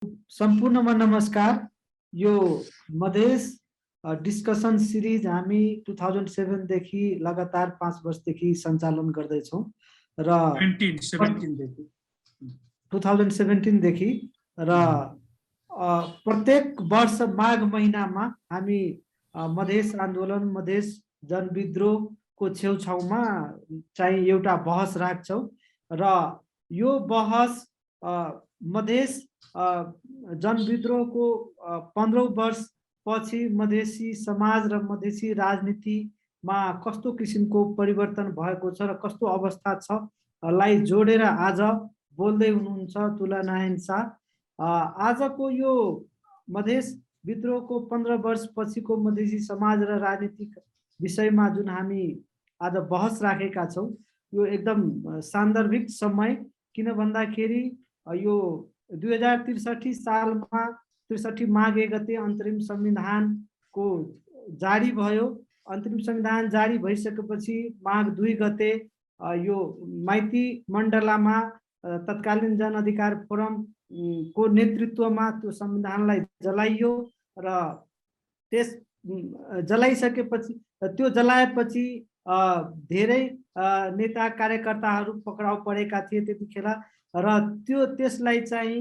सम्पूर्णमा नमस्कार। यो मधेस डिस्कसन सिरिज हामी 2007 देखि लगातार 5 वर्षदेखि सञ्चालन गर्दैछौँ र 2017 देखि र प्रत्येक वर्ष माघ महिनामा हामी मधेस आन्दोलन मधेस जनविद्रोहको छेउछाउमा चाहिँ एउटा बहस राख्छौँ र यो बहस मधेस जनविद्रोहको 15औं वर्ष पछि मधेसी समाज र मधेसी राजनीतिमा कस्तो किसिमको परिवर्तन भएको छ र कस्तो अवस्था छ लाई जोडेर आज बोल्दै हुनुहुन्छ तुलानारायण शाह। आजको यो मधेस विद्रोहको 15 वर्ष पछिको मधेसी समाज र राजनीतिक विषयमा जुन हामी आज बहस राखेका छौँ यो एकदम सान्दर्भिक समय, किन भन्दाखेरि यो 2063 सालमा 63 माघ 1 गते अन्तरिम संविधानको जारी भयो। अन्तरिम संविधान जारी भइसकेपछि माघ 2 गते यो माइती मण्डलामा तत्कालीन जनअधिकार फोरम को नेतृत्वमा त्यो संविधानलाई जलाइयो र त्यस जलाइसकेपछि त्यो जलाएपछि धेरै नेता कार्यकर्ताहरू पक्राउ परेका थिए त्यतिखेर र त्यसलाई चाहिँ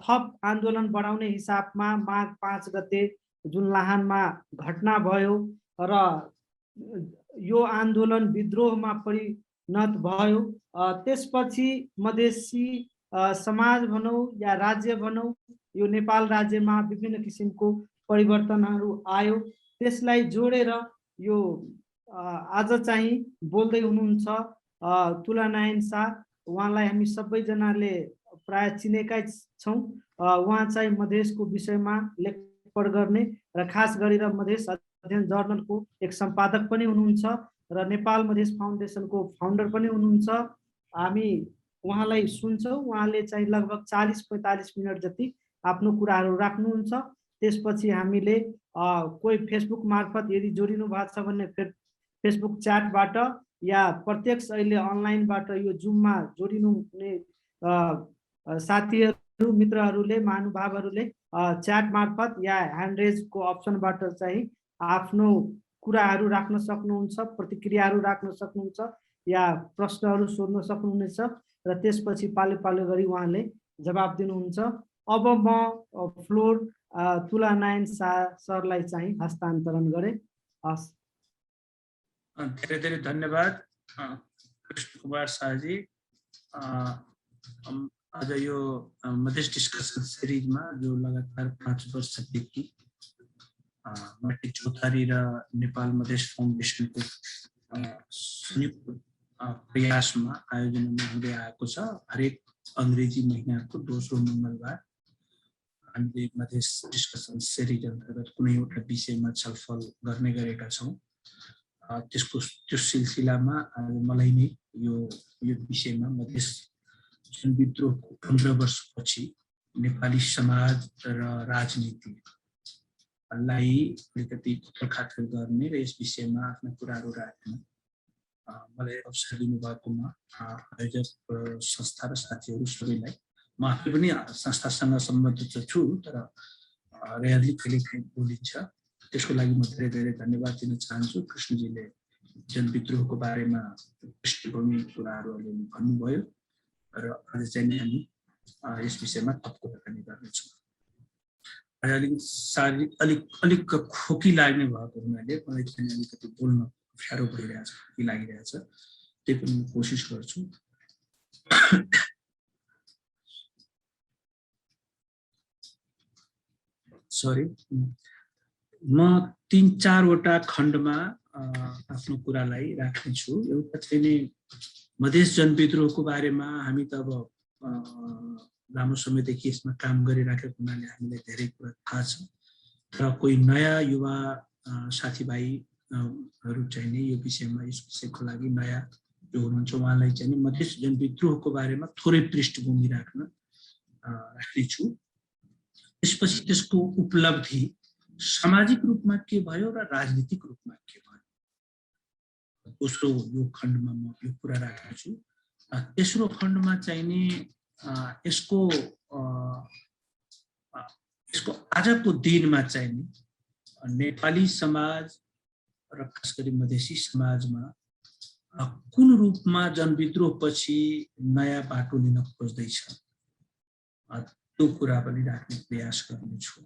थप आन्दोलन बढाउने हिसाबमा माघ 5 गते जुन लाहानमा घटना भयो र यो आन्दोलन विद्रोहमा परिणत भयो। त्यसपछि मधेसी समाज भनौँ या राज्य भनौँ, यो नेपाल राज्यमा विभिन्न किसिमको परिवर्तनहरू आयो। त्यसलाई जोडेर यो आज चाहिँ बोल्दै हुनुहुन्छ तुलानारायण शाह। उहाँलाई हामी सबैजनाले प्राय चिनेकै छौँ। उहाँ चाहिँ मधेसको विषयमा लेखपढ गर्ने र खास गरेर मधेस अध्ययन जर्नलको एक सम्पादक पनि हुनुहुन्छ र नेपाल मधेस फाउन्डेसनको फाउन्डर पनि हुनुहुन्छ। हामी उहाँलाई सुन्छौँ। उहाँले चाहिँ लगभग 40-45 मिनट जति आफ्नो कुराहरू राख्नुहुन्छ। त्यसपछि हामीले कोही फेसबुक मार्फत यदि जोडिनु भएको छ भने फेसबुक च्याटबाट या प्रत्यक्ष अहिले अनलाइनबाट यो जुममा जोडिनु हुने साथीहरू मित्रहरूले महानुभावहरूले च्याट मार्फत या ह्यान्ड रेजको अप्सनबाट चाहिँ आफ्नो कुराहरू राख्न सक्नुहुन्छ, प्रतिक्रियाहरू राख्न सक्नुहुन्छ या प्रश्नहरू सोध्न सक्नुहुनेछ र त्यसपछि पालो पालो गरी उहाँले जवाब दिनुहुन्छ। अब म फ्लोर तुलानारायण शाह सरलाई चाहिँ हस्तान्तरण गरेँ। हस्, धेरै धेरै धन्यवाद कृष्ण कुमार शाहजी। आज यो मधेस डिस्कसन सिरिजमा जो लगातार 5 वर्षदेखि माटी चौतारी र नेपाल मधेस फाउन्डेसनको संयुक्त प्रयासमा आयोजना हुँदै आएको छ। हरेक अङ्ग्रेजी महिनाको दोस्रो मङ्गलबार हामीले मधेस डिस्कसन सिरिज अन्तर्गत कुनै एउटा विषयमा छलफल गर्ने गरेका छौँ। त्यो सिलसिलामा मलाई नै यो विषयमा मधेस जनविद्रोहको 15 वर्षपछि नेपाली समाज र राजनीतिलाई अलिकति खातिर गर्ने र यस विषयमा आफ्ना कुराहरू राख्न मलाई अवसर दिनुभएकोमा आयोजक संस्था र साथीहरू सबैलाई, म आफै पनि संस्थासँग सम्बन्धित छु तर रेयरली कहिलेकाहीँ बोलिन्छ, त्यसको लागि म धेरै धेरै धन्यवाद दिन चाहन्छु। कृष्णजीले जनविद्रोहको बारेमा पृष्ठभूमि कुराहरू अलिअलि भन्नुभयो र आज चाहिँ हामी यस विषयमा थप कुराकानी गर्नेछौँ। अलिक खोकी लाग्ने भएको हुनाले मलाई चाहिँ अलिकति बोल्न गाह्रो भइरहेछ, खोकी लागिरहेछ, त्यही पनि म कोसिस गर्छु। सरी, म 3-4 वटा खण्डमा आफ्नो कुरालाई राख्नेछु। एउटा चाहिँ नि मधेस जनविद्रोहको बारेमा हामी त अब लामो समयदेखि यसमा काम गरिराखेको हुनाले हामीलाई धेरै कुरा थाहा छ, तर कोही नयाँ युवा साथीभाइहरू चाहिँ नि यो विषयमा यस विषयको लागि नयाँ जो हुनुहुन्छ उहाँलाई चाहिँ नि मधेस जनविद्रोहको बारेमा थोरै पृष्ठभूमि राख्नेछु। त्यसपछि त्यसको उपलब्धि सामाजिक रूपमा के भयो र राजनीतिक रूपमा के भयो, दोस्रो यो खण्डमा म यो कुरा राख्नेछु। तेस्रो खण्डमा चाहिँ नि यसको यसको आजको दिनमा चाहिँ नि नेपाली समाज र खास गरी मधेसी समाजमा कुन रूपमा जनविद्रोह पछि नयाँ बाटो लिन खोज्दैछ त्यो कुरा पनि राख्ने प्रयास गर्नेछु।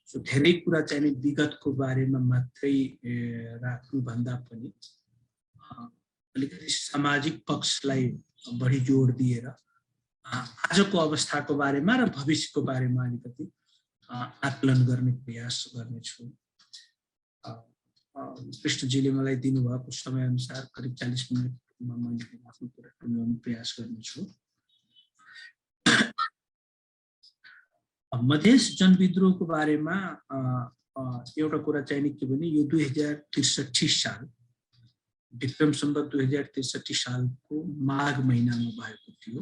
सो धेरै कुरा चाहिँ विगतको बारेमा मात्रै राख्नु भन्दा पनि अलिकति सामाजिक पक्षलाई बढी जोड दिएर आजको अवस्थाको बारेमा र भविष्यको बारेमा अलिकति आकलन गर्ने प्रयास गर्नेछु। कृष्णजीले मलाई दिनुभएको समयअनुसार करिब 40 मिनटमा मैले आफ्नो कुरा टुङ्ग्याउने प्रयास गर्नेछु। मधेस जनविद्रोहको बारेमा एउटा कुरा चाहिँ नि के भने यो 2063 साल विक्रम सम्वत 2063 सालको माघ महिनामा भएको थियो।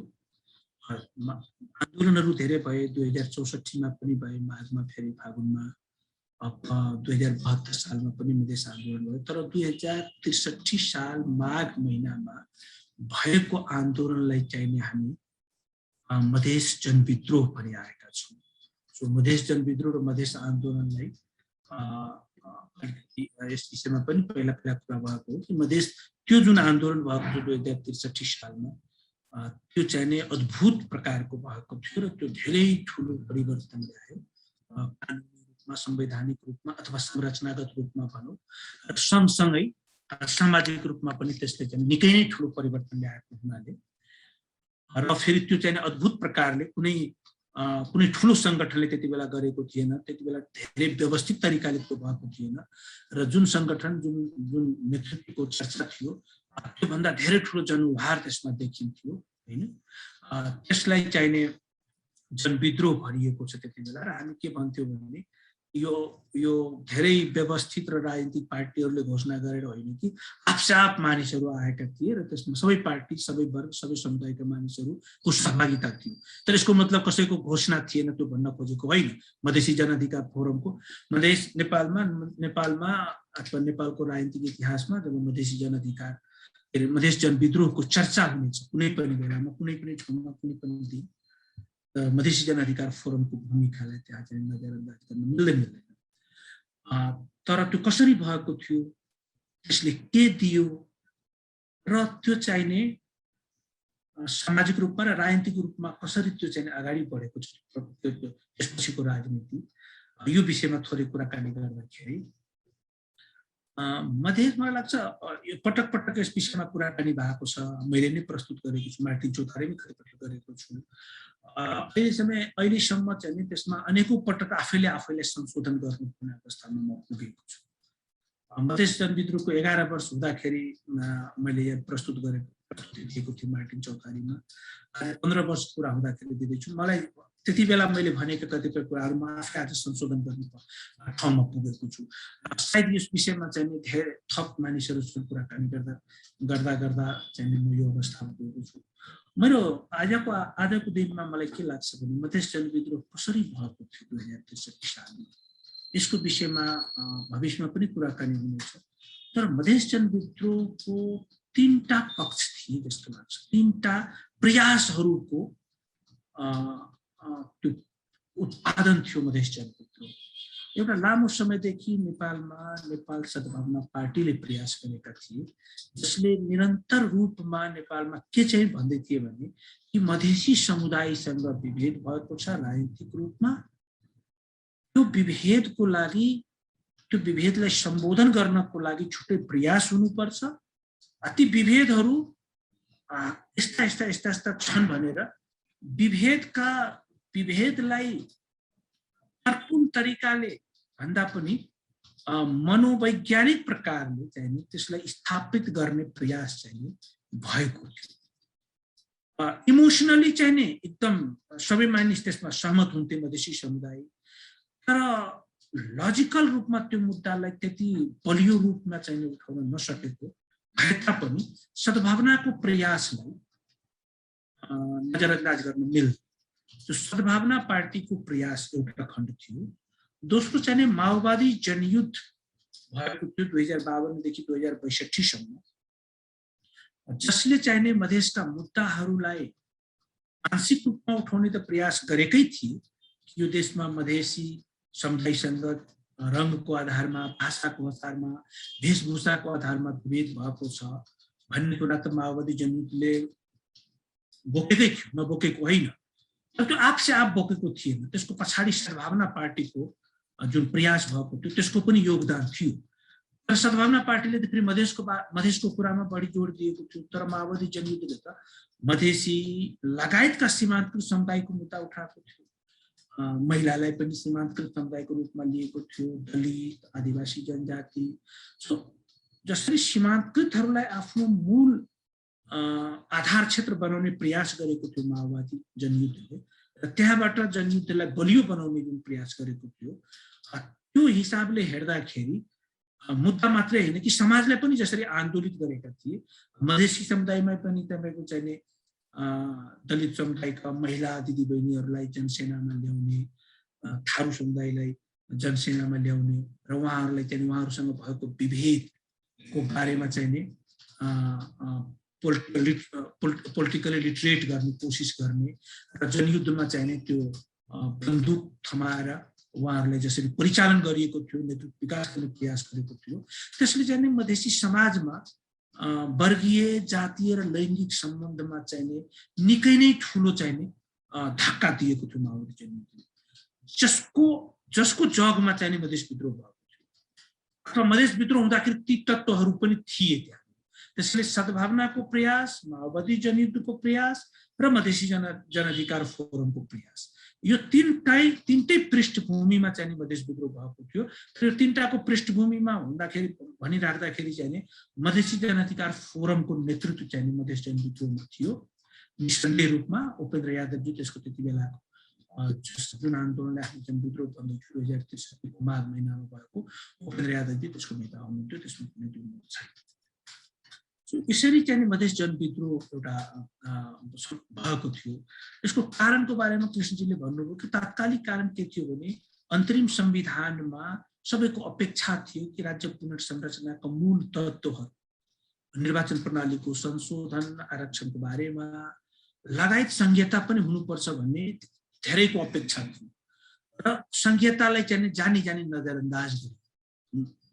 आन्दोलनहरू धेरै भए, 2064 मा पनि भए, माघमा फेरि फागुनमा, 2072 सालमा पनि मधेस आन्दोलन भयो। तर 2063 साल माघ महिनामा भएको आन्दोलनलाई चाहिँ नि हामी मधेस जनविद्रोह भनी आएका छौँ। सो मधेस जनविद्रोह र मधेस आन्दोलनलाई यस विषयमा पनि पहिला कुरा भएको हो कि मधेस त्यो जुन आन्दोलन भएको थियो 2063 सालमा त्यो चाहिँ नि अद्भुत प्रकारको भएको थियो र त्यो धेरै ठुलो परिवर्तन ल्यायो, कानुनी रूपमा, संवैधानिक रूपमा अथवा संरचनागत रूपमा भनौँ र सँगसँगै सामाजिक रूपमा पनि त्यसले चाहिँ निकै नै ठुलो परिवर्तन ल्याएको हुनाले र फेरि त्यो चाहिँ अद्भुत प्रकारले कुनै ठुलो सङ्गठनले त्यति बेला गरेको थिएन, त्यति बेला धेरै व्यवस्थित तरिकाले त्यो भएको थिएन र जुन सङ्गठन जुन नेतृत्वको चर्चा थियो त्योभन्दा धेरै ठुलो जनउहार त्यसमा देखिन्थ्यो हैन। त्यसलाई चाहिने जनविद्रोह भनिएको छ त्यति बेला। र हामी के भन्थ्यौँ भने यो धेरै व्यवस्थित र राजनीतिक पार्टीहरूले घोषणा गरेर होइन कि आफसाफ मानिसहरू आएका थिए र त्यसमा सबै पार्टी, सबै वर्ग, सबै समुदायका मानिसहरूको सहभागिता थियो। तर यसको मतलब कसैको घोषणा थिएन त्यो भन्न खोजेको होइन। मधेसी जनअधिकार फोरमको नेपालमा अथवा नेपालको राजनीतिक इतिहासमा जब मधेसी जनअधिकार मधेस जनविद्रोहको चर्चा हुनेछ कुनै पनि बेलामा, कुनै पनि ठाउँमा, कुनै पनि दिन, मधेसी जनअधिकार फोरमको भूमिकालाई त्यहाँ चाहिँ नजरअन्दाज गर्न मिल्दैन। तर त्यो कसरी भएको थियो, त्यसले के दियो र त्यो चाहिने सामाजिक रूपमा र राजनीतिक रूपमा कसरी त्यो चाहिँ अगाडि बढेको छ त्यसपछिको राजनीति, यो विषयमा थोरै कुराकानी गर्दाखेरि मधेस मलाई लाग्छ यो पटक पटक यस विषयमा कुराकानी भएको छ। मैले नै प्रस्तुत गरेको छु, मार्टिन चौधरीले कतिपटक गरेको छु। अहिलेसम्म चाहिँ त्यसमा अनेकौं पटक आफैले संशोधन गर्नुपर्ने अवस्थामा म पुगेको छु। मधेस जनविद्रोहको 11 वर्ष हुँदाखेरि मैले यहाँ प्रस्तुत दिएको थिएँ मार्टिन चौधरीमा। 15 वर्ष पुरा हुँदाखेरि दिँदैछु। मलाई त्यति बेला मैले भनेको कतिपय कुराहरू म आफै आज संशोधन गर्ने ठाउँमा पुगेको छु। सायद यस विषयमा चाहिँ धेरै थप मानिसहरूसँग कुराकानी गर्दा चाहिँ म यो अवस्थामा पुगेको छु। मेरो आजको दिनमा मलाई के लाग्छ भने मधेस जनविद्रोह कसरी भएको थियो 2063 सालमा, यसको विषयमा भविष्यमा पनि कुराकानी हुनेछ। तर मधेस जनविद्रोहको 3टा पक्ष थिए जस्तो लाग्छ, 3टा प्रयासहरूको त्यो उत्पादन थियो मधेस जनविद्रोह। एउटा लामो समयदेखि नेपाल सद्भावना पार्टीले प्रयास गरेका थिए, जसले निरन्तर रूपमा नेपालमा के चाहिँ भन्दै थिए भने कि मधेसी समुदायसँग विभेद भएको छ राजनीतिक रूपमा, त्यो विभेदलाई सम्बोधन गर्नको लागि छुट्टै प्रयास हुनुपर्छ। ती विभेदहरू यस्ता छन् भनेर विभेदलाई अर्को तरिकाले भन्दा पनि मनोवैज्ञानिक प्रकारले चाहिँ त्यसलाई स्थापित गर्ने प्रयास चाहिँ भएको थियो। इमोसनली चाहिँ नि एकदम सबै मानिस त्यसमा सहमत हुन्थे मधेसी समुदाय, तर लजिकल रूपमा त्यो मुद्दालाई त्यति बलियो रूपमा चाहिँ उठाउन नसकेको भए तापनि सद्भावनाको प्रयासलाई नजरअन्दाज गर्न मिल्दैन। त्यो सद्भावना पार्टीको प्रयास एउटा खण्ड थियो। दोस्रो चाहिँ माओवादी जनयुद्ध भएको थियो 2052 देखि 2062 सम्म, जसले चाहिँ मधेसका मुद्दाहरूलाई आंशिक रूपमा उठाउने त प्रयास गरेकै थिए, यो देशमा मधेसी समुदायसँग रङको आधारमा, भाषाको आधारमा, वेशभूषाको आधारमा भेद भएको छ भन्ने कुरा त माओवादी जनयुद्धले बोकेकै थियो, नबोकेको होइन। त्यो आपसे आप बोकेको थिएन। त्यसको पछाडि सद्भावना पार्टीको जुन प्रयास भएको थियो त्यसको पनि योगदान थियो। तर सद्भावना पार्टीले त फेरि मधेसको कुरामा बढी जोड दिएको थियो। तर माओवादी जनयुद्धले त मधेसी लगायतका सीमान्तकृत समुदायको मुद्दा उठाएको थियो। महिलालाई पनि सीमान्तकृत समुदायको रूपमा लिएको थियो, दलित, आदिवासी जनजाति। जसरी सीमान्तकृतहरूलाई आफ्नो मूल आधार क्षेत्र बनाउने प्रयास गरेको थियो माओवादी जनयुद्धले, र त्यहाँबाट जनयुद्धलाई बलियो बनाउने जुन प्रयास गरेको थियो, त्यो हिसाबले हेर्दाखेरि मुद्दा मात्रै होइन कि समाजलाई पनि जसरी आन्दोलित गरेका थिए, मधेसी समुदायमा पनि तपाईँको चाहिँ दलित समुदायका महिला दिदीबहिनीहरूलाई जनसेनामा ल्याउने, थारू समुदायलाई जनसेनामा ल्याउने र उहाँहरूलाई चाहिँ उहाँहरूसँग भएको विभेदको बारेमा चाहिँ पोलिटिकली लिटरेट गर्ने कोसिस गर्ने र जनयुद्धमा चाहिँ त्यो बन्दुक थमाएर उहाँहरूलाई जसरी परिचालन गरिएको थियो, नेतृत्व विकास गर्ने प्रयास गरेको थियो, त्यसले चाहिँ मधेसी समाजमा वर्गीय, जातीय र लैङ्गिक सम्बन्धमा चाहिँ निकै नै ठुलो चाहिँ धक्का दिएको थियो माओवादी जनयुद्धले, जसको जगमा चाहिँ मधेस विद्रोह भएको थियो। अथवा मधेस विद्रोह हुँदाखेरि ती तत्त्वहरू पनि थिए त्यहाँ। त्यसले सद्भावनाको प्रयास, माओवादी जनयुद्धको प्रयास र मधेसी जनअधिकार फोरमको प्रयास, यो तीनटै पृष्ठभूमिमा चाहिँ मधेस विद्रोह भएको थियो। र तीनटाको पृष्ठभूमिमा हुँदाखेरि भनिराख्दाखेरि चाहिँ मधेसी जनअधिकार फोरमको नेतृत्व चाहिँ मधेस जनविद्रोहमा थियो। निसन्देह रूपमा उपेन्द्र यादवजी त्यसको त्यति बेलाको जुन आन्दोलनले आफ्नो जनविद्रोह बन्द थियो 2063 माघ महिनामा भएको, उपेन्द्र यादवजी त्यसको नेता हुनुहुन्थ्यो। त्यसमा कुनै दुई छैन। यसरी चाहिँ मधेस जनविद्रोह एउटा भएको थियो। यसको कारणको बारेमा कृष्णजीले भन्नुभयो कि तात्कालिक कारण के थियो भने अन्तरिम संविधानमा सबैको अपेक्षा थियो कि राज्य पुनर्संरचनाका मूल तत्त्वहरू, निर्वाचन प्रणालीको संशोधन, आरक्षणको बारेमा लगायत संहिता पनि हुनुपर्छ भन्ने धेरैको अपेक्षा थियो र संहितालाई चाहिँ जानी नजरअन्दाज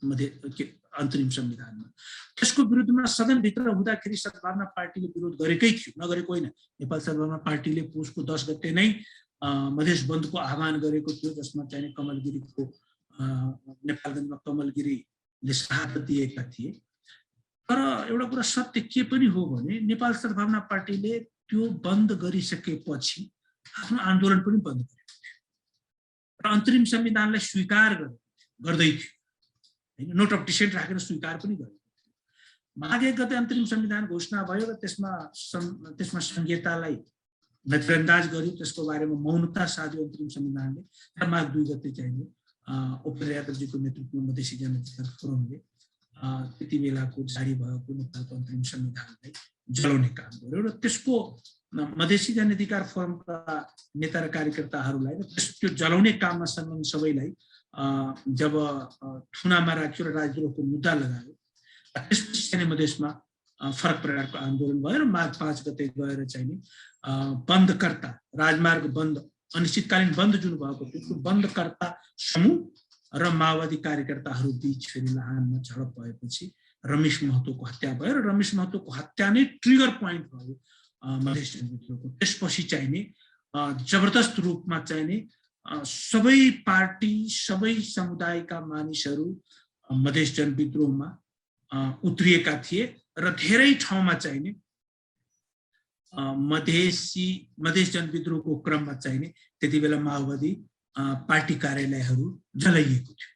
गरे अन्तरिम संविधानमा। त्यसको विरुद्धमा सदनभित्र हुँदाखेरि सद्भावना पार्टीले विरोध गरेकै थियो, नगरेको होइन। नेपाल सद्भावना पार्टीले पुसको 10 गते नै मधेस बन्दको आह्वान गरेको थियो, जसमा चाहिँ कमलगिरीको नेपालगञ्जमा कमलगिरीले शहादत दिएका थिए। तर एउटा कुरा सत्य के पनि हो भने नेपाल सद्भावना पार्टीले त्यो बन्द गरिसकेपछि आफ्नो आन्दोलन पनि बन्द गरेको थियो र अन्तरिम संविधानलाई स्वीकार गर्दै थियो। नोट अफ डिसेन्ट राखेर स्वीकार पनि गरेको थियो। माघ 1 गते अन्तरिम संविधान घोषणा भयो र त्यसमा संहितालाई नजरअन्दाज गर्यो। त्यसको बारेमा मौनता साध्यो अन्तरिम संविधानले। र माघ 2 गते चाहिँ उपेन्द्र यादवजीको नेतृत्वमा मधेसी जनअधिकार फोरमले त्यति बेलाको जारी भएको नेपालको अन्तरिम संविधानलाई जलाउने काम गर्यो र त्यसको मधेसी जनअधिकार फोरमका नेता र कार्यकर्ताहरूलाई त्यो जलाउने काममा संलग्न सबैलाई जब थुनामा राख्यो र राजद्रोहको मुद्दा लगायो, त्यसपछि चाहिँ मधेसमा फरक प्रकारको आन्दोलन भयो र माघ 5 गते गएर चाहिँ बन्दकर्ता राजमार्ग बन्द, अनिश्चितकालीन बन्द जुन भएको थियो त्यो बन्दकर्ता समूह र माओवादी कार्यकर्ताहरू बीच फेरि लाहानमा झडप भएपछि रमेश महतोको हत्या भयो र रमेश महतोको हत्या नै ट्रिगर पोइन्ट भयो मधेस जनविद्रोहको। त्यसपछि चाहिँ नि जबरदस्त रूपमा चाहिँ नि सबै पार्टी, सबै समुदायका मानिसहरू मधेस जनविद्रोहमा उत्रिएका थिए र धेरै ठाउँमा चाहिँ नि मधेस जनविद्रोहको क्रममा चाहिँ नि त्यति बेला माओवादी पार्टी कार्यालयहरू जलाइएको थियो।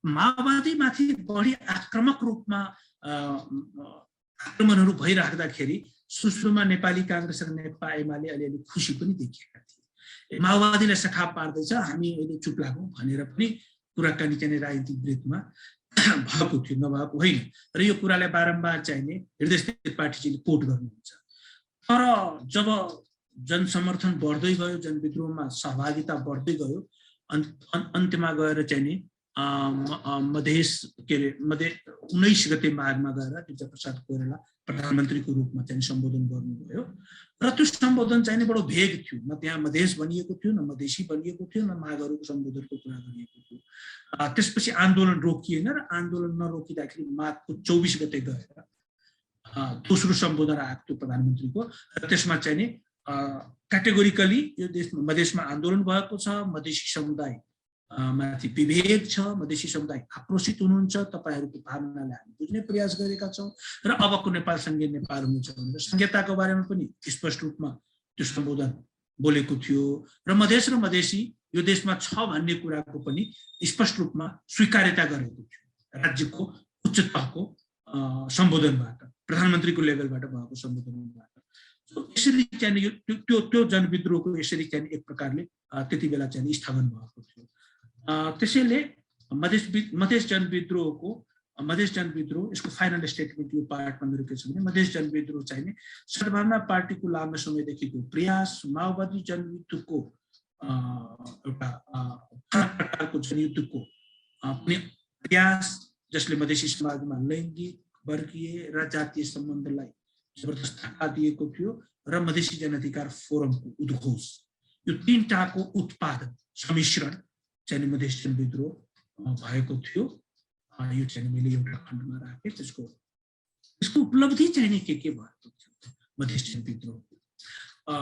माओवादीमाथि बढी आक्रामक रूपमा आक्रमणहरू भइराख्दाखेरि सुरुमा नेपाली काङ्ग्रेस र नेकपा एमाले अलिअलि खुसी पनि देखिएका थिए। माओवादीलाई सखाप पार्दैछ, हामी अहिले चुप लागौँ भनेर पनि कुराकानी चाहिँ राजनीतिक वृत्तमा भएको थियो, नभएको होइन। र यो कुरालाई बारम्बार चाहिने हृदय पार्टीजीले कोट गर्नुहुन्छ। तर जब जनसमर्थन बढ्दै गयो, जनविद्रोहमा सहभागिता बढ्दै गयो, अन्त्यमा गएर चाहिँ नि मधेस 19 गते माघमा गएर गिरिजा प्रसाद कोइराला प्रधानमन्त्रीको रूपमा चाहिँ सम्बोधन गर्नुभयो र त्यो सम्बोधन चाहिँ बडो भेग थियो, न त्यहाँ मधेस भनिएको थियो, न मधेसी भनिएको थियो, न मागहरूको सम्बोधनको कुरा गरिएको थियो। त्यसपछि आन्दोलन रोकिएन र आन्दोलन नरोकिँदाखेरि माघको 24 गते गएर दोस्रो सम्बोधन आएको थियो प्रधानमन्त्रीको र त्यसमा चाहिँ नि क्याटेगोरिकली यो देशमा मधेसमा आन्दोलन भएको छ, मधेसी समुदाय माथि विभेद छ, मधेसी समुदाय आक्रोशित हुनुहुन्छ, तपाईहरूको भावनालाई हामी बुझ्ने प्रयास गरेका छौँ र अबको नेपाल संघीय नेपाल हुनेछ भनेर संहिताको बारेमा पनि स्पष्ट रूपमा त्यो सम्बोधन बोलेको थियो र मधेसी यो देशमा छ भन्ने कुराको पनि स्पष्ट रूपमा स्वीकार्यता गरेको थियो राज्यको उच्च तहको सम्बोधनमा प्रधानमन्त्रीको लेभलबाट भएको सम्बोधनबाट। यसरी चाहिँ त्यो जनविद्रोहको यसरी चाहिँ एक प्रकारले त्यति बेला चाहिँ स्थगन भएको थियो। त्यसैले मधेस जनविद्रोह यसको फाइनल स्टेटमेन्ट यो पार्टमा मेरो के छ भने मधेस जनविद्रोह चाहिँ सद्भावना पार्टीको लामो समयदेखिको प्रयास, माओवादी जनयुद्धको एउटा फरक प्रकारको जनयुद्धको पनि प्रयास जसले मधेसी समाजमा लैङ्गिक, वर्गीय र जातीय सम्बन्धलाई जबरजस्त धक्का दिएको थियो र मधेसी जनअधिकार फोरमको उद्घोष, यो तीनटाको उत्पादन सम्मिश्रण चाहिँ मधेस जनविद्रोह भएको थियो। यो चाहिँ मैले एउटा खण्डमा राखेँ। त्यसको उपलब्धि चाहिँ के भएको थियो मधेस जनविद्रोहको।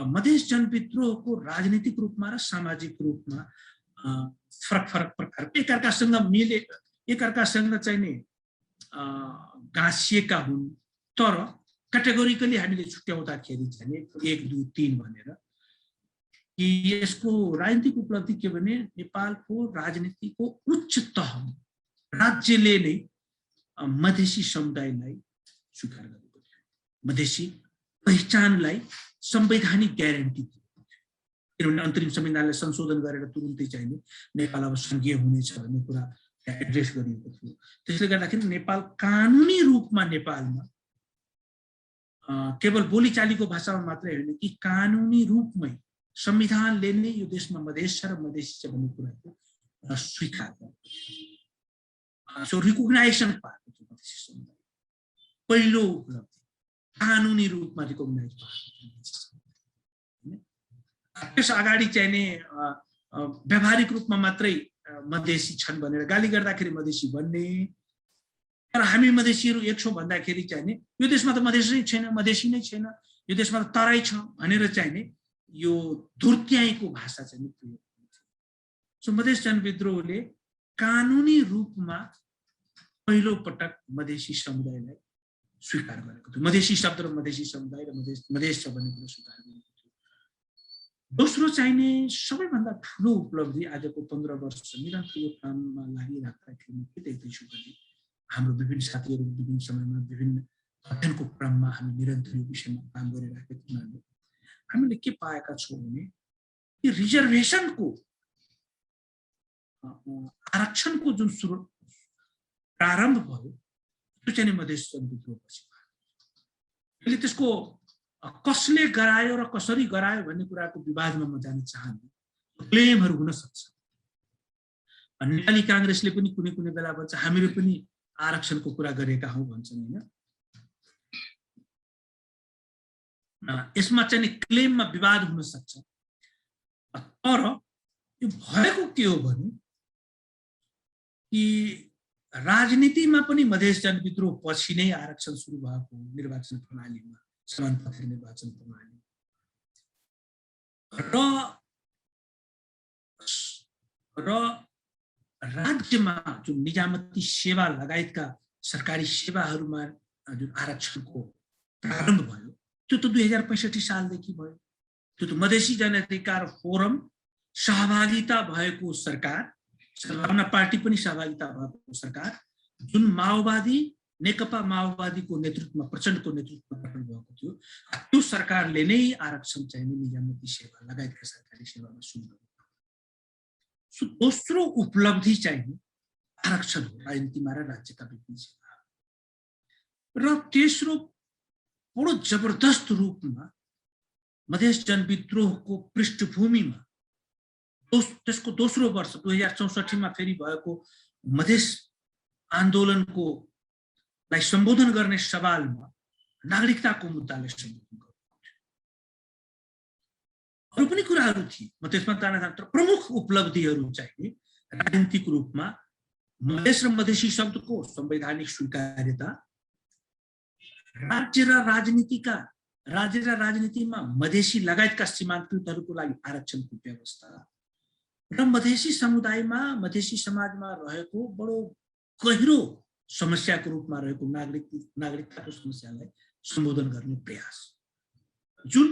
मधेस जनविद्रोहको राजनीतिक रूपमा र सामाजिक रूपमा फरक प्रकारको एकअर्कासँग चाहिँ नि गाँसिएका हुन्, तर क्याटेगोरिकली हामीले छुट्याउँदाखेरि चाहिँ 1, 2, 3 भनेर कि यसको राजनीतिक उपलब्धि के भने नेपालको राजनीतिको उच्च तहमा राज्यले नै मधेसी समुदायलाई स्वीकार गरेको थियो, मधेसी पहिचानलाई संवैधानिक ग्यारेन्टी दिएको थियो। किनभने अन्तरिम संविधानलाई संशोधन गरेर तुरुन्तै चाहिँ नेपाल अब संघीय हुनेछ भन्ने कुरा एड्रेस गरिएको थियो। त्यसले गर्दाखेरि नेपाल कानुनी रूपमा नेपालमा केवल बोलीचालीको भाषामा मात्रै होइन कि कानुनी रूपमै संविधानले नै यो देशमा मधेस छ र मधेसी छ भन्ने कुराको स्वीकार गर्यो। सो रिकग्नाइजेसन पाएको थियो मधेसी समुदाय, पहिलो उपलब्धि कानुनी रूपमा रिकग्नाइज भएको। त्यस अगाडि चाहिँ नि व्यावहारिक रूपमा मात्रै मधेसी छन् भनेर गाली गर्दाखेरि मधेसी भन्ने, तर हामी मधेसीहरू एक छौँ भन्दाखेरि चाहिँ नि यो देशमा त मधेसी छैन, मधेसी नै छैन, यो देशमा त तराई छ भनेर चाहिँ नि यो धुर्त्याइको भाषा चाहिँ प्रयोग हुन्छ। सो मधेस जनविद्रोहले कानुनी रूपमा पहिलो पटक मधेसी समुदायलाई स्वीकार गरेको थियो। मधेसी शब्द र मधेसी समुदाय र मधेस छ भन्ने कुरा स्वीकार गरेको थियो। दोस्रो चाहिने सबैभन्दा ठुलो उपलब्धि आजको 15 वर्ष निरन्तर यो काममा लागिराख्दाखेरि म के देख्दैछु भने हाम्रो विभिन्न साथीहरू विभिन्न समयमा विभिन्न अध्ययनको क्रममा हामी निरन्तर यो विषयमा काम गरिराखेका हुनाले हामीले के पाएका छौँ भने यो रिजर्भेसनको आरक्षणको जुन प्रारम्भ भयो त्यो चाहिँ मधेस जनविद्रोहपछि भयो। अहिले त्यसको कसले गरायो र कसरी गरायो भन्ने कुराको विवादमा म जान चाहन्न। क्लेमहरू हुन सक्छ। नेपाली काङ्ग्रेसले पनि कुनै कुनै बेला भन्छ हामीले पनि आरक्षणको कुरा गरेका हौँ भन्छन् होइन। यसमा चाहिँ क्लेममा विवाद हुन सक्छ, तर यो भएको के हो भने कि राजनीतिमा पनि मधेस जनविद्रोह पछि नै आरक्षण सुरु भएको निर्वाचन प्रणालीमा, समानुपातिक निर्वाचन प्रणाली र राज्यमा जुन निजामती सेवा लगायतका सरकारी सेवाहरूमा जुन आरक्षणको प्रारम्भ भयो त्यो त 2065 सालदेखि भयो। त्यो त मधेसी जनअधिकार फोरम सहभागिता भएको सरकार, सद्भावना पार्टी पनि सहभागिता भएको सरकार, जुन माओवादी नेकपा माओवादीको नेतृत्वमा प्रचण्डको नेतृत्वमा गठन भएको थियो, त्यो सरकारले नै आरक्षण चाहिने निजामती सेवा लगायतका सरकारी सेवामा सुरु गर्यो। सो दोस्रो उपलब्धि चाहिँ आरक्षण हो राजनीतिमा र राज्यका विभिन्न सेवाहरू। र तेस्रो बडो जबरदस्त रूपमा मधेस जनविद्रोहको पृष्ठभूमिमा त्यसको दोस्रो वर्ष 2064 फेरि भएको मधेस आन्दोलनको लाई सम्बोधन गर्ने सवालमा नागरिकताको मुद्दालाई सम्बोधन गर्नु थियो। अरू पनि कुराहरू थिए, म त्यसमा जान चाहन्छु। प्रमुख उपलब्धिहरू चाहिँ राजनीतिक रूपमा मधेस र मधेसी शब्दको संवैधानिक स्वीकार्यता, राज्य र राजनीतिमा मधेसी लगायतका सीमान्तकृतहरूको लागि आरक्षणको व्यवस्था र मधेसी समुदायमा मधेसी समाजमा रहेको बडो गहिरो समस्याको रूपमा रहेको नागरिकताको समस्यालाई सम्बोधन गर्ने प्रयास, जुन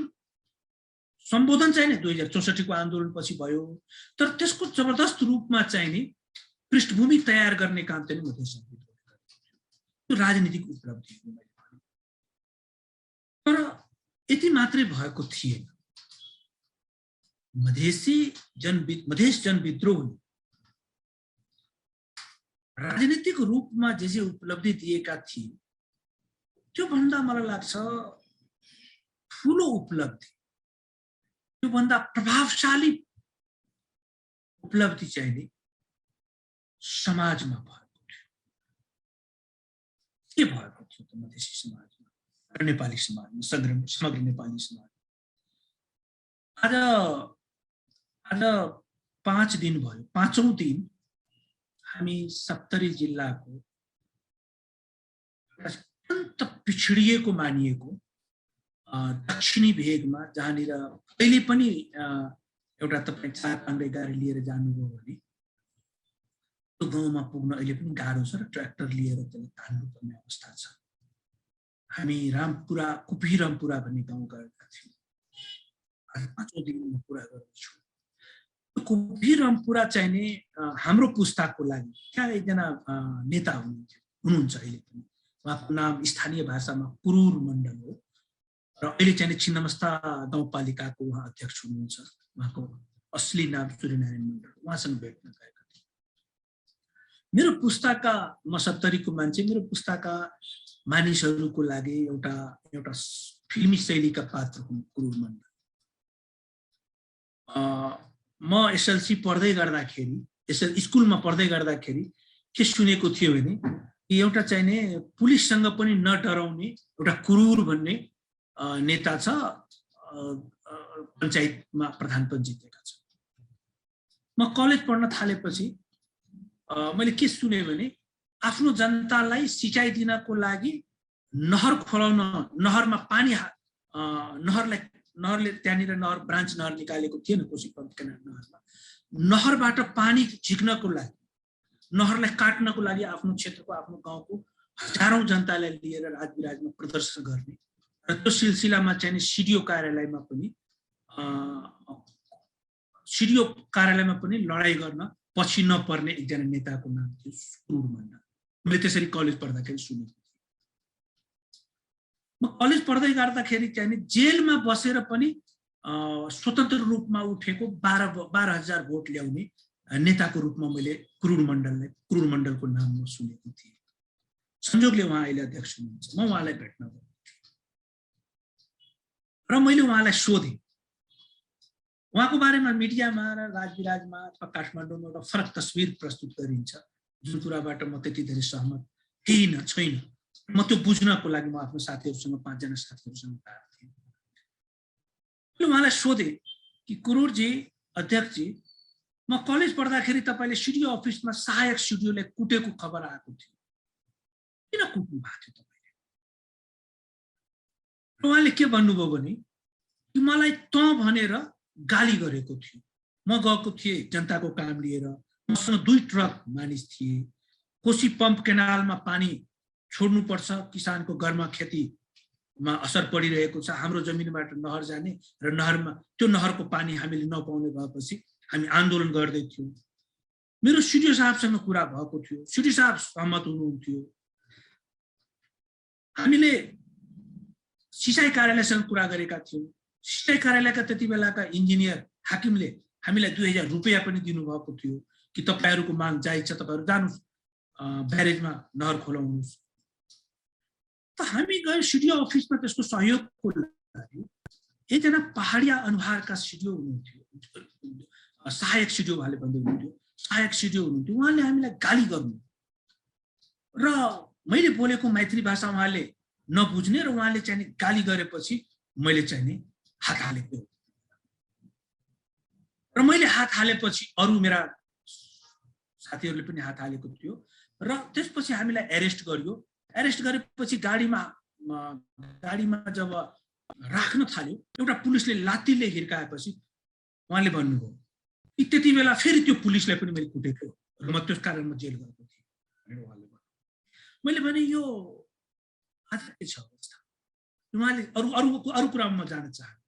सम्बोधन चाहिँ नि 2064 को आन्दोलनपछि भयो, तर त्यसको जबरदस्त रूपमा चाहिँ नि पृष्ठभूमि तयार गर्ने काम चाहिँ मधेस त्यो राजनीतिक उपलब्धि हो। तर यति मात्रै भएको थिएन। मधेस जनविद्रोह राजनीतिक रूपमा जे उपलब्धि दिएका थिए त्यो भन्दा मलाई लाग्छ ठूलो उपलब्धि, त्यो भन्दा प्रभावशाली उपलब्धि चाहिँ नि समाजमा भएको थियो। के भएको थियो त मधेसी समाजमा र नेपाली समाजमा, समग्र नेपाली समाज। आज 5 दिन भयो, 5औं दिन हामी सप्तरी जिल्लाको अत्यन्त पिछडिएको मानिएको दक्षिणी भेगमा, जहाँनिर कहिले पनि एउटा तपाईँ 4 पाङ्ग्रे गाडी लिएर जानुभयो भने त्यो गाउँमा पुग्न अहिले पनि गाह्रो छ र ट्र्याक्टर लिएर त्यसलाई तान्नुपर्ने अवस्था छ। हामी रामपुरा, कुपी रामपुरा भन्ने गाउँ गएका थियौँ। आज 5औं दिनमा कुरा गर्दैछु। कुपी रामपुरा चाहिँ नि हाम्रो पुस्ताको लागि त्यहाँ एकजना नेता हुनुहुन्छ अहिले पनि, उहाँको नाम स्थानीय भाषामा कुरूर मण्डल हो र अहिले चाहिँ छिन्नमस्ता गाउँपालिकाको उहाँ अध्यक्ष हुनुहुन्छ। उहाँको असली नाम सूर्यनारायण मण्डल। उहाँसँग भेट्न गएका थिए। मेरो पुस्ताका, म 70 को मान्छे, मेरो पुस्ताका मानिसहरूको लागि एउटा फिल्मी शैलीका पात्र हुन् कुरूर मण्डल। म एसएलसी पढ्दै गर्दाखेरि, स्कुलमा पढ्दै गर्दाखेरि के सुनेको थियो भने एउटा चाहिँ नि पुलिससँग पनि नडराउने एउटा कुरूर भन्ने नेता छ, पञ्चायतमा प्रधान जितेका छ। म कलेज पढ्न थालेपछि मैले के सुने भने आफ्नो जनतालाई सिँचाइ दिनको लागि नहर खोलाउन, नहरमा पानी, नहरले त्यहाँनिर नहर ब्रान्च नहर निकालेको थिएन कोशी पम्प केनाल नहरमा, नहरबाट पानी झिक्नको लागि, नहरलाई काट्नको लागि आफ्नो क्षेत्रको, आफ्नो गाउँको हजारौं जनतालाई लिएर राजविराजमा प्रदर्शन गर्ने र त्यो सिलसिलामा चाहिँ सिडिओ कार्यालयमा पनि लडाई गर्न पछि नपर्ने एकजना नेताको नाम थियो कुरूर मण्डल। मैले त्यसरी कलेज पढ्दाखेरि सुनेको थिएँ। म कलेज पढ्दै गर्दाखेरि चाहिँ जेलमा बसेर पनि स्वतन्त्र रूपमा उठेको 12,000 भोट ल्याउने नेताको रूपमा मैले कुरूर मण्डलको नाम म सुनेको थिएँ। संयोगले उहाँ अहिले अध्यक्ष हुनुहुन्छ। म उहाँलाई भेट्न गएको थिएँ र मैले उहाँलाई सोधेँ, उहाँको बारेमा मिडियामा र राजविराजमा अथवा काठमाडौँमा एउटा फरक तस्बिर प्रस्तुत गरिन्छ, जुन कुराबाट म त्यति धेरै सहमत छैन। म त्यो बुझ्नको लागि म आफ्नो साथीहरूसँग, 5 जना साथीहरूसँग गएको थिएँ। मैले उहाँलाई सोधेँ कि कुरूरजी, अध्यक्षजी, म कलेज पढ्दाखेरि तपाईँले सिडिओ अफिसमा सहायक सिडिओलाई कुटेको खबर आएको थियो, किन कुट्नु भएको थियो तपाईँले? उहाँले के भन्नुभयो भने कि मलाई त भनेर गाली गरेको थियो। म गएको थिएँ जनताको काम लिएर, मसँग 2 ट्रक मानिस थिए। कोशी पम्प केनालमा पानी छोड्नुपर्छ, किसानको गर्मा खेतीमा असर परिरहेको छ, हाम्रो जमिनबाट नहर जाने र नहरमा त्यो नहरको पानी हामीले नपाउने भएपछि हामी आन्दोलन गर्दै थियौँ। मेरो सिडिओ साहबसँग कुरा भएको थियो, सिडिओ साहब सहमत हुनुहुन्थ्यो। हामीले सिँचाइ कार्यालयसँग कुरा गरेका थियौँ। सिँचाइ कार्यालयका त्यति बेलाका इन्जिनियर हाकिमले हामीलाई 2000 रुपैयाँ पनि दिनुभएको थियो कि तपाईँहरूको माग जायज छ, तपाईँहरू जानुहोस् ब्यारेजमा नहर खोलाउनुहोस्। त हामी गए सिडिओ अफिसमा त्यसको सहयोगको लागि। एकजना पहाडिया अनुहारका सिडिओ हुनुहुन्थ्यो, सहायक सिडिओ उहाँले भन्दै हुनुहुन्थ्यो, सहायक सिडिओ हुनुहुन्थ्यो। उहाँले हामीलाई गाली गर्नु र मैले बोलेको मैत्री भाषा उहाँले नबुझ्ने र उहाँले चाहिँ गाली गरेपछि मैले चाहिँ नि हात हालेको र मैले हात हालेपछि अरू मेरा साथीहरूले पनि हात हालेको थियो र त्यसपछि हामीलाई एरेस्ट गरियो। एरेस्ट गरेपछि गाडीमा जब राख्न थाल्यो एउटा पुलिसले लात्तीले हिर्काएपछि उहाँले भन्नुभयो कि त्यति बेला फेरि त्यो पुलिसलाई पनि मैले कुटेको र म त्यस कारण म जेल गएको थिएँ भनेर उहाँले भन्नुभयो। मैले भने यो आज के छ अवस्था? उहाँले अरू कुरामा म जान चाहन्छु।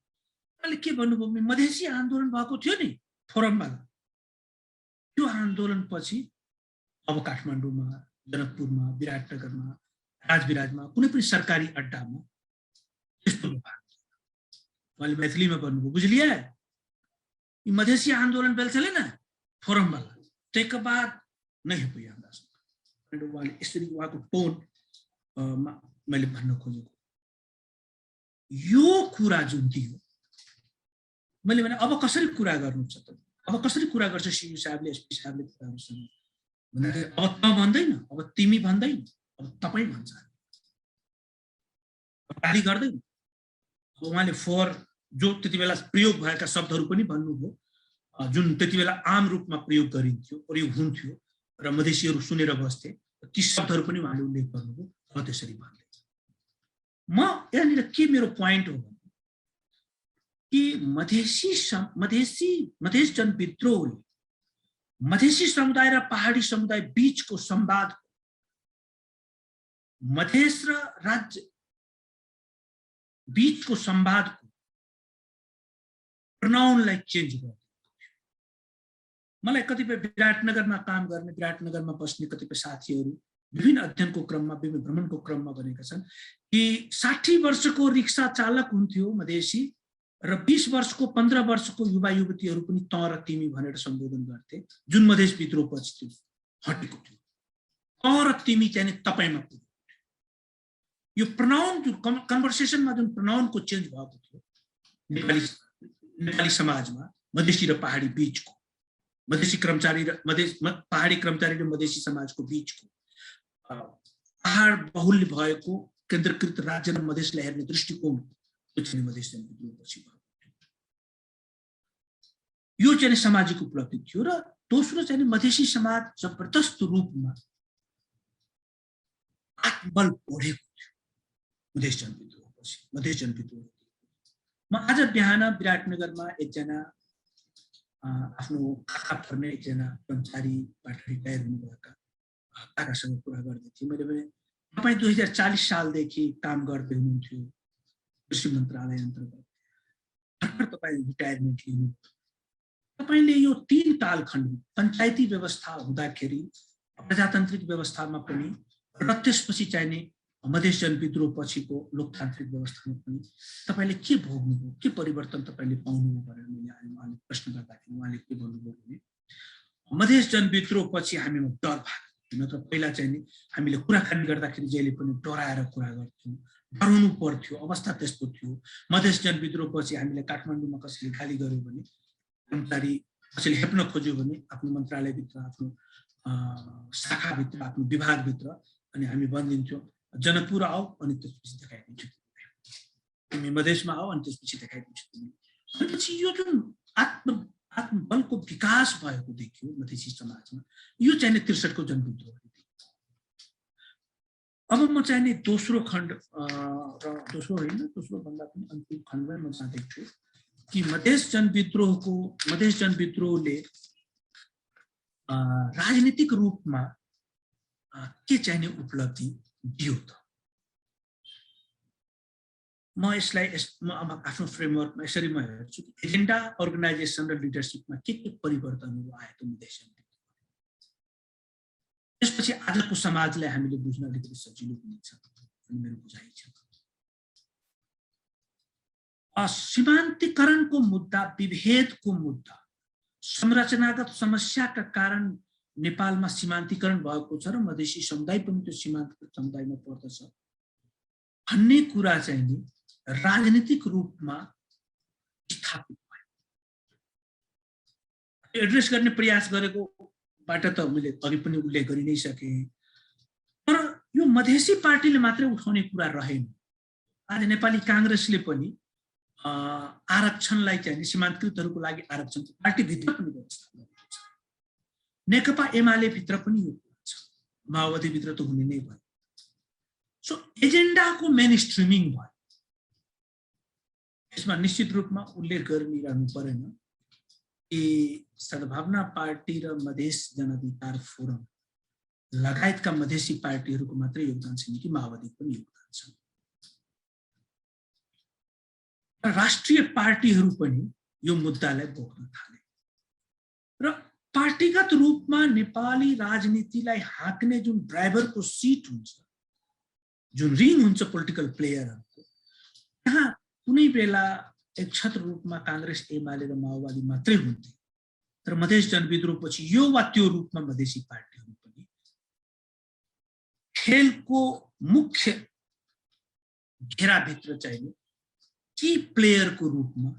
उहाँले के भन्नुभयो, मधेसी आन्दोलन भएको थियो नि फोरममा, त्यो आन्दोलनपछि अब काठमाडौँमा, जनकपुरमा, विराटनगरमा, राजविराजमा कुनै पनि सरकारी अड्डामा त्यस्तो व्यवहार उहाँले मैथिलीमा भन्नुभयो, बुझलिए ये मधेसी आंदोलन बेल चले ना फोरम वाला तो एक बाद नहीं हुई हमरा सब उहाँले यसरी उहाँको टोन मैले भन्न खोजेको यो कुरा जुन थियो मैले भने अब कसरी कुरा गर्नु छ त, अब कसरी कुरा गर्छ सीयू साहबले, एसपी साहबले कुराहरुसँग भन्दाखेरि अब त भन्दैन, अब तिमी भन्दैन, अब तपाई भन्छ, गाली गर्दैन। उहाँले फोर जो त्यतिबेला प्रयोग भएका शब्दहरू पनि भन्नुभयो जुन त्यतिबेला आम रूपमा प्रयोग गरिन्थ्यो, प्रयोग हुन्थ्यो र मधेसीहरू सुनेर बस्थे, ती शब्दहरू पनि उहाँले उल्लेख गर्नुभयो। र त्यसरी भन्दै म यहाँनिर के मेरो प्वाइन्ट हो कि मधेस जनविद्रोहले मधेसी समुदाय र पहाडी समुदाय बीचको संवाद, मधेस र राज्य बीचको संवादको प्रोनाउनलाई चेन्ज गर्यो। मलाई कतिपय विराटनगरमा काम गर्ने, विराटनगरमा बस्ने कतिपय साथीहरू विभिन्न अध्ययनको क्रममा, विभिन्न भ्रमणको क्रममा भनेका छन् कि 60 वर्षको रिक्सा चालक हुन्थ्यो मधेसी र 20 वर्षको 15 वर्षको युवा युवतीहरू पनि त र तिमी भनेर सम्बोधन गर्थे, जुन मधेस विद्रोह पछि हटेको थियो। त र तिमी चाहिँ तपाईमा पुग्यो। यो प्रोनाउन जुन कन्भर्सेसनमा जुन प्रोनाउनको चेन्ज भएको थियो नेपाली समाजमा, मधेसी र पहाडी बीचको, मधेसी कर्मचारी र पहाडी कर्मचारी र मधेसी समाजको बीचको, पहाड बहुल्य भएको केन्द्रीकृत राज्य र मधेसलाई हेर्ने दृष्टिकोण चाहिँ मधेस जनविद्रोहपछि भएको थियो। यो चाहिँ सामाजिक उपलब्धि थियो र दोस्रो चाहिँ मधेसी समाज जबरदस्त रूपमा आत्मबल बढेको थियो मधेस जनविद्रोहपछि। मधेस जनविद्रोह म आज बिहान विराटनगरमा एकजना आफ्नो खाता पर्ने एकजना कर्मचारीबाट रिटायर हुनुभएका काकासँग कुरा गर्दै थिएँ। मैले भने तपाईँ 2040 सालदेखि काम गर्दै हुनुहुन्थ्यो कृषि मन्त्रालय अन्तर्गत, भर्खर तपाईँ रिटायरमेन्ट लिनु, तपाईले यो 3 कालखण्ड पञ्चायती व्यवस्था हुँदाखेरि, प्रजातान्त्रिक व्यवस्थामा पनि र त्यसपछि चाहिने मधेस जनविद्रोह पछिको लोकतान्त्रिक व्यवस्थामा पनि तपाईले के भोग्नुभयो, के परिवर्तन तपाईले पाउनुभयो भनेर मैले उहाँले प्रश्न गर्दाखेरि उहाँले के भन्नुभयो भने मधेस जनविद्रोह पछि हामीमा डर भएको, नत्र पहिला चाहिँ नि हामीले कुराकानी गर्दाखेरि जहिले पनि डराएर कुरा गर्थ्यौँ, डराउनु पर्थ्यो, अवस्था त्यस्तो थियो। मधेस जनविद्रोह पछि हामीले काठमाडौँमा कसैले गाली गर्यो भने, कर्मचारी कसैले हेप्न खोज्यो भने आफ्नो मन्त्रालयभित्र, आफ्नो शाखाभित्र, आफ्नो विभागभित्र, अनि हामी भनिदिन्थ्यौँ जनकपुर आओ अनि त्यसपछि देखाइदिन्छु, तिमी मधेसमा आओ अनि त्यसपछि देखाइदिन्छु तिमी। भनेपछि यो जुन आत्मबलको विकास भएको देखियो मधेसी समाजमा, यो चाहिँ 63 को जनविद्रोह। अब म चाहिँ दोस्रो खण्ड र दोस्रो होइन, दोस्रो भन्दा पनि अन्तिम खण्डमै म जाँदैछु कि मधेस जनविद्रोहले राजनीतिक रूपमा के चाहिने उपलब्धि दियो त। म यसलाई आफ्नो फ्रेमवर्कमा यसरी म हेर्छु कि एजेन्डा, अर्गनाइजेसन र लिडरसिपमा के परिवर्तनहरू आयो त मधेस जनविद्रोह। त्यसपछि आजको समाजलाई हामीले बुझ्न अलिकति सजिलो हुनेछ भन्ने मेरो बुझाइ छ। सीमान्तीकरणको मुद्दा, विभेदको मुद्दा, संरचनागत समस्याका कारण नेपालमा सीमान्तीकरण भएको छ र मधेसी समुदाय पनि त्यो सीमान्तकृत समुदायमा पर्दछ भन्ने कुरा चाहिँ नि राजनीतिक रूपमा स्थापित भयो। एड्रेस गर्ने प्रयास गरेको बाट त मैले अघि पनि उल्लेख गरि नै सके, तर यो मधेसी पार्टीले मात्रै उठाउने कुरा रहेन। आज नेपाली कांग्रेसले पनि आरक्षणलाई चाहिँ सीमान्तकृतहरूको लागि आरक्षण पार्टीभित्र पनि व्यवस्था गरेको छ। नेकपा एमाले भित्र पनि यो कुरा छ, माओवादी भित्र त हुने नै भयो। सो एजेन्डाको मेन स्ट्रिमिङ भयो। यसमा निश्चित रूपमा उल्लेख गरिरहनु परेन कि सद्भावना पार्टी र मधेस जनअधिकार फोरम लगायतका मधेसी पार्टीहरूको मात्रै योगदान छैन कि माओवादी पनि योगदान छ। राष्ट्रिय पार्टीहरू पनि यो मुद्दालाई बोक्न थाले र पार्टीगत रूपमा नेपाली राजनीतिलाई हाँक्ने जुन ड्राइभरको सिट हुन्छ, जुन रिङ हुन्छ पोलिटिकल प्लेयरहरूको, यहाँ कुनै बेला एक छत्र रूपमा कांग्रेस एमाले र माओवादी मात्रै हुन्थे। तर मधेस जनविद्रोहपछि यो वा त्यो रूपमा मधेसी पार्टीहरू पनि खेलको मुख्य घेराभित्र चाहिँ की प्लेयरको रूपमा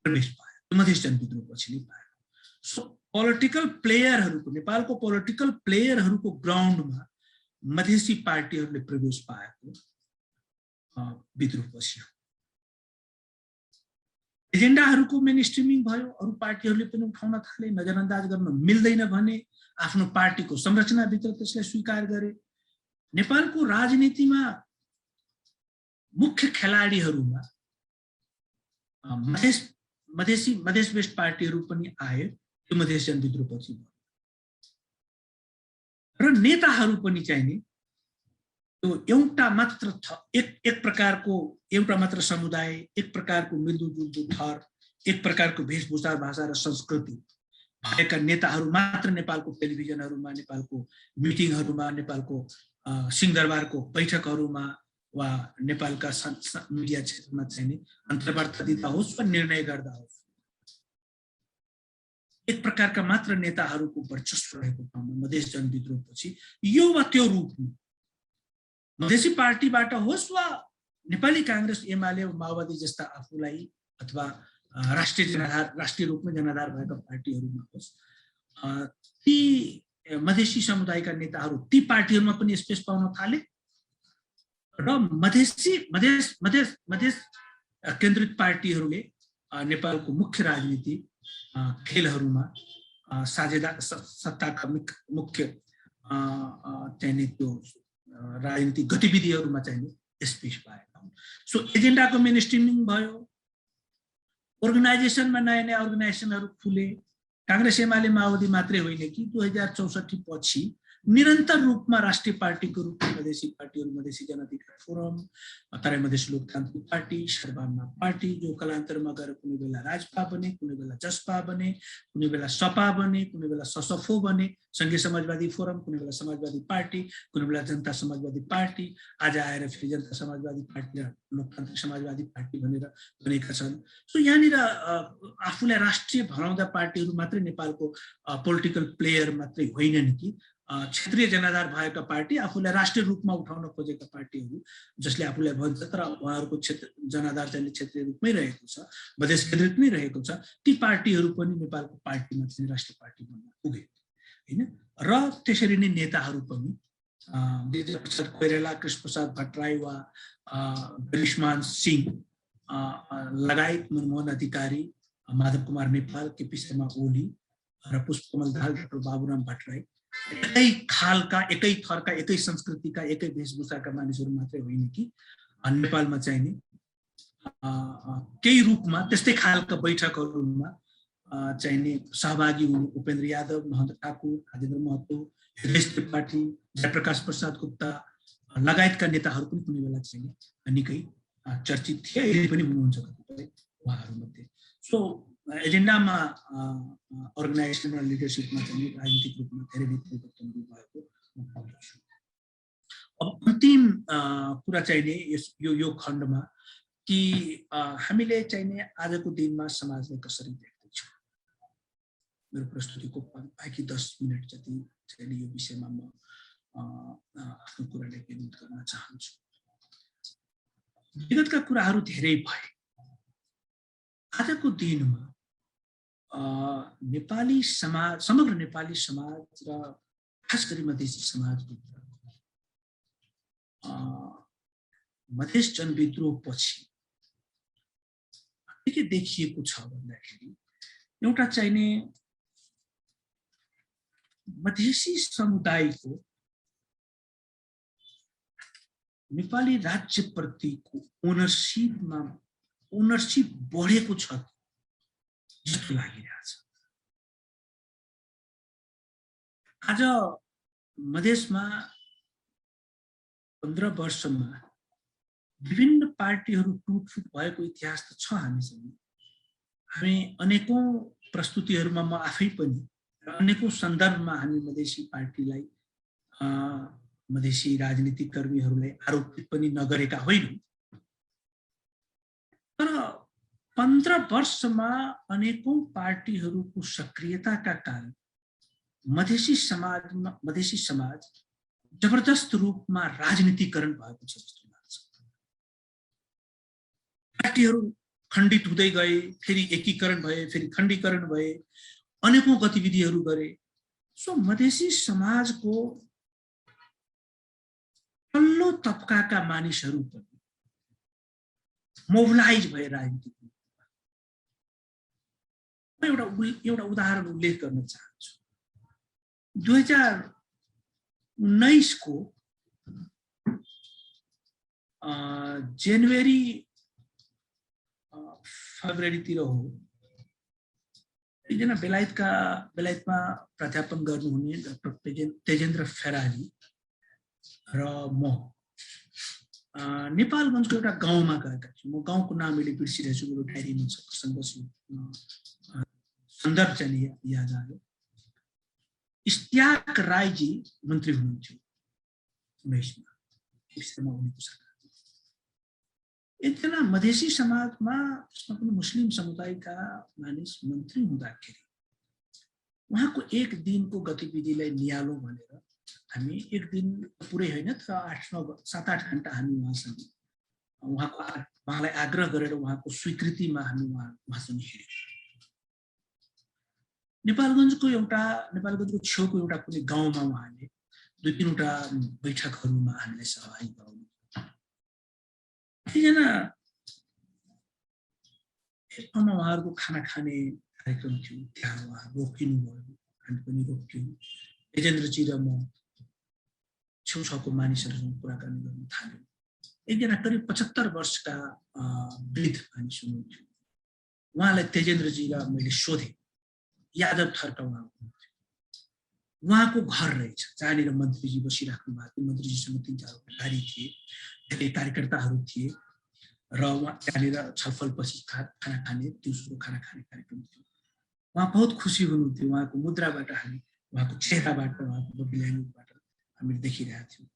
प्रवेश पायो। मधेस जनविद्रोहपछि नै पायो। सो पोलिटिकल प्लेयरहरूको, नेपालको पोलिटिकल प्लेयरहरूको ग्राउन्डमा मधेसी पार्टीहरूले प्रवेश पाएको विद्रोहपछि हो। एजेन्डाहरूको मेन स्ट्रिमिङ भयो, अरू पार्टीहरूले पनि उठाउन थाले, नजरअन्दाज गर्न मिल्दैन भने आफ्नो पार्टीको संरचनाभित्र त्यसलाई स्वीकार गरे। नेपालको राजनीतिमा मुख्य खेलाडीहरूमा मधेस बेस्ट पार्टीहरू पनि आए। त्यो मधेस जनविद्रोहपछि भयो र नेताहरू पनि चाहिने त्यो एउटा मात्र एक प्रकारको एउटा मात्र समुदाय, एक प्रकारको मिल्दोजुल्दो थर, एक प्रकारको वेशभूषा, भाषा र संस्कृति भएका नेताहरू मात्र नेपालको टेलिभिजनहरूमा, नेपालको मिटिङहरूमा, नेपालको सिंहदरबारको बैठकहरूमा वा नेपालका मिडिया क्षेत्रमा चाहिँ अन्तर्वार्ता दिँदा होस् वा निर्णय गर्दा होस्, एक प्रकारका मात्र नेताहरूको वर्चस्व रहेको ठाउँमा मधेस जनविद्रोहपछि यो वा त्यो रूपमा मधेसी पार्टीबाट होस् वा नेपाली कांग्रेस एमाले माओवादी जस्ता आफूलाई अथवा राष्ट्रिय रूपमा जनाधार भएका पार्टीहरूमा होस्, ती मधेसी समुदायका नेताहरू ती पार्टीहरूमा पनि स्पेस पाउन थाले र मधेस केन्द्रित पार्टीहरूले नेपालको मुख्य राजनीति खेलहरूमा साझेदार सत्ताका मुख्य चाहिने त्यो राजनीतिक गतिविधिहरूमा चाहिने स्पेस पाएका हुन्। सो एजेन्डाको मेन स्ट्रिमिङ भयो, अर्गनाइजेसनमा नयाँ नयाँ अर्गनाइजेसनहरू खुले। कांग्रेस एमाले माओवादी मात्रै होइन कि 2064 पछि निरन्तर रूपमा राष्ट्रिय पार्टीको रूपमा मधेसी पार्टीहरू, मधेसी जनअधिकार फोरम, तराई मधेस लोकतान्त्रिक पार्टी, सद्भावना पार्टी, जो कालान्तरमा गएर कुनै बेला राजपा बने, कुनै बेला जसपा बने, कुनै बेला सपा बने, कुनै बेला ससफो बने, संघीय समाजवादी फोरम, कुनै बेला समाजवादी पार्टी, कुनै बेला जनता समाजवादी पार्टी, आज आएर फेरि जनता समाजवादी पार्टी र लोकतान्त्रिक समाजवादी पार्टी भनेर बनेका छन्। सो यहाँनिर आफूलाई राष्ट्रिय भनाउँदा पार्टीहरू मात्रै नेपालको पोलिटिकल प्लेयर मात्रै होइनन् कि क्षेत्रीय जनाधार भएका पार्टी, आफूलाई राष्ट्रिय रूपमा उठाउन खोजेका पार्टीहरू जसले आफूलाई भन्छ तर उहाँहरूको क्षेत्र जनाधार चाहिँ क्षेत्रीय रूपमै रहेको छ, मधेस केन्द्रित नै रहेको छ, ती पार्टीहरू पनि नेपालको पार्टीमा चाहिँ राष्ट्रिय पार्टी बन्न पुगे हैन। र त्यसरी नै नेताहरू पनि विजयप्रसाद कोइराला, कृष्णप्रसाद भट्टराई वा गरिशमान सिंह लगायत मनमोहन अधिकारी, माधव कुमार नेपाल, केपी शर्मा ओली र पुष्पकमल दाहाल, डाक्टर बाबुराम भट्टराई एकै खालका, एकै थरका, एकै संस्कृतिका, एकै वेशभूषाका मानिसहरू मात्रै होइन कि नेपालमा चाहिने केही रूपमा त्यस्तै खालका बैठकहरूमा चाहिने सहभागी हुने उपेन्द्र यादव, महन्त ठाकुर, राजेन्द्र महतो, हृदय त्रिपाठी, जयप्रकाश प्रसाद गुप्ता लगायतका नेताहरू पनि कुनै बेला चाहिने निकै चर्चित थिए, अहिले पनि हुनुहुन्छ कतिपय उहाँहरूमध्ये। सो एजेन्डामा अर्गनाइजेसन र लिडरसिपमा चाहिँ राजनीतिक रूपमा धेरै नै परिवर्तनहरू भएको म पाउँछु। अब अन्तिम कुरा चाहिने यो खण्डमा कि हामीले चाहिने आजको दिनमा समाजलाई कसरी देख्दैछौँ। मेरो प्रस्तुतिको बाँकी 10 मिनट जति चाहिने यो विषयमा म आफ्नो कुरालाई केन्द्रित गर्न चाहन्छु। विगतका कुराहरू धेरै भए। आजको दिनमा नेपाली समाज, समग्र नेपाली समाज र खास गरी मधेसी समाजभित्र मधेस जनविद्रोह पछि के देखिएको छ भन्दाखेरि एउटा चाहिने मधेसी समुदायको नेपाली राज्यप्रतिको ओनरशिप बढेको छ जस्तो लागिरहेछ। आज मधेसमा 15 वर्षमा विभिन्न पार्टीहरू टुटफुट भएको इतिहास त छ हामीसँग। हामी अनेकौं प्रस्तुतिहरूमा म आफै पनि अनेकौं सन्दर्भमा हामी मधेसी पार्टीलाई मधेसी राजनीतिक कर्मीहरूलाई आरोपित पनि नगरेका होइनौं। तर 15 वर्षमा अनेकौं पार्टीहरूको सक्रियताका कारण मधेसी समाज जबरदस्त रूपमा राजनीतिकरण भएको छ जस्तो लाग्छ। पार्टीहरू खण्डित हुँदै गए, फेरि एकीकरण भए, फेरि खण्डीकरण भए, अनेकौं गतिविधिहरू गरे। सो मधेसी समाजको तल्लो तबकाका मानिसहरू पनि मोबिलाइज भए राजनीतिक रूपमा। एउटा उदाहरण उल्लेख गर्न चाहन्छु। 2019 को जनवरी फेब्रुअरीतिर हो, एकजना बेलायतमा प्राध्यापन गर्नुहुने डाक्टर तेजेन्द्र फेरारी र म नेपालगञ्जको एउटा गाउँमा गएका थियौँ। म गाउँको नाम अहिले बिर्सिरहेको छु, मेरो डायरीमा छ, सन्दर्भ चाहिँ याद आयो। इस्त्याक राईजी मन्त्री हुनुहुन्थ्यो 19मा उनीको सरकार। एकजना मधेसी समाजमा, त्यसमा पनि मुस्लिम समुदायका मानिस मन्त्री हुँदाखेरि उहाँको एक दिनको गतिविधिलाई नियालो भनेर हामी एक दिन पुरै होइन तर 7-8 घण्टा हामी उहाँलाई आग्रह गरेर उहाँको स्वीकृतिमा हामी उहाँसँग हिँड्यौँ। नेपालगञ्जको छेउको एउटा कुनै गाउँमा उहाँले 2-3वटा बैठकहरूमा हामीलाई सहभागी गराउनु। एकजना एक ठाउँमा उहाँहरूको खाना खाने कार्यक्रम थियो, त्यहाँ उहाँ रोकिनु भयो, हामी पनि रोक्यौँ। तेजेन्द्रजी र म छेउछाउको मानिसहरूसँग कुराकानी गर्न थाल्यौँ। एकजना करिब 75 वर्षका वृद्ध मानिस हुनुहुन्थ्यो। उहाँलाई तेजेन्द्रजीलाई मैले सोधेँ, यादव थरका उहाँको घर रहेछ जहाँनिर मन्त्रीजी बसिराख्नु भएको थियो। मन्त्रीजीसँग 3-4 गाडी थिए, धेरै कार्यकर्ताहरू थिए र उहाँ त्यहाँनिर छलफलपछि खाना खाने, दिउँसोको खाना खाने कार्यक्रम थियो। उहाँ बहुत खुसी हुनुहुन्थ्यो। उहाँको मुद्राबाट हामी, उहाँको चेहराबाट, उहाँको बडी ल्याङ्ग्वेजबाट हामीले देखिरहेका थियौँ।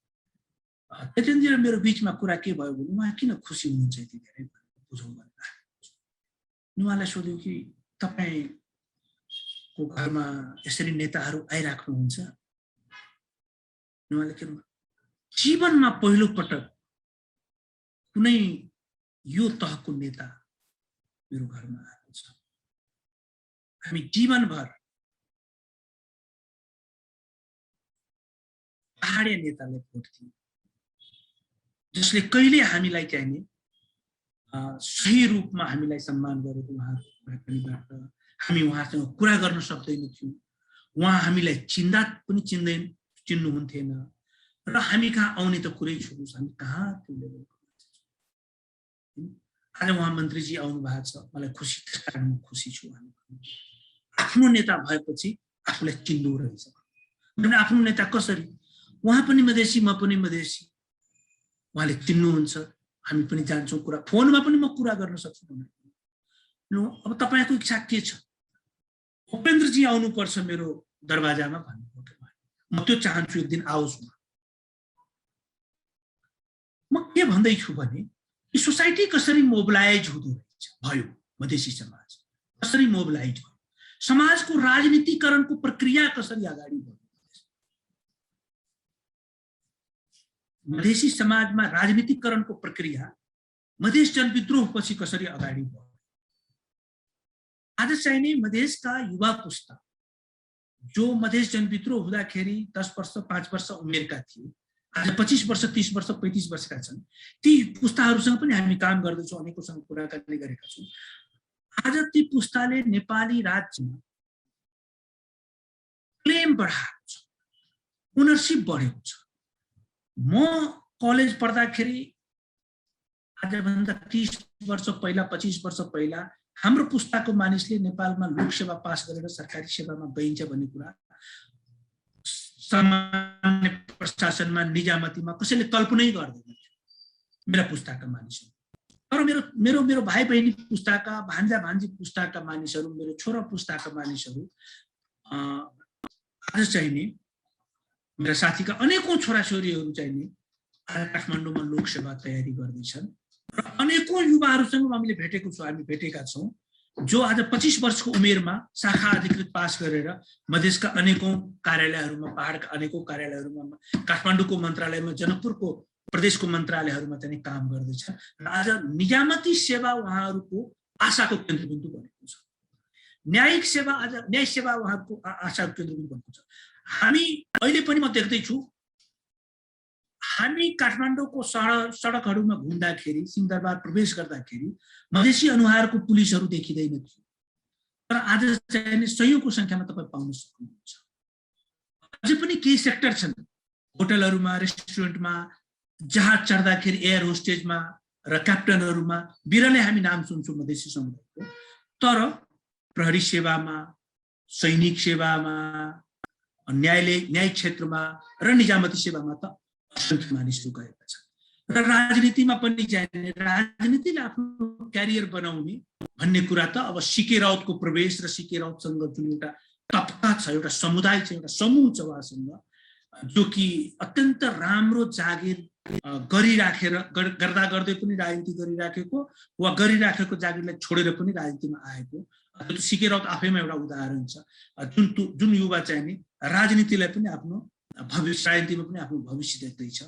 तेजेन्द्रजी र मेरो बिचमा कुरा के भयो भने उहाँ किन खुसी हुनुहुन्छ यति धेरै बुझौँ भनेर उहाँलाई सोध्यो कि तपाईँको घरमा यसरी नेताहरू आइराख्नुहुन्छ? उहाँले के भन्नु, जीवनमा पहिलो पटक कुनै यो तहको नेता मेरो घरमा आएको छ। हामी जीवनभर पहाडे नेतालाई भोट दियौँ जसले कहिले हामीलाई चाहिने सही रूपमा हामीलाई सम्मान गरेको उहाँको कुराकानीबाट हामी उहाँसँग कुरा गर्न सक्दैनथ्यौँ। उहाँ हामीलाई चिन्दा पनि चिन्नुहुन्थेन र हामी कहाँ आउने त कुरै छोड्नुहोस्, हामी कहाँ त्यो लेभलको। आज उहाँ मन्त्रीजी आउनु भएको छ, मलाई खुसी, त्यस कारण म खुसी छु। आफ्नो नेता भएपछि आफूलाई चिन्नु रहेछ। आफ्नो नेता कसरी, उहाँ पनि मधेसी, म पनि मधेसी, उहाँले चिन्नुहुन्छ, हामी पनि जान्छौँ कुरा, फोनमा पनि म कुरा गर्न सक्छु। अब तपाईँको इच्छा के छ? उपेन्द्रजी आउनुपर्छ मेरो दरवाजामा भन्नुभयो। म त्यो चाहन्छु, एक दिन आओस्। म के भन्दैछु भने कि सोसाइटी कसरी मोबिलाइज हुँदो रहेछ भयो, मधेसी समाज कसरी मोबिलाइज भयो, समाजको राजनीतिकरणको प्रक्रिया कसरी अगाडि बढ्यो, मधेसी समाजमा राजनीतिकरणको प्रक्रिया मधेस जनविद्रोह पछि कसरी अगाडि बढ्यो। आज चाहिने मधेसका युवा पुस्ता जो मधेस जनविद्रोह हुँदाखेरि 10 वर्ष 5 वर्ष उमेरका थिए, आज 25 वर्ष 30 वर्ष 35 वर्षका छन्। ती पुस्ताहरूसँग पनि हामी काम गर्दैछौँ, अनेकौसँग कुराकानी गरेका छौँ। आज ती पुस्ताले नेपाली राज्यमा क्लेम बढाएको छ, ओनरसिप बढेको छ। म कलेज पढ्दाखेरि आजभन्दा 30 वर्ष पहिला 25 वर्ष पहिला हाम्रो पुस्ताको मानिसले नेपालमा लोकसेवा पास गरेर सरकारी सेवामा गइन्छ भन्ने कुरा सामान्य प्रशासनमा निजामतीमा कसैले कल्पनै गर्दैन मेरा पुस्ताका मानिसहरू। तर मेरो मेरो भाइ बहिनी पुस्ताका, भान्जा भान्जी पुस्ताका मानिसहरू, मेरो छोरा पुस्ताका मानिसहरू आज चाहिँ नि मेरा साथीका अनेकौं छोराछोरीहरू चाहिँ नि काठमाडौँमा लोकसेवा तयारी गर्दैछन् र अनेकौं युवाहरूसँग हामीले भेटेको छौँ, हामी भेटेका छौँ जो आज 25 वर्षको उमेरमा शाखा अधिकृत पास गरेर मधेसका अनेकौं कार्यालयहरूमा, पहाडका अनेकौं कार्यालयहरूमा, काठमाडौँको मन्त्रालयमा, जनकपुरको प्रदेशको मन्त्रालयहरूमा चाहिँ काम गर्दैछन् र आज निजामती सेवा उहाँहरूको आशाको केन्द्रबिन्दु बनेको छ। न्यायिक सेवा आज न्याय सेवा उहाँको आशाको केन्द्रबिन्दु बनेको छ। हामी अहिले पनि म देख्दैछु, हामी काठमाडौँको सडकहरूमा घुम्दाखेरि, सिंहदरबार प्रवेश गर्दाखेरि मधेसी अनुहारको पुलिसहरू देखिँदैन थियो, तर आज चाहिँ सयौंको संख्यामा तपाईँ पाउन सक्नुहुन्छ। अझै पनि केही सेक्टर छन्, होटलहरूमा, रेस्टुरेन्टमा, जहाज चढ्दाखेरि एयर होस्टेजमा र क्याप्टनहरूमा बिरलै हामी नाम सुन्छौँ मधेसी समुदायको। तर प्रहरी सेवामा, सैनिक सेवामा, न्यायिक क्षेत्रमा र निजामती सेवामा त असंख्य मानिसहरू गएका छन्। र राजनीतिमा पनि जाने, राजनीतिले आफ्नो क्यारियर बनाउने भन्ने कुरा त अब सिके राउतको प्रवेश र सिके राउतसँग जुन एउटा तबका छ, एउटा समुदाय छ, एउटा समूह छ उहाँसँग, जो कि अत्यन्त राम्रो जागिर गरिराखेर गर्दा गर्दै पनि राजनीति गरिराखेको वा गरिराखेको जागिरलाई छोडेर पनि राजनीतिमा आएको सिके राउत आफैमा एउटा उदाहरण छ। जुन युवा चाहिँ नि राजनीतिलाई पनि आफ्नो भविष्य, राजनीतिमा पनि आफ्नो भविष्य देख्दैछ।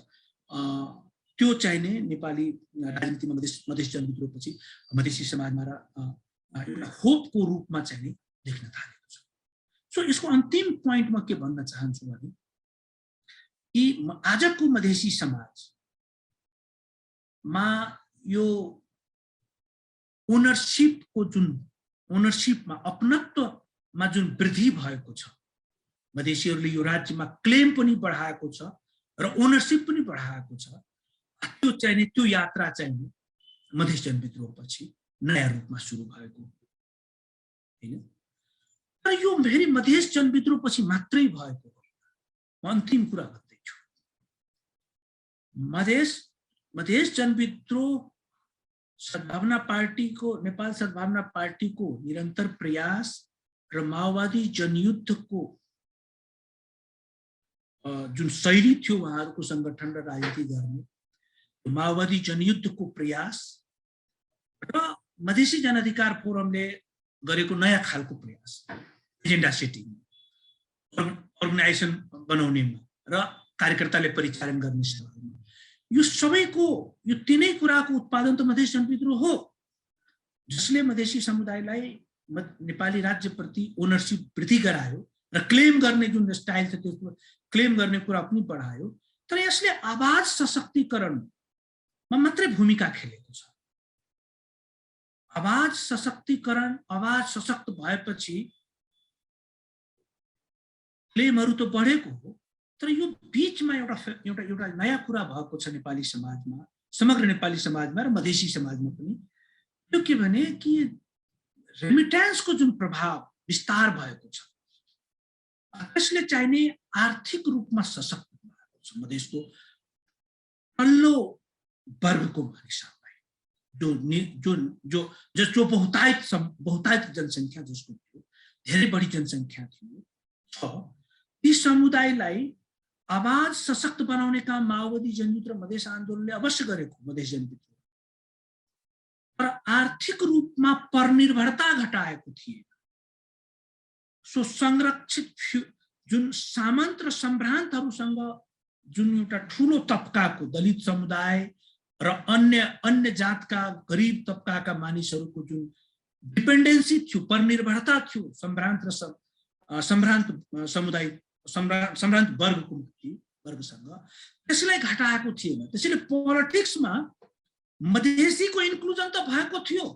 त्यो चाहिँ नि नेपाली राजनीतिमा मधेस जनविद्रोहपछि मधेसी समाजमा एउटा होपको रूपमा चाहिँ नि देख्न थालेको छ। सो यसको अन्तिम पोइन्टमा के भन्न चाहन्छु भने कि आजको मधेसी समाजमा यो ओनरसिपमा अपनत्वमा जुन वृद्धि भएको छ, मधेसीहरूले यो राज्यमा क्लेम पनि बढाएको छ र ओनरसिप पनि बढाएको छ, त्यो चाहिँ नि त्यो यात्रा चाहिँ नि मधेस जनविद्रोहपछि नयाँ रूपमा सुरु भएको हैन। तर यो फेरि मधेस जनविद्रोहपछि मात्रै भएको हो। म अन्तिम कुरा भन्दैछु, मधेस जनविद्रोह सद्भावना पार्टीको, नेपाल सद्भावना पार्टीको निरन्तर प्रयास र माओवादी जनयुद्धको जुन शैली थियो उहाँहरूको संगठन र राजनीति गर्ने, माओवादी जनयुद्धको प्रयास र मधेसी जनअधिकार फोरमले गरेको नयाँ खालको प्रयास, एजेन्डा सेटिङ, अर्गनाइजेसन बनाउनेमा र कार्यकर्ताले परिचालन गर्ने सेवामा, यो सबैको यो तीनै कुराको उत्पादन त मधेस जनविद्रोह हो, जसले मधेसी समुदायलाई नेपाली राज्यप्रति ओनरसिप वृद्धि गरायो र क्लेम गर्ने जुन स्टाइल छ त्यसको क्लेम गर्ने कुरा पनि बढायो। तर यसले आवाज सशक्तिकरणमा मात्रै भूमिका खेलेको छ। आवाज सशक्तिकरण, आवाज सशक्त भएपछि क्लेमहरू त बढेको हो, तर यो बीचमा एउटा नयाँ कुरा भएको छ नेपाली समाजमा, समग्र नेपाली समाजमा र मधेसी समाजमा पनि। त्यो के भने कि रेमिट्यान्सको जुन प्रभाव विस्तार भएको छ, त्यसले चाहिने आर्थिक रूपमा सशक्त बनाएको छ मधेसको तल्लो वर्गको मानिसहरूलाई, जो बहुतायत जनसङ्ख्या जसको थियो, धेरै बढी जनसङ्ख्या थियो, ती समुदायलाई आवाज सशक्त बनाउने काम माओवादी जनयुद्ध र मधेस आन्दोलनले अवश्य गरेको मधेस जनविद्रोह, तर आर्थिक रूपमा परनिर्भरता घटाएको थिएन। सो संरक्षित जुन सामन्त र सम्भ्रान्तहरूसँग जुन एउटा ठुलो तबकाको दलित समुदाय र अन्य जातका गरिब तबकाका मानिसहरूको जुन डिपेन्डेन्सी थियो, परनिर्भरता थियो सम्भ्रान्त र सम्भ्रान्त समुदाय सम्भ्रान्त वर्गको वर्गसँग त्यसलाई घटाएको थिएन। त्यसैले पोलिटिक्समा मधेसीको इन्क्लुजन त भएको थियो,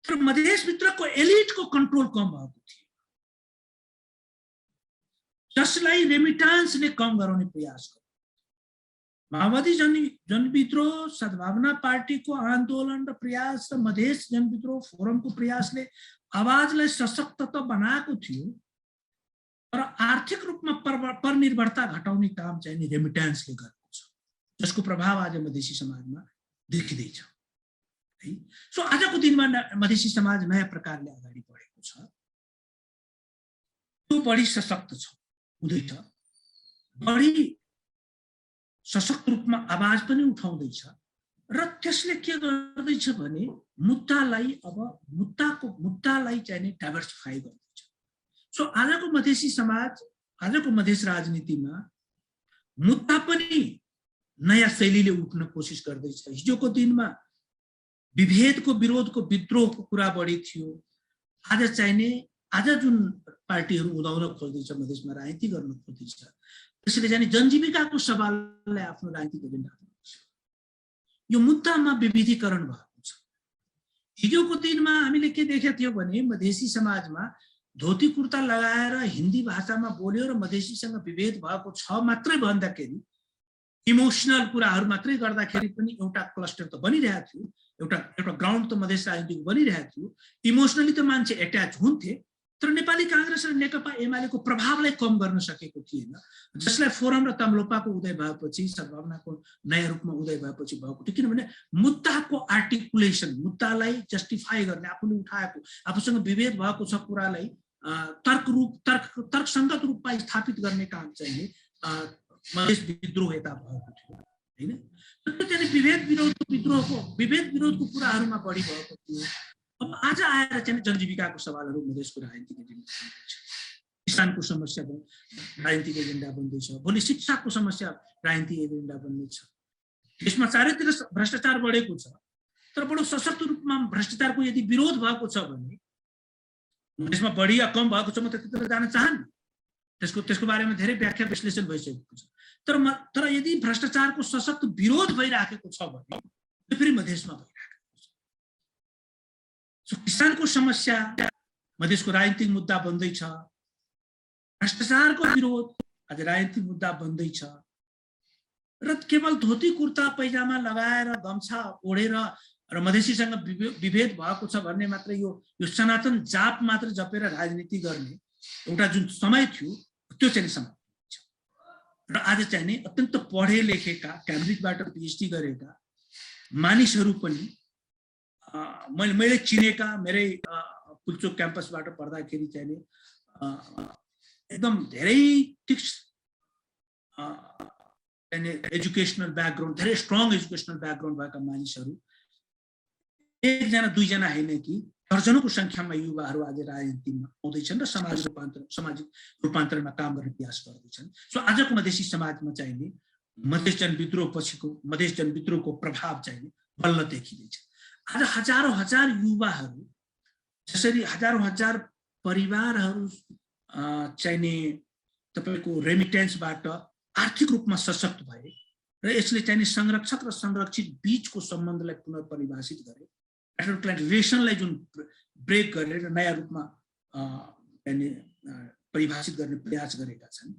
तर मधेसभित्रको एलिटको कन्ट्रोल कम भएको थियो, जसलाई रेमिटान्सले कम गराउने प्रयास गर्यो। माओवादी जनविद्रोह, सद्भावना पार्टीको आन्दोलन र प्रयास र मधेस जनविद्रोह फोरमको प्रयासले आवाजलाई सशक्त त बनाएको थियो, तर आर्थिक रूपमा परनिर्भरता घटाउने काम चाहिँ नि रेमिटान्सले गरेको छ, जसको प्रभाव आज मधेसी समाजमा देखिँदैछ है। सो आजको दिनमा मधेसी समाज नयाँ प्रकारले अगाडि बढेको छ, त्यो बढी सशक्त छ हुँदैछ, बढी सशक्त रूपमा आवाज पनि उठाउँदैछ र त्यसले के गर्दैछ भने मुद्दालाई चाहिँ नि डाइभर्सिफाई गर्दैछ। सो आजको मधेसी समाज, आजको मधेस राजनीतिमा मुद्दा पनि नयाँ शैलीले उठ्न कोसिस गर्दैछ। हिजोको दिनमा विभेदको, विरोधको, विद्रोहको कुरा बढी थियो। आज चाहिने, आज जुन पार्टीहरू उदाउन खोज्दैछ, मधेसमा राजनीति गर्न खोज्दैछ, त्यसले चाहिँ जनजीविकाको सवाललाई आफ्नो राजनीतिक एजेन्डा बनाउँछ। यो मुद्दामा विविधीकरण भएको छ। हिजोको दिनमा हामीले के देखेका थियौँ भने मधेसी समाजमा धोती कुर्ता लगाएर हिन्दी भाषामा बोल्यो र मधेसीसँग विभेद भएको छ मात्रै भन्दाखेरि, इमोसनल कुराहरू मात्रै गर्दाखेरि पनि एउटा क्लस्टर त बनिरहेको थियो, एउटा ग्राउन्ड त मधेस राजनीतिको बनिरहेको थियो। इमोसनली त मान्छे एट्याच हुन्थे, तर नेपाली कांग्रेस र नेकपा एमालेको प्रभावलाई कम गर्न सकेको थिएन, जसलाई फोरम र तम्लोपाको उदय भएपछि, सद्भावनाको नयाँ रूपमा उदय भएपछि भएको थियो। किनभने मुद्दाको आर्टिकुलेसन, मुद्दालाई जस्टिफाई गर्ने, आफूले उठाएको, आफूसँग विभेद भएको छ कुरालाई तर्कसङ्गत रूपमा स्थापित गर्ने काम चाहिँ मधेस विद्रोह यता भएको थियो हैन। त्यसले विभेद विरोधको कुराहरूमा बढी भएको थियो। अब आज आएर चाहिँ जनजीविकाको सवालहरू मधेसको राजनीतिक एजेन्डा बन्दैछ, किसानको समस्या राजनीतिक एजेन्डा बन्दैछ, भोलि शिक्षाको समस्या राजनीतिक एजेन्डा बन्दैछ। यसमा चारैतिर भ्रष्टाचार बढेको छ, तर बडो सशक्त रूपमा भ्रष्टाचारको यदि विरोध भएको छ भने मधेसमा बढी या कम भएको छ, म त्यतितिर जान चाहन्न, त्यसको बारेमा धेरै व्याख्या विश्लेषण भइसकेको छ। तर यदि भ्रष्टाचारको सशक्त विरोध भइराखेको छ भने फेरि मधेसमा भइराखेको छ। सो किसानको समस्या मधेसको राजनीतिक मुद्दा बन्दैछ, भ्रष्टाचारको विरोध आज राजनीतिक मुद्दा बन्दैछ र केवल धोती कुर्ता पैजामा लगाएर गम्छा ओढेर र मधेसीसँग विभेद भएको छ भन्ने मात्र यो सनातन जाप मात्र जपेर राजनीति गर्ने एउटा जुन समय थियो त्यो चाहिँ समाप्त छ। र आज चाहिँ नि अत्यन्त पढे लेखेका, क्याम्ब्रिजबाट पिएचडी गरेका मानिसहरू पनि मैले चिनेका, मेरै पुल्चोक क्याम्पसबाट पढ्दाखेरि चाहिँ नि एकदम धेरै एजुकेसनल ब्याकग्राउन्ड, धेरै स्ट्रङ एजुकेसनल ब्याकग्राउन्ड भएका मानिसहरू, एकजना दुईजना होइन कि दर्जनौं संख्यामा युवाहरू आज राजनीतिमा आउँदैछन् र सामाजिक रूपान्तरणमा काम गर्ने प्रयास गर्दैछन्। सो आजको मधेसी समाजमा चाहिँ नि मधेस जनविद्रोहको प्रभाव चाहिँ नि बल्ल देखिँदैछ। आज हजारौं हजार युवाहरू, जसरी हजारौं हजार परिवारहरू चाहिँ नि तपाईको रेमिटेन्सबाट आर्थिक रूपमा सशक्त भए र यसले चाहिँ नि संरक्षक र संरक्षित बीचको सम्बन्धलाई पुनर्परिभाषित गरे, रिलेसनलाई जुन ब्रेक गरेर नयाँ रूपमा परिभाषित गर्ने प्रयास गरेका छन्।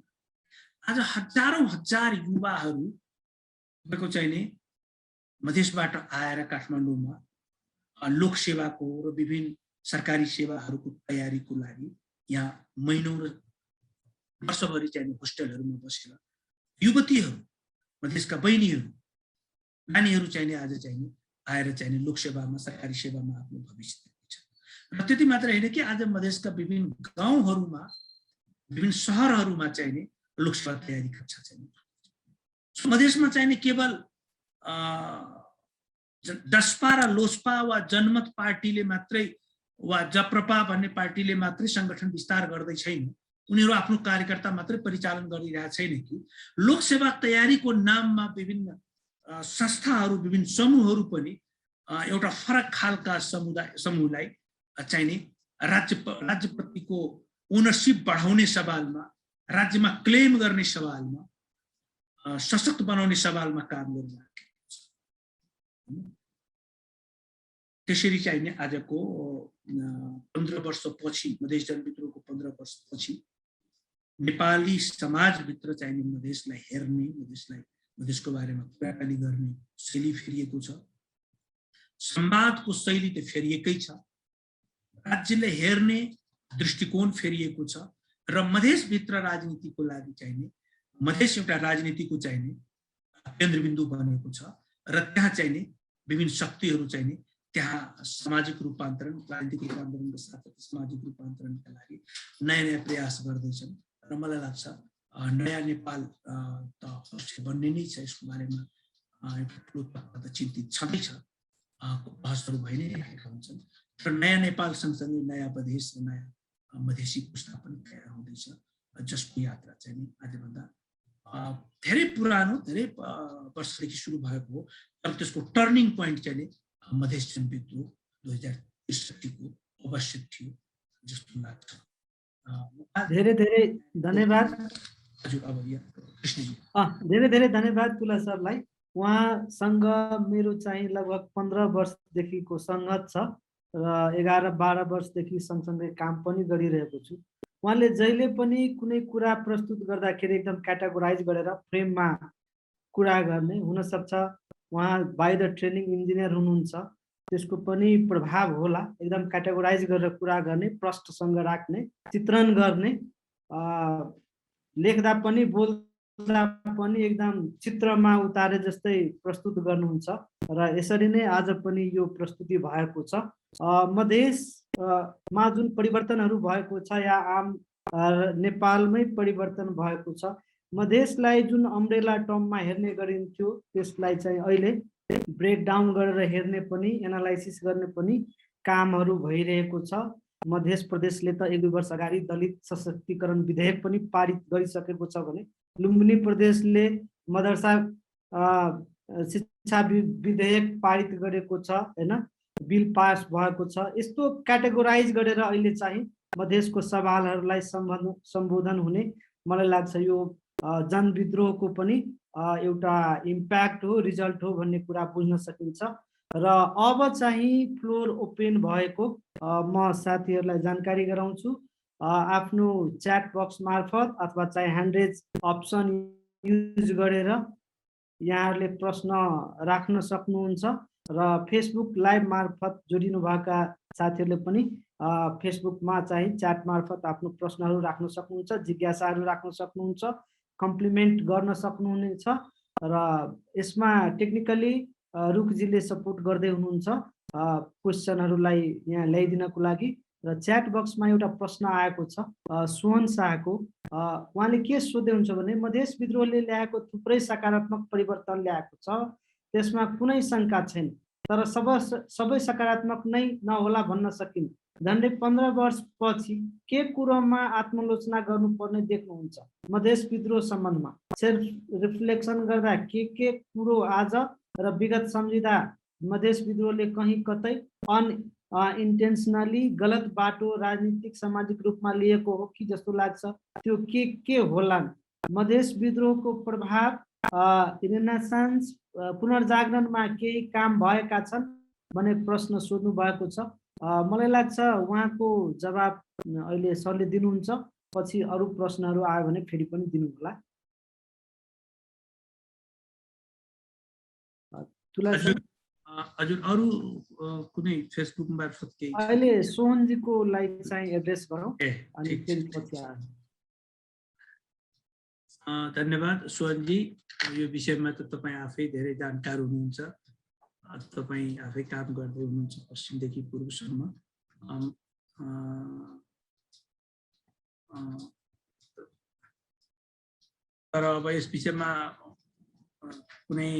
आज हजारौं हजार युवाहरू तपाईको चाहिँ नि मधेसबाट आएर काठमाडौँमा लोकसेवाको र विभिन्न सरकारी सेवाहरूको तयारीको लागि यहाँ महिनौं र वर्षभरि चाहिँ होस्टेलहरूमा बसेर युवतीहरू, मधेसका बहिनीहरू, नानीहरू चाहिँ आज चाहिँ आएर चाहिँ लोकसेवामा, सरकारी सेवामा आफ्नो भविष्य देख्छ। र त्यति मात्र होइन कि आज मधेसका विभिन्न गाउँहरूमा, विभिन्न सहरहरूमा चाहिँ लोकसेवा तयारी कक्षा चाहिँ मधेसमा चाहिँ केवल जसपा र लोसपा वा जनमत पार्टीले मात्रै वा जप्रपा भन्ने पार्टीले मात्रै संगठन विस्तार गर्दै छैन, उनीहरू आफ्नो कार्यकर्ता मात्रै परिचालन गरिरहेको छैन कि लोकसेवा तयारीको नाममा विभिन्न संस्थाहरू, विभिन्न समूहहरू पनि एउटा फरक खालका समूहलाई चाहिँ नि राज्यप्रतिको ओनरशिप बढाउने सवालमा, राज्यमा क्लेम गर्ने सवालमा, सशक्त बनाउने सवालमा काम गरिरहेको छ। त्यसरी चाहिँ नि आजको 15 वर्षपछि, मधेस जनविद्रोहको 15 वर्षपछि नेपाली समाजभित्र चाहिँ नि मधेसलाई हेर्ने, मधेसको बारेमा कुराकानी गर्ने शैली फेरिएको छ। संवादको शैली त फेरिएकै छ, राज्यले हेर्ने दृष्टिकोण फेरिएको छ र मधेसभित्र राजनीतिको लागि चाहिँ नि मधेस एउटा राजनीतिको चाहिँ नि केन्द्रबिन्दु बनेको छ र त्यहाँ चाहिँ नि विभिन्न शक्तिहरू चाहिँ नि त्यहाँ सामाजिक रूपान्तरण, राजनीतिक रूपान्तरणको साथै सामाजिक रूपान्तरणका लागि नयाँ नयाँ प्रयास गर्दैछन् र मलाई लाग्छ नयाँ नेपाल त अवश्य बन्ने नै छ। यसको बारेमा एउटा ठुलो तत्त्व त चिन्तित छँदैछ, बहसहरू भइ नै रहेका हुन्छन् र नयाँ नेपाल सँगसँगै नयाँ प्रदेश र नयाँ मधेसी पुस्ता पनि तयार हुँदैछ, जसको यात्रा चाहिँ नि आजभन्दा धेरै पुरानो, धेरै वर्षदेखि सुरु भएको हो। तर त्यसको टर्निङ पोइन्ट चाहिँ नि मधेस जनविद्रोह 2063 को अवश्य थियो जस्तो लाग्छ। धेरै धेरै धन्यवाद। हजुर, अब कृष्णजी। धेरै धेरै धन्यवाद तुला सरलाई। उहाँसँग मेरो चाहिँ लगभग 15 वर्षदेखिको सङ्गत छ र 11-12 वर्षदेखि सँगसँगै काम पनि गरिरहेको छु। उहाँले जहिले पनि कुनै कुरा प्रस्तुत गर्दाखेरि एकदम क्याटेगोराइज गरेर फ्रेममा कुरा गर्ने, हुनसक्छ उहाँ बाइ द ट्रेनिङ इन्जिनियर हुनुहुन्छ, त्यसको पनि प्रभाव होला। एकदम क्याटेगोराइज गरेर कुरा गर्ने, प्रश्नसँग राख्ने, चित्रण गर्ने, लेख्दा पनि बोल्दा पनि एकदम चित्रमा उतारे जस्तै प्रस्तुत गर्नुहुन्छ र यसरी नै आज पनि यो प्रस्तुति भएको छ। मधेसमा जुन परिवर्तनहरू भएको छ या आम नेपालमै परिवर्तन भएको छ, मधेसलाई जुन अम्ब्रेला टर्ममा हेर्ने गरिन्थ्यो त्यसलाई चाहिँ अहिले ब्रेकडाउन गरेर हेर्ने पनि, एनालाइसिस गर्ने पनि कामहरू भइरहेको छ। मध्य प्रदेशले त 1-2 वर्ष अगाडि दलित सशक्तिकरण विधेयक पनि पारित गरिसकेको छ भने लुम्बिनी प्रदेशले मदरसा शिक्षा विधेयक पारित गरेको छ, हैन, बिल पास भएको छ। यस्तो क्याटेगोराइज गरेर अहिले चाहिँ मधेसको सवालहरूलाई सम्बोधन हुने मलाई लाग्छ यो जनविद्रोहको पनि एउटा इम्प्याक्ट हो, रिजल्ट हो भन्ने कुरा बुझ्न सकिन्छ। र अब चाहिँ फ्लोर ओपन भएको म साथीहरूलाई जानकारी गराउँछु। आफ्नो च्याट बक्स मार्फत अथवा चाहिँ ह्यान्ड रेज अप्सन युज गरेर यहाँहरूले प्रश्न राख्न सक्नुहुन्छ र फेसबुक लाइभ मार्फत जोडिनु भएका साथीहरूले पनि फेसबुकमा चाहिँ च्याट मार्फत आफ्नो प्रश्नहरू राख्न सक्नुहुन्छ, जिज्ञासाहरू राख्न सक्नुहुन्छ, कम्प्लिमेन्ट गर्न सक्नुहुनेछ र यसमा टेक्निकली रुखजीले सपोर्ट गर्दै हुनुहुन्छ क्वेसनहरूलाई यहाँ ल्याइदिनको लागि। र च्याट बक्समा एउटा प्रश्न आएको छ सोहन शाहको। उहाँले के सोध्दै हुन्छ भने मधेस विद्रोहले ल्याएको थुप्रै सकारात्मक परिवर्तन ल्याएको छ, त्यसमा कुनै शङ्का छैन, तर सबै सकारात्मक नै नहोला भन्न सकिन्न। झन्डै 15 वर्षपछि के कुरोमा आत्मलोचना गर्नुपर्ने देख्नुहुन्छ? मधेस विद्रोह सम्बन्धमा सेल्फ रिफ्लेक्सन गर्दा के कुरो आज र विगत सम्झिँदा मधेस विद्रोहले कहीँ कतै इन्टेन्सनली गलत बाटो राजनीतिक सामाजिक रूपमा लिएको हो कि जस्तो लाग्छ? त्यो के होला? मधेस विद्रोहको प्रभाव रिनेसान्स पुनर्जागरणमा केही काम भएका छन् भन्ने प्रश्न सोध्नु भएको छ। मलाई लाग्छ उहाँको जवाब अहिले सरले दिनुहुन्छ, पछि अरू प्रश्नहरू आयो भने फेरि पनि दिनुहोला। हजुर, अरू कुनै फेसबुक मार्फत केही? अहिले सोहनजीको लागि चाहिँ एड्रेस गरौँ अनि फेरि पछि आयो। धन्यवाद सोहनजी। यो विषयमा त तपाईँ आफै धेरै जानकार हुनुहुन्छ, तपाईँ आफै काम गर्दै हुनुहुन्छ पश्चिमदेखि पूर्वसम्म। तर अब यस विषयमा कुनै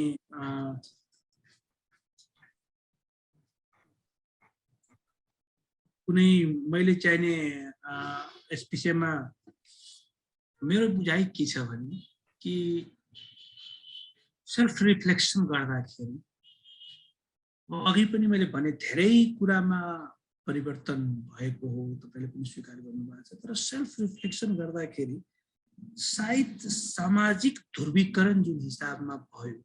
मैले चाहिने यस विषयमा मेरो बुझाइ के छ भने कि सेल्फ रिफ्लेक्सन गर्दाखेरि अघि पनि मैले भने धेरै कुरामा परिवर्तन भएको हो, तपाईले पनि स्वीकार गर्नुभएको छ। तर सेल्फ रिफ्लेक्सन गर्दाखेरि सायद सामाजिक ध्रुवीकरण जुन हिसाबमा भयो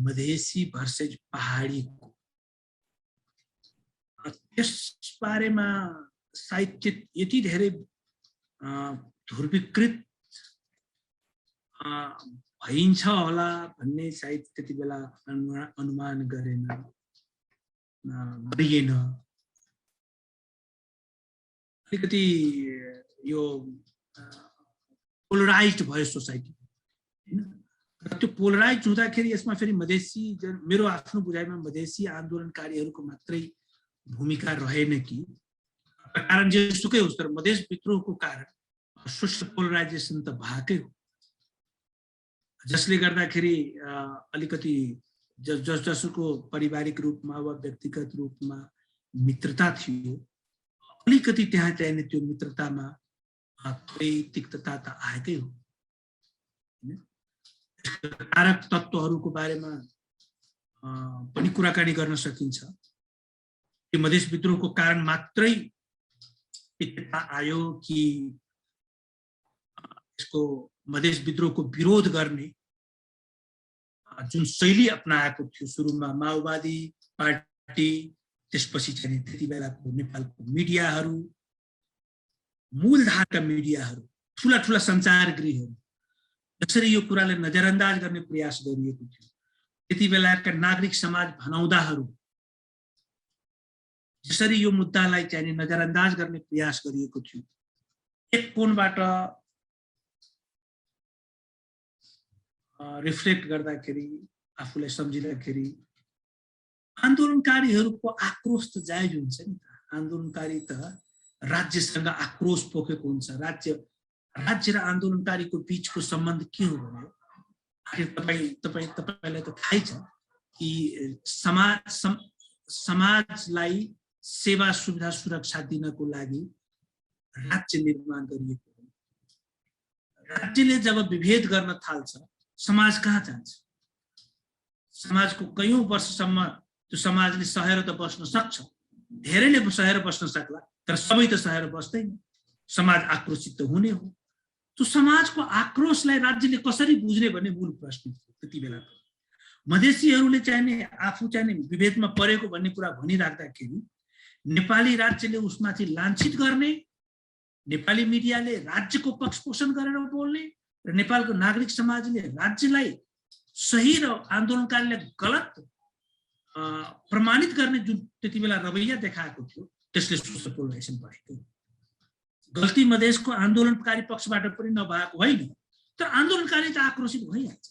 मधेसी भर्सेस पहाडीको, त्यस बारेमा साहित्य यति धेरै ध्रुवीकृत भइन्छ होला भन्ने सायद त्यति बेला अनुमान गरिएन। अलिकति यो पोलराइज्ड भयो सोसाइटी हैन। त्यो पोलराइज हुँदाखेरि यसमा फेरि मधेसी, मेरो आफ्नो बुझाइमा मधेसी आन्दोलनकारीहरूको मात्रै भूमिका रहेन कि, कारण जेसुकै होस् तर मधेस विद्रोहको कारण सोशल पोलराइजेसन त भएकै हो, जसले गर्दाखेरि अलिकति जसको पारिवारिक रूपमा वा व्यक्तिगत रूपमा मित्रता थियो, अलिकति त्यहाँ चाहिने त्यो मित्रतामा थोरै तिक्तता त आएकै हो। कारक तत्त्वहरूको बारेमा पनि कुराकानी गर्न सकिन्छ कि मधेस विद्रोहको कारण मात्रै तिक्तता आयो कि यसको मधेस विद्रोहको विरोध गर्ने जुन शैली अपनाएको थियो सुरुमा माओवादी पार्टी, त्यसपछि चाहिँ त्यति बेलाको नेपालको मिडियाहरू, मूलधारका मिडियाहरू, ठुला ठुला सञ्चारगृहहरू, जसरी यो कुरालाई नजरअन्दाज गर्ने प्रयास गरिएको थियो। त्यति बेलाका नागरिक समाज भनाउँदाहरू जसरी यो मुद्दालाई चाहिँ नजरअन्दाज गर्ने प्रयास गरिएको थियो। एक कोणबाट रिफ्लेक्ट गर्दाखेरि, आफूलाई सम्झिँदाखेरि आन्दोलनकारीहरूको आक्रोश त जायज हुन्छ नि त। आन्दोलनकारी त राज्यसँग आक्रोश पोखेको हुन्छ। राज्य र आन्दोलनकारीको बीचको सम्बन्ध के हो भने तपाईलाई त थाहै छ कि समाजलाई सेवा सुविधा सुरक्षा दिनको लागि राज्य निर्माण गरिएको हो। राज्यले जब विभेद गर्न थाल्छ, समाज कहाँ जान्छ? समाजको कयौं वर्षसम्म त्यो समाजले सहेर त बस्न सक्छ, धेरैले सहेर बस्न सक्ला, तर सबै त सहेर बस्दैन। समाज आक्रोशित त हुने हो। त्यो समाजको आक्रोशलाई राज्यले कसरी बुझ्ने भन्ने मूल प्रश्न थियो त्यति बेला। मधेसीहरूले चाहिने आफू चाहिने विभेदमा परेको भन्ने कुरा भनिराख्दाखेरि नेपाली राज्यले उसमाथि लाञ्छित गर्ने, नेपाली मिडियाले राज्यको पक्षपोषण गरेर बोल्ने र नेपालको नागरिक समाजले राज्यलाई सही र आन्दोलनकारीलाई गलत प्रमाणित गर्ने जुन त्यति बेला रवैया देखाएको थियो, त्यसले सोशल पोलराइजेसन भएको। गल्ती मधेसको आन्दोलनकारी पक्षबाट पनि नभएको होइन, तर आन्दोलनकारी त आक्रोशित भइहाल्छ।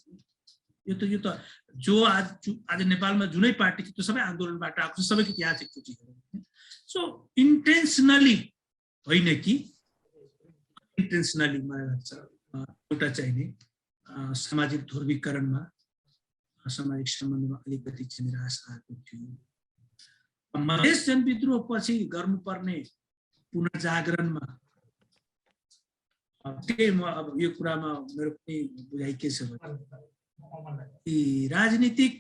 यो त जो आज नेपालमा जुनै पार्टी थियो त्यो सबै आन्दोलनबाट आएको छ, सबैको ऐतिहासिक सूचीहरू। सो इन्टेन्सनली होइन कि इन्टेन्सनली मलाई लाग्छ एउटा चाहिने सामाजिक ध्रुवीकरणमा, सामाजिक सम्बन्धमा अलिकति चाहिँ निराश आएको थियो। मधेस जनविद्रोह पछि गर्नुपर्ने पुनर्जागरणमा म अब यो कुरामा मेरो पनि बुझाइ के छ भने राजनीतिक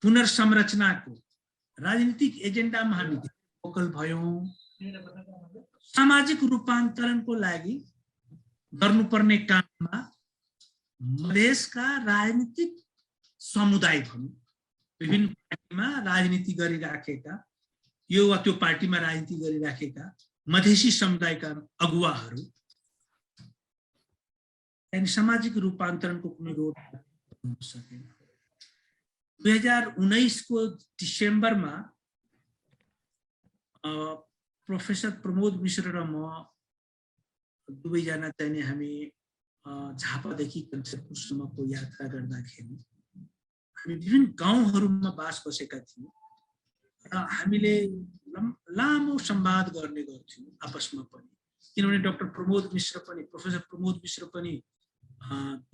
पुनर्संरचनाको राजनीतिक एजेन्डामा हामी फोकल भयौं। सामाजिक रूपान्तरणको लागि गर्नुपर्ने काममा मधेसका राजनीतिक समुदाय भनौं, विभिन्न पार्टीमा राजनीति गरिराखेका, यो वा त्यो पार्टीमा राजनीति गरिराखेका मधेसी समुदायका अगुवाहरू अनि सामाजिक रूपान्तरणको कुनै रोड हुन सकेन। 2019 को डिसेम्बरमा प्रोफेसर प्रमोद मिश्र र म दुवैजना चाहिँ हामी झापादेखि कञ्चनपुरसम्मको यात्रा गर्दाखेरि हामी विभिन्न गाउँहरूमा बास बसेका थियौँ र हामीले लामो संवाद गर्ने गर्थ्यौँ आपसमा पनि, किनभने डाक्टर प्रमोद मिश्र पनि, प्रोफेसर प्रमोद मिश्र पनि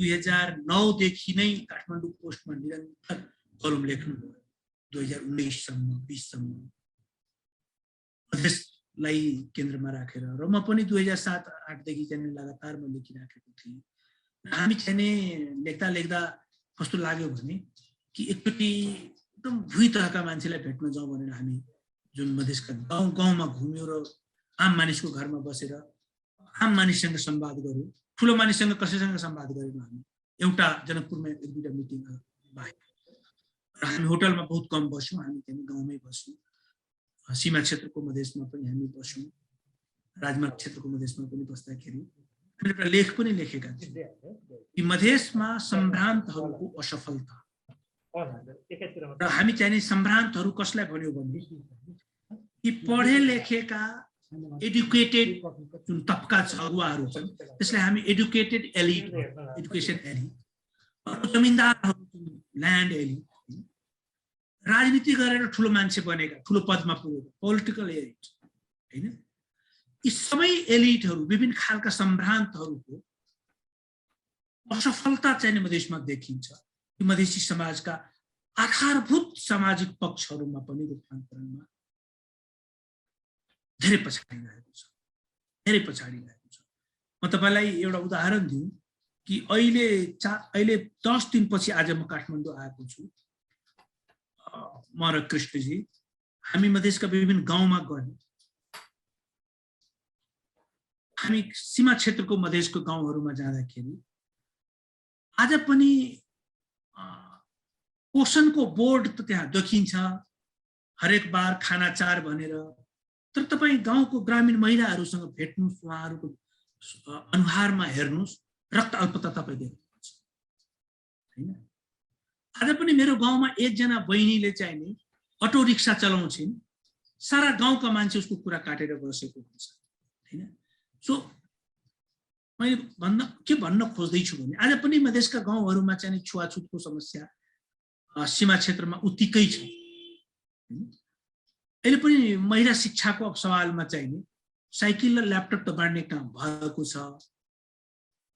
2009 देखि नै काठमाडौँ पोस्टमा निरन्तर कलम लेख्नुभयो। 2019 सम्म 20 सम्म मधेसलाई केन्द्रमा राखेर, र म पनि 2007-08 देखि चाहिँ लगातार म लेखिराखेको थिएँ। हामी चाहिँ लेख्दा लेख्दा कस्तो लाग्यो भने कि एकचोटि एकदम भुइँ तहका मान्छेलाई भेट्न जाउँ भनेर हामी जुन मधेसका गाउँ गाउँमा घुम्यो र आम मानिसको घरमा बसेर आम मानिससँग संवाद गर्यो। ठुलो मानिससँग कसैसँग संवाद गरेनौँ हामी। एउटा जनकपुरमा एक दुईटा मिटिङ बाहेक र हामी होटलमा बहुत कम बस्यौँ। हामी त्यहाँ गाउँमै बस्यौँ। सीमा क्षेत्रको मधेसमा पनि हामी बस्यौँ। राजमार्ग क्षेत्रको मधेसमा पनि बस्दाखेरि हामीले एउटा लेख पनि लेखेका थियौँ कि मधेसमा सम्भ्रान्तहरूको असफलता र हामी चाहिँ सम्भ्रान्तहरू कसलाई भन्यो भने कि पढे लेखेका एडुकेटेड जुन तबका छ अगुवाहरू छन् त्यसलाई हामी एडुकेटेड एलिट एडुकेसन एलिट जमिनदारहरू ल्यान्ड एलिट राजनीति गरेर ठुलो मान्छे बनेका ठुलो पदमा पुगेका पोलिटिकल एलिट हैन यी सबै एलिटहरू विभिन्न खालका सम्भ्रान्तहरूको असफलता चाहिँ मधेसमा देखिन्छ। यो मधेसी समाजका आधारभूत सामाजिक पक्षहरूमा पनि रूपान्तरणमा धेरै पछाडि रहेको छ, धेरै पछाडि रहेको छ। म तपाईलाई एउटा उदाहरण दिउँ कि अहिले 10 दिनपछि आज म काठमाडौँ आएको छु। म र कृष्णजी हामी मधेसका विभिन्न गाउँमा गयौँ। हामी सीमा क्षेत्रको मधेसको गाउँहरूमा जाँदाखेरि आज पनि पोषणको बोर्ड त त्यहाँ देखिन्छ हरेक बार खाना 4 भनेर। तर तपाईँ गाउँको ग्रामीण महिलाहरूसँग भेट्नुहोस्, उहाँहरूको अनुहारमा हेर्नुहोस्, रक्त अल्पता तपाईँ देख्नुहुन्छ हैन। आज पनि मेरो गाउँमा एकजना बहिनीले चाहिँ नि अटो रिक्सा चलाउँछिन्, सारा गाउँका मान्छे उसको कुरा काटेर बसेको हुन्छ हैन। सो मैले भन्न खोज्दैछु भने आज पनि मधेसका गाउँहरूमा चाहिँ छुवाछुतको समस्या सीमा क्षेत्रमा उत्तिकै छ। अहिले पनि महिला शिक्षाको सवालमा चाहिँ नि साइकल र ल्यापटप त बाँड्ने काम भएको छ,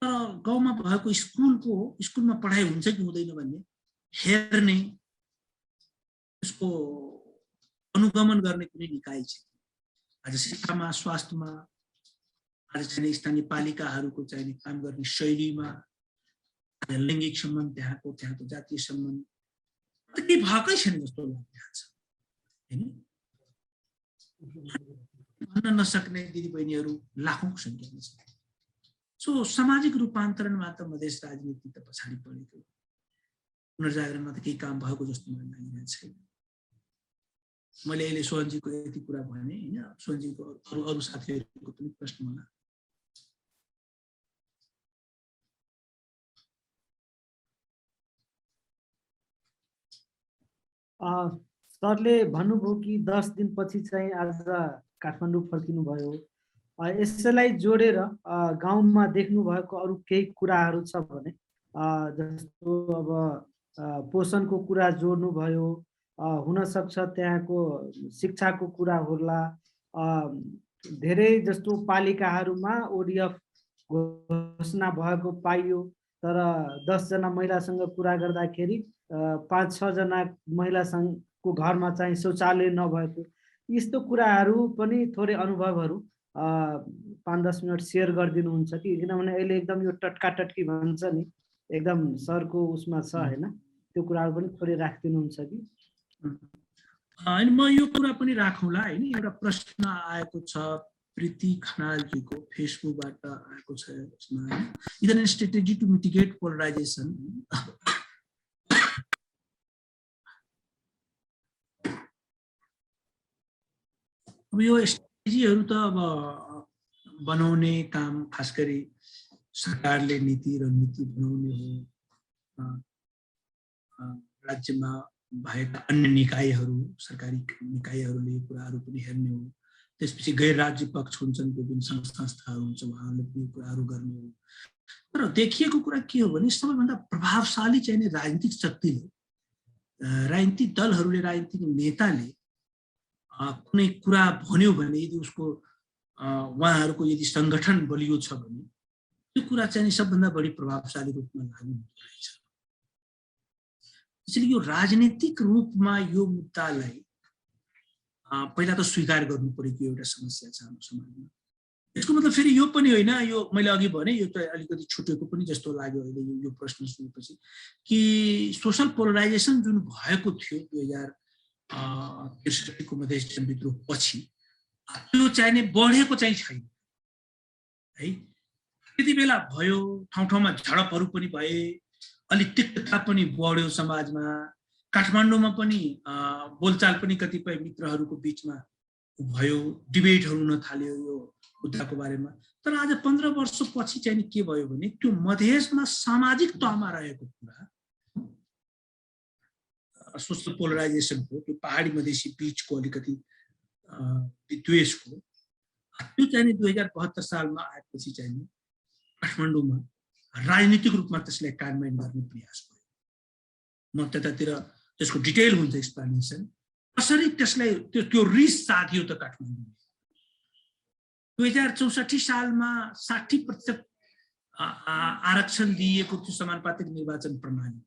तर गाउँमा भएको स्कुलमा पढाइ हुन्छ कि हुँदैन भन्ने हेर्ने यसको अनुगमन गर्ने कुनै निकाय छ। आज शिक्षामा, स्वास्थ्यमा, आज चाहिँ स्थानीय पालिकाहरूको चाहिँ काम गर्ने शैलीमा, लैङ्गिक सम्बन्ध त्यहाँको जातीय सम्बन्ध केही भएकै छैन जस्तो लागिरहेको छ हैन। भन्न नसक्ने दिदीबहिनीहरू लाखौं संख्यामा छन्। सो सामाजिक रूपान्तरणमा त मधेस राजनीति त पछाडि परेको, पुनर्जागरणमा त केही काम भएको जस्तो मलाई लागिरहेको छैन। मैले अहिले सोहनजीको यति कुरा भने हैन, सोहनजीको अरू साथीहरूको पनि प्रश्न होला। सरले भन्नुभयो कि 10 दिनपछि चाहिँ आज काठमाडौँ फर्किनु भयो। यसलाई जोडेर गाउँमा देख्नु भएको अरू केही कुराहरू छ भने जस्तो अब पोषणको कुरा जोड्नु भयो, हुन सक्छ त्यहाँको शिक्षाको कुरा होला। धेरै जस्तो पालिकाहरूमा ओडिएफ घोषणा भएको पाइयो, तर 10 जना महिलासँग कुरा गर्दाखेरि 5-6 जना महिलासँगको घरमा चाहिँ शौचालय नभएको, यस्तो कुराहरू पनि थोरै अनुभवहरू 5-10 मिनट सेयर गरिदिनुहुन्छ कि? किनभने अहिले एकदम यो टटकी भन्छ नि, एकदम सरको उसमा छ हैन, त्यो कुराहरू पनि थोरै राखिदिनुहुन्छ कि? अनि म यो कुरा पनि राखौँला हैन। एउटा प्रश्न आएको छ प्रीति खनालजीको फेसबुकबाट आएको छ यसमा, is an strategy to mitigate polarisation. अब यो स्ट्रेटेजीहरू त अब बनाउने काम खास गरी सरकारले नीति रणनीति बनाउने हो। राज्यमा भएका अन्य निकायहरू, सरकारी निकायहरूले यो कुराहरू पनि हेर्ने हो। त्यसपछि गैर राज्य पक्ष हुन्छन्, विभिन्न संस्थाहरू हुन्छ, उहाँहरूले पनि यो कुराहरू गर्ने हो। तर देखिएको कुरा के हो भने सबैभन्दा प्रभावशाली चाहिँ राजनीतिक शक्तिले, राजनीतिक दलहरूले, राजनीतिक नेताले कुनै कुरा भन्यो भने यदि उसको उहाँहरूको यदि संगठन बलियो छ भने त्यो कुरा चाहिँ सबभन्दा बढी प्रभावशाली रूपमा लागू हुँदो रहेछ। त्यसैले यो राजनीतिक रूपमा यो मुद्दालाई पहिला त स्वीकार गर्नु परेको एउटा समस्या छ हाम्रो समाजमा। यसको मतलब फेरि यो पनि होइन, यो मैले अघि भने यो त अलिकति छुटेको पनि जस्तो लाग्यो अहिले यो प्रश्न सुनेपछि कि सोशल पोलराइजेसन जुन भएको थियो 2063 को मधेस विद्रोह पछि त्यो चाहिने बढेको चाहिँ छैन है। त्यति बेला भयो, ठाउँ ठाउँमा झडपहरू पनि भए, अलि तिक्तता पनि बढ्यो समाजमा, काठमाडौँमा पनि बोलचाल पनि कतिपय मित्रहरूको बीचमा भयो, डिबेटहरू हुन थाल्यो यो मुद्दाको बारेमा। तर आज 15 वर्षपछि चाहिँ के भयो भने त्यो मधेसमा सामाजिक तहमा रहेको कुरा सोशल पोलराइजेसनको, त्यो पहाडी मधेसी बीचको अलिकति विद्वेषको त्यो चाहिँ 2072 सालमा आएपछि चाहिँ काठमाडौँमा राजनीतिक रूपमा त्यसलाई कार्यान्वयन गर्ने प्रयास भयो। म त्यतातिर त्यसको डिटेल हुन्छ एक्सप्लेनेसन, कसरी त्यसलाई त्यो रिस साधियो त काठमाडौँमा। 2064 सालमा 60% आरक्षण दिएको थियो समानुपातिक निर्वाचन प्रणाली।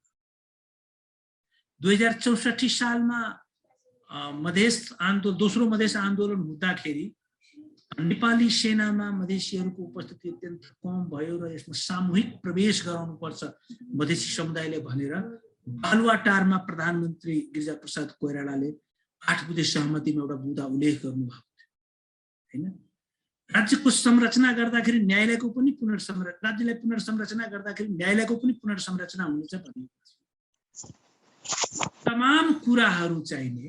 2064 सालमा दोस्रो मधेस आन्दोलन हुँदाखेरि नेपाली सेनामा मधेसीहरूको उपस्थिति अत्यन्त कम भयो र यसमा सामूहिक प्रवेश गराउनुपर्छ मधेसी समुदायले भनेर बालुवाटारमा प्रधानमन्त्री गिरिजाप्रसाद कोइरालाले 8 बुँदे सहमतिमा एउटा बुँदा उल्लेख गर्नुभएको थियो हैन। राज्यको संरचना गर्दाखेरि न्यायालयको पनि राज्यलाई पुनर्संरचना गर्दाखेरि न्यायालयको पनि पुनर्संरचना हुनेछ भन्ने तमाम कुराहरू चाहिने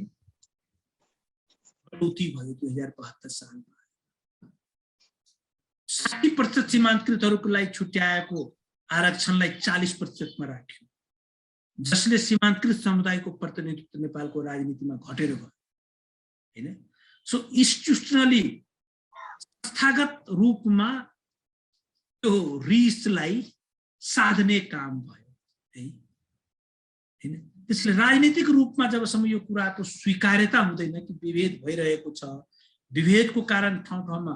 कटौती भयो 2072 सालमा। 60% सीमान्तकृतहरूको लागि छुट्याएको आरक्षणलाई 40% मा राख्यो, जसले सीमान्तकृत समुदायको प्रतिनिधित्व नेपालको राजनीतिमा घटेर गयो हैन। सो इन्स्टिट्युसनली संस्थागत रूपमा त्यो रिसलाई साध्ने काम भयो है हैन। त्यसले राजनीतिक रूपमा जबसम्म यो कुराको स्वीकार्यता हुँदैन कि विभेद भइरहेको छ, विभेदको कारण ठाउँ ठाउँमा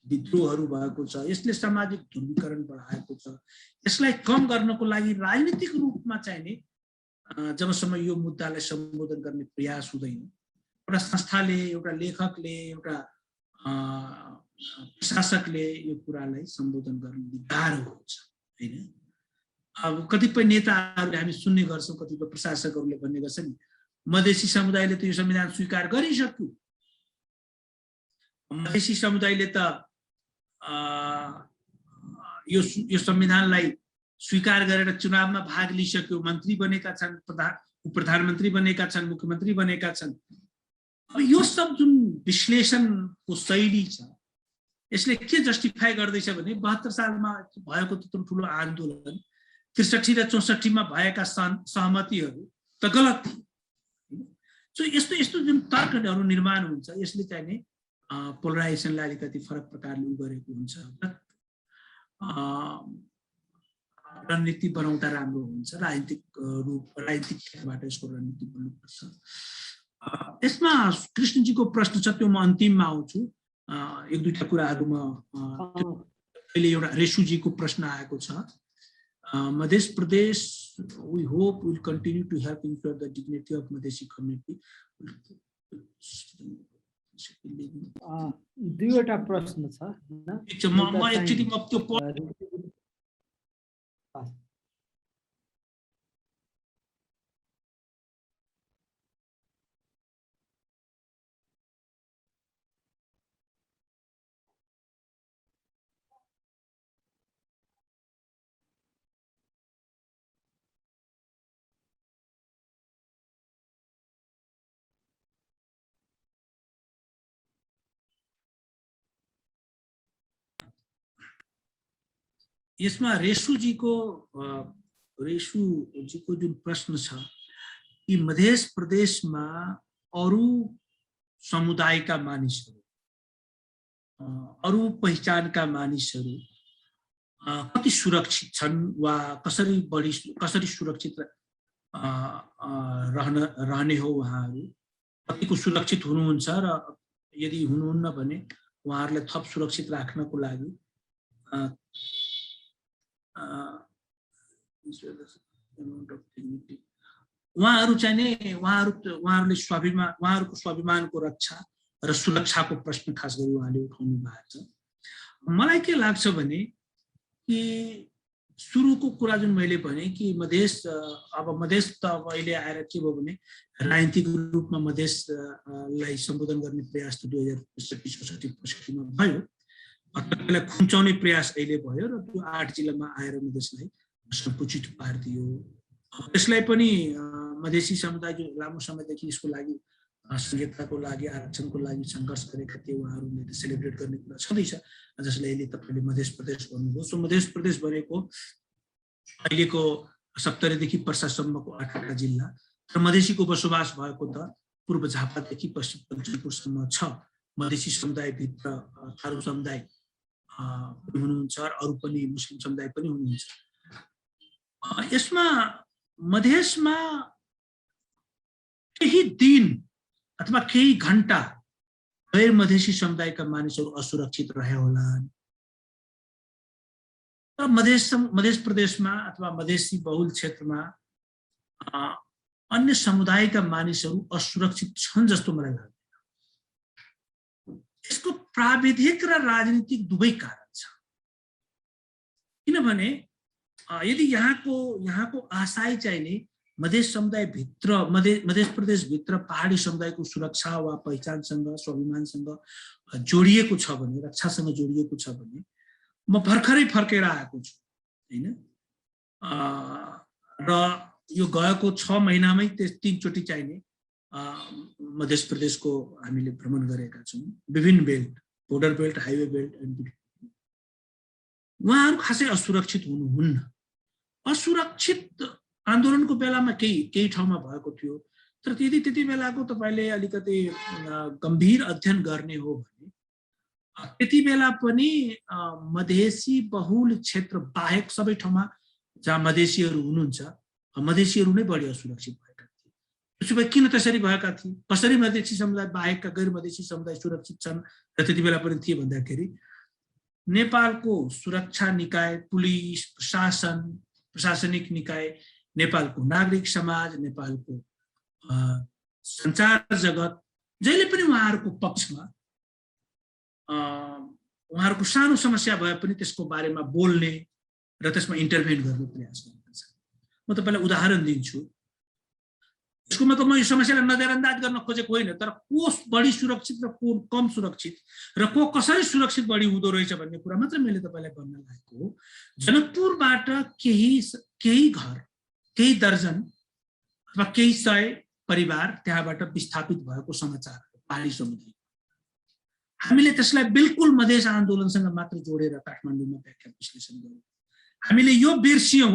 विद्रोहहरू भएको छ, यसले सामाजिक ध्रुवीकरण बढाएको छ, यसलाई कम गर्नको लागि राजनीतिक रूपमा चाहिने जबसम्म यो मुद्दालाई सम्बोधन गर्ने प्रयास हुँदैन, एउटा संस्थाले, एउटा लेखकले, एउटा प्रशासकले यो कुरालाई सम्बोधन गर्ने गाह्रो हुन्छ हैन। अब कतिपय नेताहरूले हामी सुन्ने गर्छौँ, कतिपय प्रशासकहरूले भन्ने गर्छन् मधेसी समुदायले त यो संविधान स्वीकार गरिसक्यो, मधेसी समुदायले त यो संविधानलाई स्वीकार गरेर चुनावमा भाग लिइसक्यो, मन्त्री बनेका छन्, प्रधानमन्त्री बनेका छन्, मुख्यमन्त्री बनेका छन्। अब यो सब जुन विश्लेषणको शैली छ यसले के जस्टिफाई गर्दैछ भने 72 सालमा भएको त्यत्रो ठुलो आन्दोलन 63 र 64 मा भएका सहमतिहरू त गलत थिए। सो यस्तो यस्तो जुन तर्कहरू निर्माण हुन्छ यसले चाहिँ नि पोलराइजेसनलाई अलिकति फरक प्रकारले गरेको हुन्छ। रणनीति बनाउँदा राम्रो हुन्छ, राजनीतिक क्षेत्रबाट यसको रणनीति बन्नुपर्छ। यसमा कृष्णजीको प्रश्न छ, त्यो म अन्तिममा आउँछु। एक दुईटा कुराहरू अहिले एउटा रेशुजीको प्रश्न आएको छ। Madhya Pradesh, we hope will continue to help ensure the dignity of Madhesi community. दुईवटा प्रश्न छ म एक्चुअली म त्यो यसमा रेशुजीको जुन प्रश्न छ कि मध्य प्रदेशमा अरू समुदायका मानिसहरू, अरू पहिचानका मानिसहरू कति सुरक्षित छन् वा कसरी सुरक्षित रहने हो, उहाँहरू कतिको सुरक्षित हुनुहुन्छ र यदि हुनुहुन्न भने उहाँहरूलाई थप सुरक्षित राख्नको लागि उहाँहरू चाहिँ उहाँहरूले उहाँहरूको स्वाभिमानको रक्षा र सुरक्षाको प्रश्न खास गरी उहाँले उठाउनु भएको छ। मलाई के लाग्छ भने कि सुरुको कुरा जुन मैले भने कि मधेस अब मधेस त अब अहिले आएर के भयो भने राजनीतिक रूपमा मधेसलाई सम्बोधन गर्ने प्रयास त 2065-66 मा भयो। त्यसलाई खुम्चाउने प्रयास अहिले भयो र त्यो 8 जिल्लामा आएर मधेसलाई सङ्कुचित पारिदियो। त्यसलाई पनि मधेसी समुदाय जो लामो समयदेखि यसको लागि संहिताको लागि आरक्षणको लागि सङ्घर्ष गरेका थिए उहाँहरूले सेलिब्रेट गर्ने कुरा छँदैछ, जसले अहिले तपाईँले मधेस प्रदेश भन्नुभयो। सो मधेस प्रदेश भनेको अहिलेको सप्तरीदेखि पर्सासम्मको 8वटा जिल्ला र मधेसीको बसोबास भएको त पूर्व झापादेखि पश्चिम पञ्चनपुरसम्म छ। मधेसी समुदायभित्र थारू समुदाय हुनुहुन्छ र अरू पनि मुस्लिम समुदाय पनि हुनुहुन्छ। यसमा मधेसमा केही दिन अथवा केही घण्टा गैर मधेसी समुदायका मानिसहरू असुरक्षित रहे होलान्। मधेस प्रदेशमा अथवा मधेसी बहुल क्षेत्रमा अन्य समुदायका मानिसहरू असुरक्षित छन् जस्तो मलाई लाग्दैन। यसको प्राविधिक र राजनीतिक दुवै कारण छ। किनभने यदि यहाँको आशय चाहिँ नि मधेस समुदाय भित्र मधेस प्रदेश भित्र पहाडी समुदायको सुरक्षा वा पहिचानसँग स्वाभिमानसँग जोडिएको छ भने, रक्षासँग जोडिएको छ भने म भर्खरै फर्केर आएको छु हैन, र यो गएको 6 महिनामै 3 चोटि चाहिने मधेस प्रदेशको हामीले भ्रमण गरेका छौँ। विभिन्न belt, border belt, highway belt and उहाँहरू खासै असुरक्षित हुनुहुन्न। असुरक्षित आन्दोलनको बेलामा केही ठाउँमा भएको थियो, तर त्यति बेलाको तपाईले अलिकति गम्भीर अध्ययन गर्ने हो भने त्यति बेला पनि मधेसी बहुल क्षेत्र बाहेक सबै ठाउँमा जहाँ मधेसीहरू हुनुहुन्छ, मधेसीहरू नै बढी असुरक्षित भएका थिए। त्यसो भए किन त्यसरी भएका थिए? कसरी मधेसी समुदाय बाहेकका गैर मधेसी समुदाय सुरक्षित छन् र त्यति बेला पनि थिए भन्दाखेरि नेपालको सुरक्षा निकाय, पुलिस, प्रशासनिक निकाय, नेपालको नागरिक समाज, नेपालको सञ्चार जगत जहिले पनि उहाँहरूको पक्षमा उहाँहरूको सानो समस्या भए पनि त्यसको बारेमा बोल्ने र त्यसमा इन्टरभेन गर्ने प्रयास गरेका छन्। म तपाईलाई उदाहरण दिन्छु। यसको मतलब म यो समस्यालाई नजरअन्दाज गर्न खोजेको होइन, तर को बढी सुरक्षित र को कम सुरक्षित र को कसरी सुरक्षित बढी हुँदो रहेछ भन्ने कुरा मात्र मैले तपाईलाई भन्न लागेको हो। जनकपुरबाट केही घर, केही दर्जन अथवा केही 100 परिवार त्यहाँबाट विस्थापित भएको समाचार पहाडी समुदाय। हामीले त्यसलाई बिल्कुल मधेस आन्दोलनसँग मात्र जोडेर काठमाडौँमा व्याख्या विश्लेषण गर्यौं। हामीले यो बिर्सियौं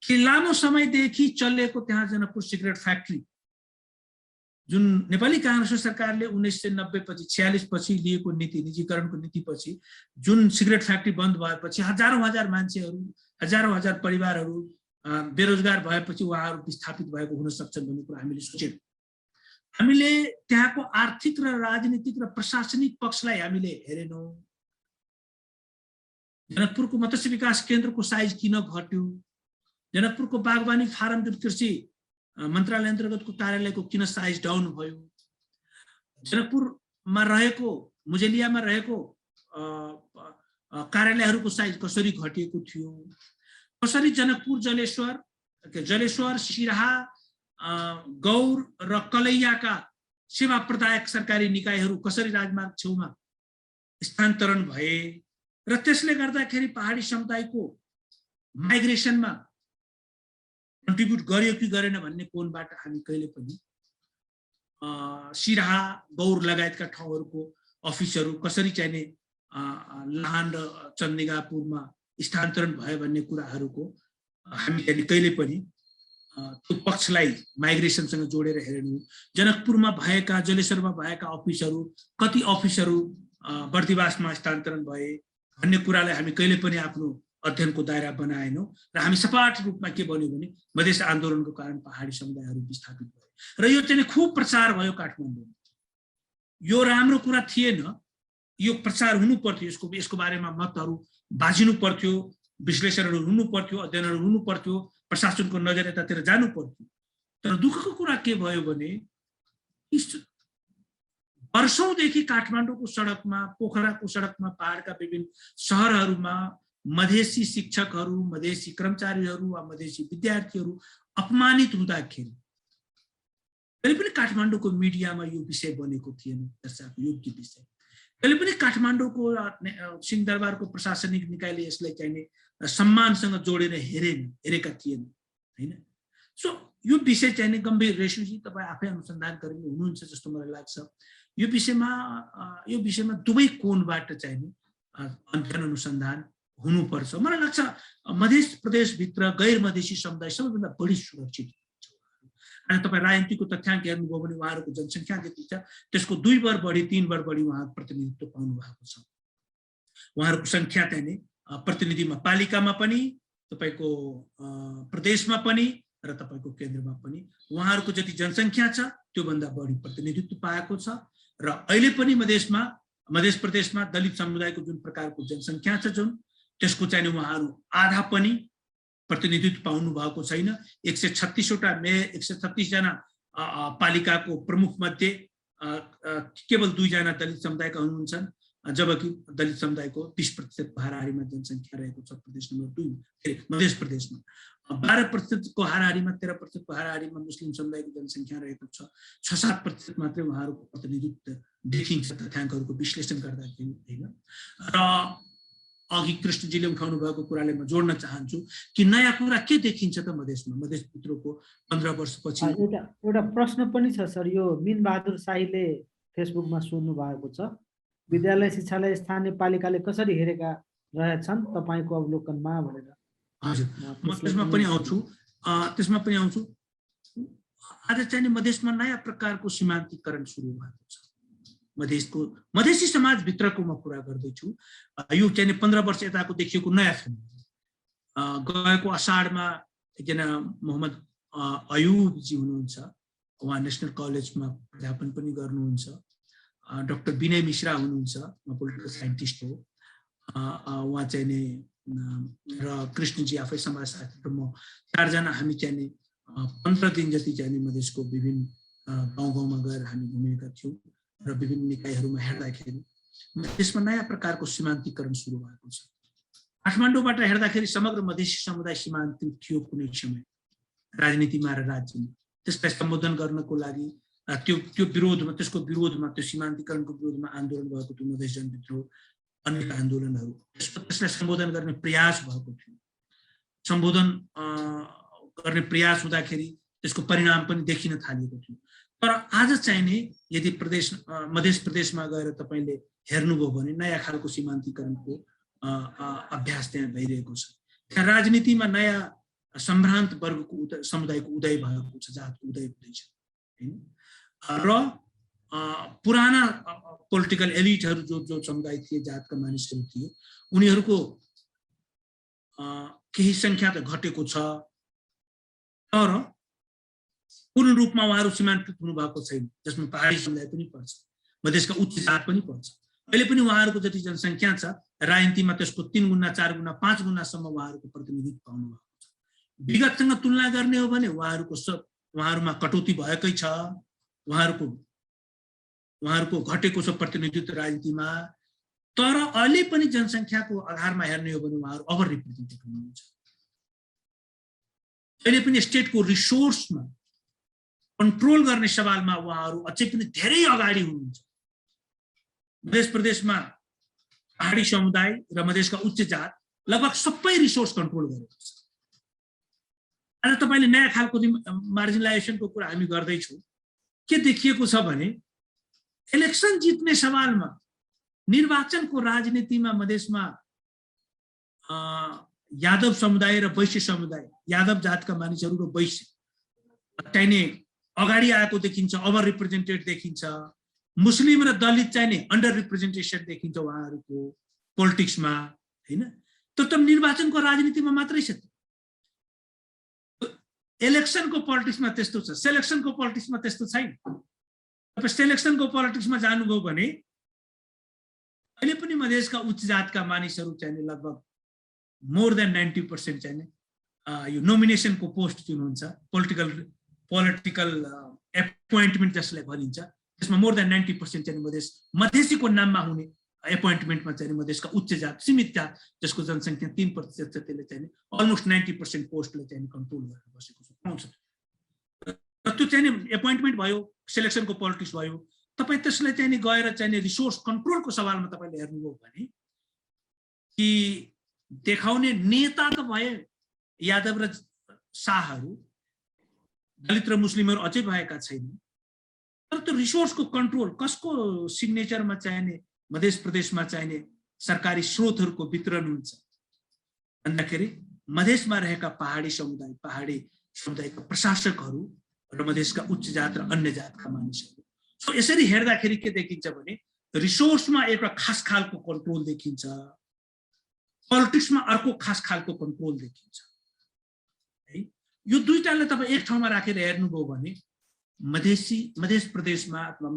कि लामो समयदेखि चलेको त्यहाँ जनकपुर सिगरेट फ्याक्ट्री जुन नेपाली कांग्रेस सरकारले 1990 पछि 46 पछि लिएको नीति, निजीकरणको नीति पछि जुन सिगरेट फ्याक्ट्री बन्द भएपछि हजारौं हजार मान्छेहरू, हजारौं हजार परिवारहरू बेरोजगार भएपछि उहाँहरू विस्थापित भएको हुन सक्छन् भन्ने कुरा हामीले सोचेनौं। हामीले त्यहाँको आर्थिक र राजनीतिक र प्रशासनिक पक्षलाई हामीले हेरेनौं। जनकपुरको मत्स्य विकास केन्द्रको साइज किन घट्यो, जनकपुरको बागवानी फारम जुन कृषि मन्त्रालय अन्तर्गतको कार्यालयको किन साइज डाउन भयो, जनकपुरमा रहेको मुजेलियामा रहेको कार्यालयहरूको साइज कसरी घटिएको थियो, कसरी जनकपुर, जलेश्वर, सिराहा, गौर र कलैयाका सेवा प्रदायक सरकारी निकायहरू कसरी राजमार्ग छेउमा स्थानान्तरण भए र त्यसले गर्दाखेरि पहाडी समुदायको माइग्रेसनमा कन्ट्रिब्युट गर्यो कि गरेन भन्ने कोणबाट हामी कहिले पनि सिराहा, गौर लगायतका ठाउँहरूको अफिसहरू कसरी चाहिने लाहान र चन्दिगापुरमा स्थानान्तरण भयो भन्ने कुराहरूको हामीले कहिले पनि त्यो पक्षलाई माइग्रेसनसँग जोडेर हेरेनौं। जनकपुरमा भएका, जलेश्वरमा भएका अफिसहरू, कति अफिसहरू बर्दिवासमा स्थानान्तरण भए भन्ने कुरालाई हामी कहिले पनि आफ्नो अध्ययनको दायरा बनाएनौं र हामी सपाट रूपमा के भन्यो भने मधेस आन्दोलनको कारण पहाडी समुदायहरू विस्थापित भए र यो चाहिँ खूब प्रचार भयो काठमाडौँमा। यो राम्रो कुरा थिएन, यो प्रचार हुनु पर्थ्यो, यसको बारेमा मतहरू बाजिनु पर्थ्यो, विश्लेषणहरू हुनु पर्थ्यो, अध्ययनहरू हुनु पर्थ्यो, प्रशासनको नजर यतातिर जानु पर्थ्यो। तर दुःखको कुरा के भयो भने वर्षौंदेखि काठमाडौँको सडकमा, पोखराको सडकमा, पहाडका विभिन्न सहरहरूमा मधेसी शिक्षकहरू, मधेसी कर्मचारीहरू वा मधेसी विद्यार्थीहरू अपमानित हुँदाखेरि कहिले पनि काठमाडौँको मिडियामा यो विषय बनेको थिएन, चर्चाको योग्य विषय। कहिले पनि काठमाडौँको सिंहदरबारको प्रशासनिक निकायले यसलाई चाहिने सम्मानसँग जोडेर हेरेका थिएन, हैन। सो यो विषय चाहिने गम्भीर, रेशुजी तपाईँ आफै अनुसन्धान गरेर हुनुहुन्छ जस्तो मलाई लाग्छ। यो विषयमा दुवै कोणबाट चाहिने अध्ययन अनुसन्धान हुनुपर्छ। मलाई लाग्छ मध्य प्रदेशभित्र गैर मधेसी समुदाय सबैभन्दा बढी सुरक्षित हुन्छ। अनि तपाईँ राजनीतिको तथ्याङ्क हेर्नुभयो भने उहाँहरूको जनसङ्ख्या जति छ त्यसको 2 बार बढी 3 बार बढी उहाँको प्रतिनिधित्व पाउनु भएको छ। उहाँहरूको सङ्ख्या चाहिने प्रतिनिधिमा पालिकामा पनि, तपाईँको प्रदेशमा पनि र तपाईँको केन्द्रमा पनि उहाँहरूको जति जनसङ्ख्या छ त्योभन्दा बढी प्रतिनिधित्व पाएको छ। र अहिले पनि मध्य प्रदेशमा दलित समुदायको जुन प्रकारको जनसङ्ख्या छ जुन त्यसको चाहिँ उहाँहरू आधा पनि प्रतिनिधित्व पाउनु भएको छैन। 136 वटा मेयर, 136 जना पालिकाको प्रमुख मध्ये केवल 2 जना दलित समुदायका हुनुहुन्छ, जबकि दलित समुदायको 30% हाराहारीमा जनसङ्ख्या रहेको छ प्रदेश नम्बर 2 मध्य प्रदेशमा। 12% को हाराहारीमा, 13% को हाराहारीमा मुस्लिम समुदायको जनसङ्ख्या रहेको छ। 6-7% मात्रै उहाँहरूको प्रतिनिधित्व देखिन्छ तथ्याङ्कहरूको विश्लेषण गर्दाखेरि, हैन। र अघि कृष्णजीले उठाउनु भएको कुराले म जोड्न चाहन्छु कि नयाँ कुरा के देखिन्छ त मधेसमा, मधेसभित्रको 15 वर्षपछि। एउटा प्रश्न पनि छ सर, यो मिन बहादुर शाहीले फेसबुकमा सोध्नु भएको छ, विद्यालय शिक्षालाई स्थानीय पालिकाले कसरी हेरेका रहेछन् तपाईको अवलोकनमा भनेर। हजुर, म त्यसमा पनि आउँछु। आज चाहिँ मधेसमा नयाँ प्रकारको सीमान्तीकरण सुरु भएको छ। मधेसी समाजभित्रको म कुरा गर्दैछु। यो चाहिँ 15 वर्ष यताको देखिएको नयाँ फेनोमेनन। गएको असाढमा एकजना मोहम्मद अयुबजी हुनुहुन्छ, उहाँ नेसनल कलेजमा अध्यापन पनि गर्नुहुन्छ। डाक्टर विनय मिश्रा हुनुहुन्छ, उहाँ पोलिटिकल साइन्टिस्ट हो। उहाँ चाहिँ नि र कृष्णजी आफै समाजशास्त्री र म 4 जना हामी चाहिँ नि 15 दिन जति चाहिँ नि मधेसको विभिन्न गाउँ-गाउँमा गएर हामी घुमेका थियौँ र विभिन्न निकायहरूमा हेर्दाखेरि त्यसमा नयाँ प्रकारको सीमान्तीकरण सुरु भएको छ। काठमाडौँबाट हेर्दाखेरि समग्र मधेसी समुदाय सीमान्तित थियो कुनै समय राजनीतिमा र राज्यमा। त्यसलाई सम्बोधन गर्नको लागि त्यो विरोधमा, त्यसको विरोधमा, त्यो सीमान्तीकरणको विरोधमा आन्दोलन भएको थियो मधेस जनभित्र, अनेक आन्दोलनहरू। त्यसलाई सम्बोधन गर्ने प्रयास भएको थियो। सम्बोधन गर्ने प्रयास हुँदाखेरि त्यसको परिणाम पनि देखिन थालेको थियो। तर आज चाहिँ नि यदि मध्य प्रदेशमा गएर तपाईँले हेर्नुभयो भने नयाँ खालको सीमान्तीकरणको अभ्यास त्यहाँ भइरहेको छ। त्यहाँ राजनीतिमा नयाँ सम्भ्रान्त वर्गको समुदायको उदय भएको छ, जातको उदय हुँदैछ, हैन। र पुराना पोलिटिकल एलिटहरू जो समुदाय थिए, जातका मानिसहरू थिए, उनीहरूको केही सङ्ख्या त घटेको छ, तर पूर्ण रूपमा उहाँहरू सीमान्कित हुनुभएको छैन, जसमा पहाडी समुदाय पनि पर्छ, मधेसका उच्च जात पनि पर्छ। अहिले पनि उहाँहरूको जति जनसङ्ख्या छ राजनीतिमा त्यसको 3 गुणा, 4 गुणा, 5 गुणासम्म उहाँहरूको प्रतिनिधित्व पाउनु भएको छ। विगतसँग तुलना गर्ने हो भने उहाँहरूमा कटौती भएकै छ, उहाँहरूको घटेको छ प्रतिनिधित्व राजनीतिमा। तर अहिले पनि जनसङ्ख्याको आधारमा हेर्ने हो भने उहाँहरू ओभर रिप्रेजेन्टेड हुनुहुन्छ। अहिले पनि स्टेटको रिसोर्समा कन्ट्रोल गर्ने सवालमा उहाँहरू अझै पनि धेरै अगाडि हुनुहुन्छ। मध्य प्रदेशमा पहाडी समुदाय र मधेसका उच्च जात लगभग सबै रिसोर्स कन्ट्रोल गरेको छ। आज तपाईँले नयाँ खालको मार्जिनलाइजेसनको कुरा हामी गर्दैछौँ। के देखिएको छ भने इलेक्सन जित्ने सवालमा, निर्वाचनको राजनीतिमा मधेसमा यादव समुदाय र वैश्य समुदाय, यादव जातका मानिसहरू र वैश्य चाहिने अगाडि आएको देखिन्छ, ओभर रिप्रेजेन्टेड देखिन्छ। मुस्लिम र दलित चाहिने अन्डर रिप्रेजेन्टेसन देखिन्छ उहाँहरूको पोलिटिक्समा, हैन। त निर्वाचनको राजनीतिमा मात्रै छ। इलेक्सनको पोलिटिक्समा त्यस्तो छ, सेलेक्सनको पोलिटिक्समा त्यस्तो छैन। तपाईँ सेलेक्सनको पोलिटिक्समा जानुभयो भने अहिले पनि मधेसका उच्च जातका मानिसहरू चाहिने लगभग मोर देन 90% चाहिने यो नोमिनेसनको पोस्ट जुन हुन्छ, पोलिटिकल एपोइन्टमेन्ट जसलाई भनिन्छ, त्यसमा मोर देन 90% चाहिँ मधेसीको नाममा हुने एपोइन्टमेन्टमा चाहिँ मधेसका उच्च जात सीमित जात जसको जनसङ्ख्या 3% छ त्यसले चाहिँ अलमोस्ट 90% पोस्टले चाहिँ कन्ट्रोल गरेर बसेको छ पाउँछ। र त्यो चाहिँ एपोइन्टमेन्ट भयो, सिलेक्सनको पोलिटिक्स भयो, तपाईँ त्यसलाई चाहिँ गएर चाहिँ रिसोर्स कन्ट्रोलको सवालमा तपाईँले हेर्नुभयो भने कि देखाउने नेता त भए यादव र शाहहरू, दलित र मुस्लिमहरू अझै भएका छैनन्, तर त्यो रिसोर्सको कन्ट्रोल कसको सिग्नेचरमा चाहिने मध्य प्रदेशमा चाहिने सरकारी स्रोतहरूको वितरण हुन्छ भन्दाखेरि मधेसमा रहेका पहाडी समुदायका प्रशासकहरू र मधेसका उच्च जात र अन्य जातका मानिसहरू। सो यसरी हेर्दाखेरि के देखिन्छ भने रिसोर्समा एउटा खास खालको कन्ट्रोल देखिन्छ, पोलिटिक्समा अर्को खास खालको कन्ट्रोल देखिन्छ है। यो दुईटालाई तपाईँ एक ठाउँमा राखेर हेर्नुभयो भने मध्य प्रदेशमा अथवा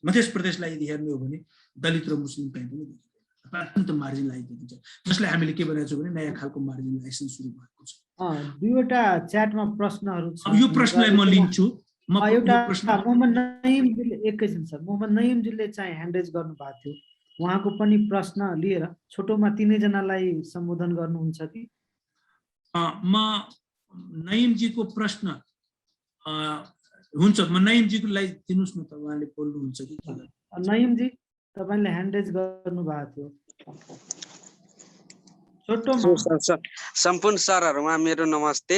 मध्य प्रदेशलाई यदि हेर्नु हो भने दलित र मुस्लिम कहीँ पनि देखिँदैन, अत्यन्त मार्जिनलाइज देखिन्छ, जसलाई हामीले के भनेको छौँ भने नयाँ खालको मार्जिनलाइजेसन सुरु भएको छ। दुईवटा च्याटमा प्रश्नहरू छ, यो प्रश्नलाई म लिन्छु। मोहम्मद नईमजीले एकैछिन सर, मोहम्मद नईमजीले चाहिँ ह्यान्ड रेज गर्नु भएको थियो, उहाँको पनि प्रश्न लिएर छोटोमा तिनैजनालाई सम्बोधन गर्नुहुन्छ कि? म नईमजीको प्रश्न हुन्छ, म नईमजीलाई दिनुस् न त, उहाँले बोल्नुहुन्छ कि? नईमजी तपाईले ह्यान्ड रेज गर्नु भएको थियो छोटोमा। सम्पूर्ण सरहरुमा मेरो नमस्ते।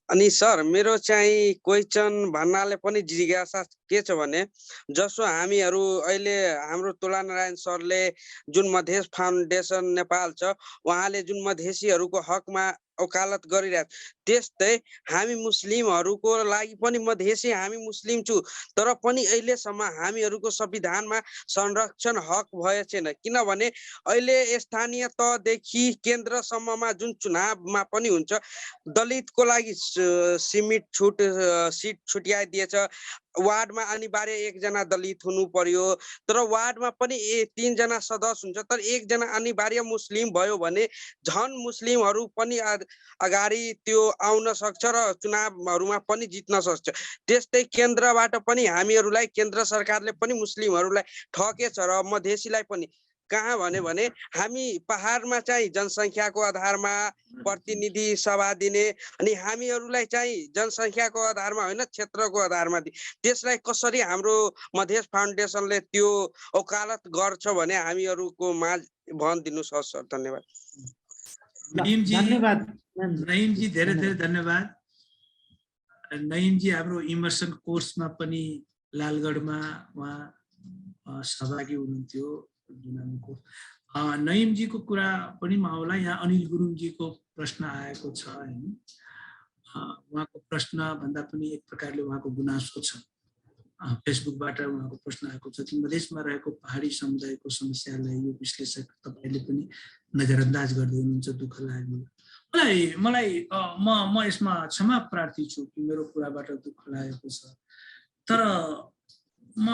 अनि सर मेरो चाहिँ क्वेशन भन्नाले पनि जिज्ञासा के छ भने जसो हामीहरु अहिले हाम्रो तुलानारायण सरले जुन मधेस फाउन्डेसन नेपाल छ उहाँले जुन मधेसीहरुको हकमा वकालत गरिरहेछ त्यस्तै हामी मुस्लिमहरुको लागि पनि मधेसी हामी मुस्लिम छु तर पनि अहिलेसम्म हामीहरुको संविधानमा संरक्षण हक भए छैन किनभने अहिले स्थानीय तहदेखि केन्द्रसम्ममा जुन चुनावमा पनि हुन्छ दलितको लागि सीमित सीट छुट्याइदिएछ वार्डमा अनिवार्य एकजना दलित हुनु पर्यो तर वार्डमा पनि 3 जना सदस्य हुन्छ तर एकजना अनिवार्य मुस्लिम भयो भने झन मुस्लिमहरु पनि अगाडि त्यो आउन सक्छ र चुनावहरुमा पनि जित्न सक्छ। त्यस्तै केन्द्रबाट पनि हामीहरुलाई केन्द्र सरकारले पनि मुस्लिमहरुलाई ठकेछ र मधेसीलाई पनि कहाँ भने हामी पहाडमा चाहिँ जनसंख्याको आधारमा प्रतिनिधि सभा दिने अनि हामीहरुलाई चाहिँ जनसंख्याको आधारमा हैन क्षेत्रको आधारमा त्यसलाई कसरी हाम्रो मधेस फाउन्डेसनले त्यो वकालत गर्छ भने हामीहरुको माझ भनिदिनु सक्छ सर। धन्यवाद। नईमजी धेरै धेरै धन्यवाद। नईमजी हाम्रो इमर्सन कोर्समा पनि लालगढमा उहाँ सहभागी हुनुहुन्थ्यो। नईमजीको कुरा पनि म आउला। यहाँ अनिल गुरुङजीको प्रश्न आएको छ हैन, उहाँको प्रश्न भन्दा पनि एक प्रकारले उहाँको गुनासो छ। फेसबुकबाट उहाँको प्रश्न आएको छ कि मधेसमा रहेको पहाडी समुदायको समस्यालाई यो विश्लेषक तपाईले पनि नजरअन्दाज गर्दै हुनुहुन्छ, दुःख लाग्यो मलाई। म यसमा क्षमा प्रार्थी छु कि मेरो कुराबाट दुःख लागेको छ, तर म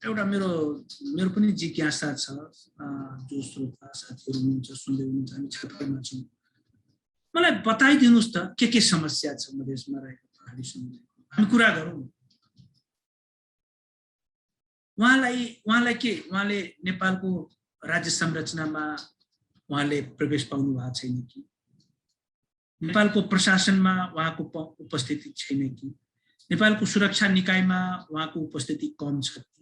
एउटा मेरो पनि जिज्ञासा छ। जो श्रोता साथीहरु हुनुहुन्छ सुन्दै हुनुहुन्छ हामी छात्रामा छौँ, मलाई बताइदिनुस् त के समस्या छ मधेसमा रहेको पहाडी समुदायको, हामी कुरा गरौँ। उहाँले नेपालको राज्य संरचनामा उहाँले प्रवेश पाउनु भएको छैन कि, नेपालको प्रशासनमा उहाँको उपस्थिति छैन कि, नेपालको सुरक्षा निकायमा उहाँको उपस्थिति कम छ कि,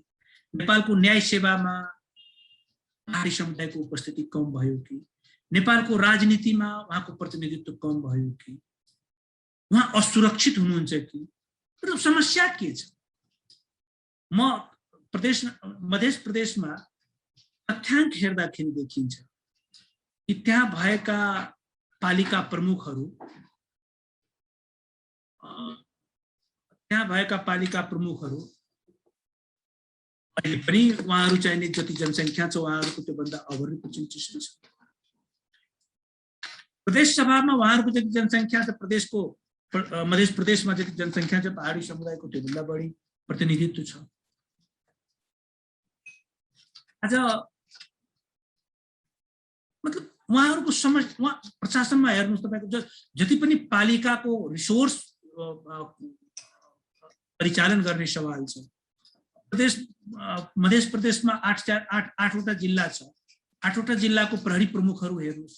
नेपालको न्याय सेवामा पहाडी समुदायको उपस्थिति कम भयो कि, नेपालको राजनीतिमा उहाँको प्रतिनिधित्व कम भयो कि, उहाँ असुरक्षित हुनुहुन्छ कि, मतलब समस्या के छ? म मध्य प्रदेशमा तथ्याङ्क हेर्दाखेरि देखिन्छ कि त्यहाँ भएका पालिका प्रमुखहरू अहिले पनि उहाँहरू चाहिने जति जनसङ्ख्या छ उहाँहरूको त्योभन्दा ओभर रिप्रेजेन्टेसन छ। प्रदेश सभामा उहाँहरूको जति जनसङ्ख्या छ प्रदेशको मध्य प्रदेशमा जति जनसङ्ख्या छ पहाडी समुदायको त्योभन्दा बढी प्रतिनिधित्व छ। आज मतलब उहाँहरूको समस्या प्रशासनमा हेर्नुहोस् तपाईको जति पनि पालिकाको रिसोर्स परिचालन गर्ने सवाल छ मध्य प्रदेशमा 8वटा जिल्ला छ। 8वटा जिल्लाको प्रहरी प्रमुखहरू हेर्नुस्,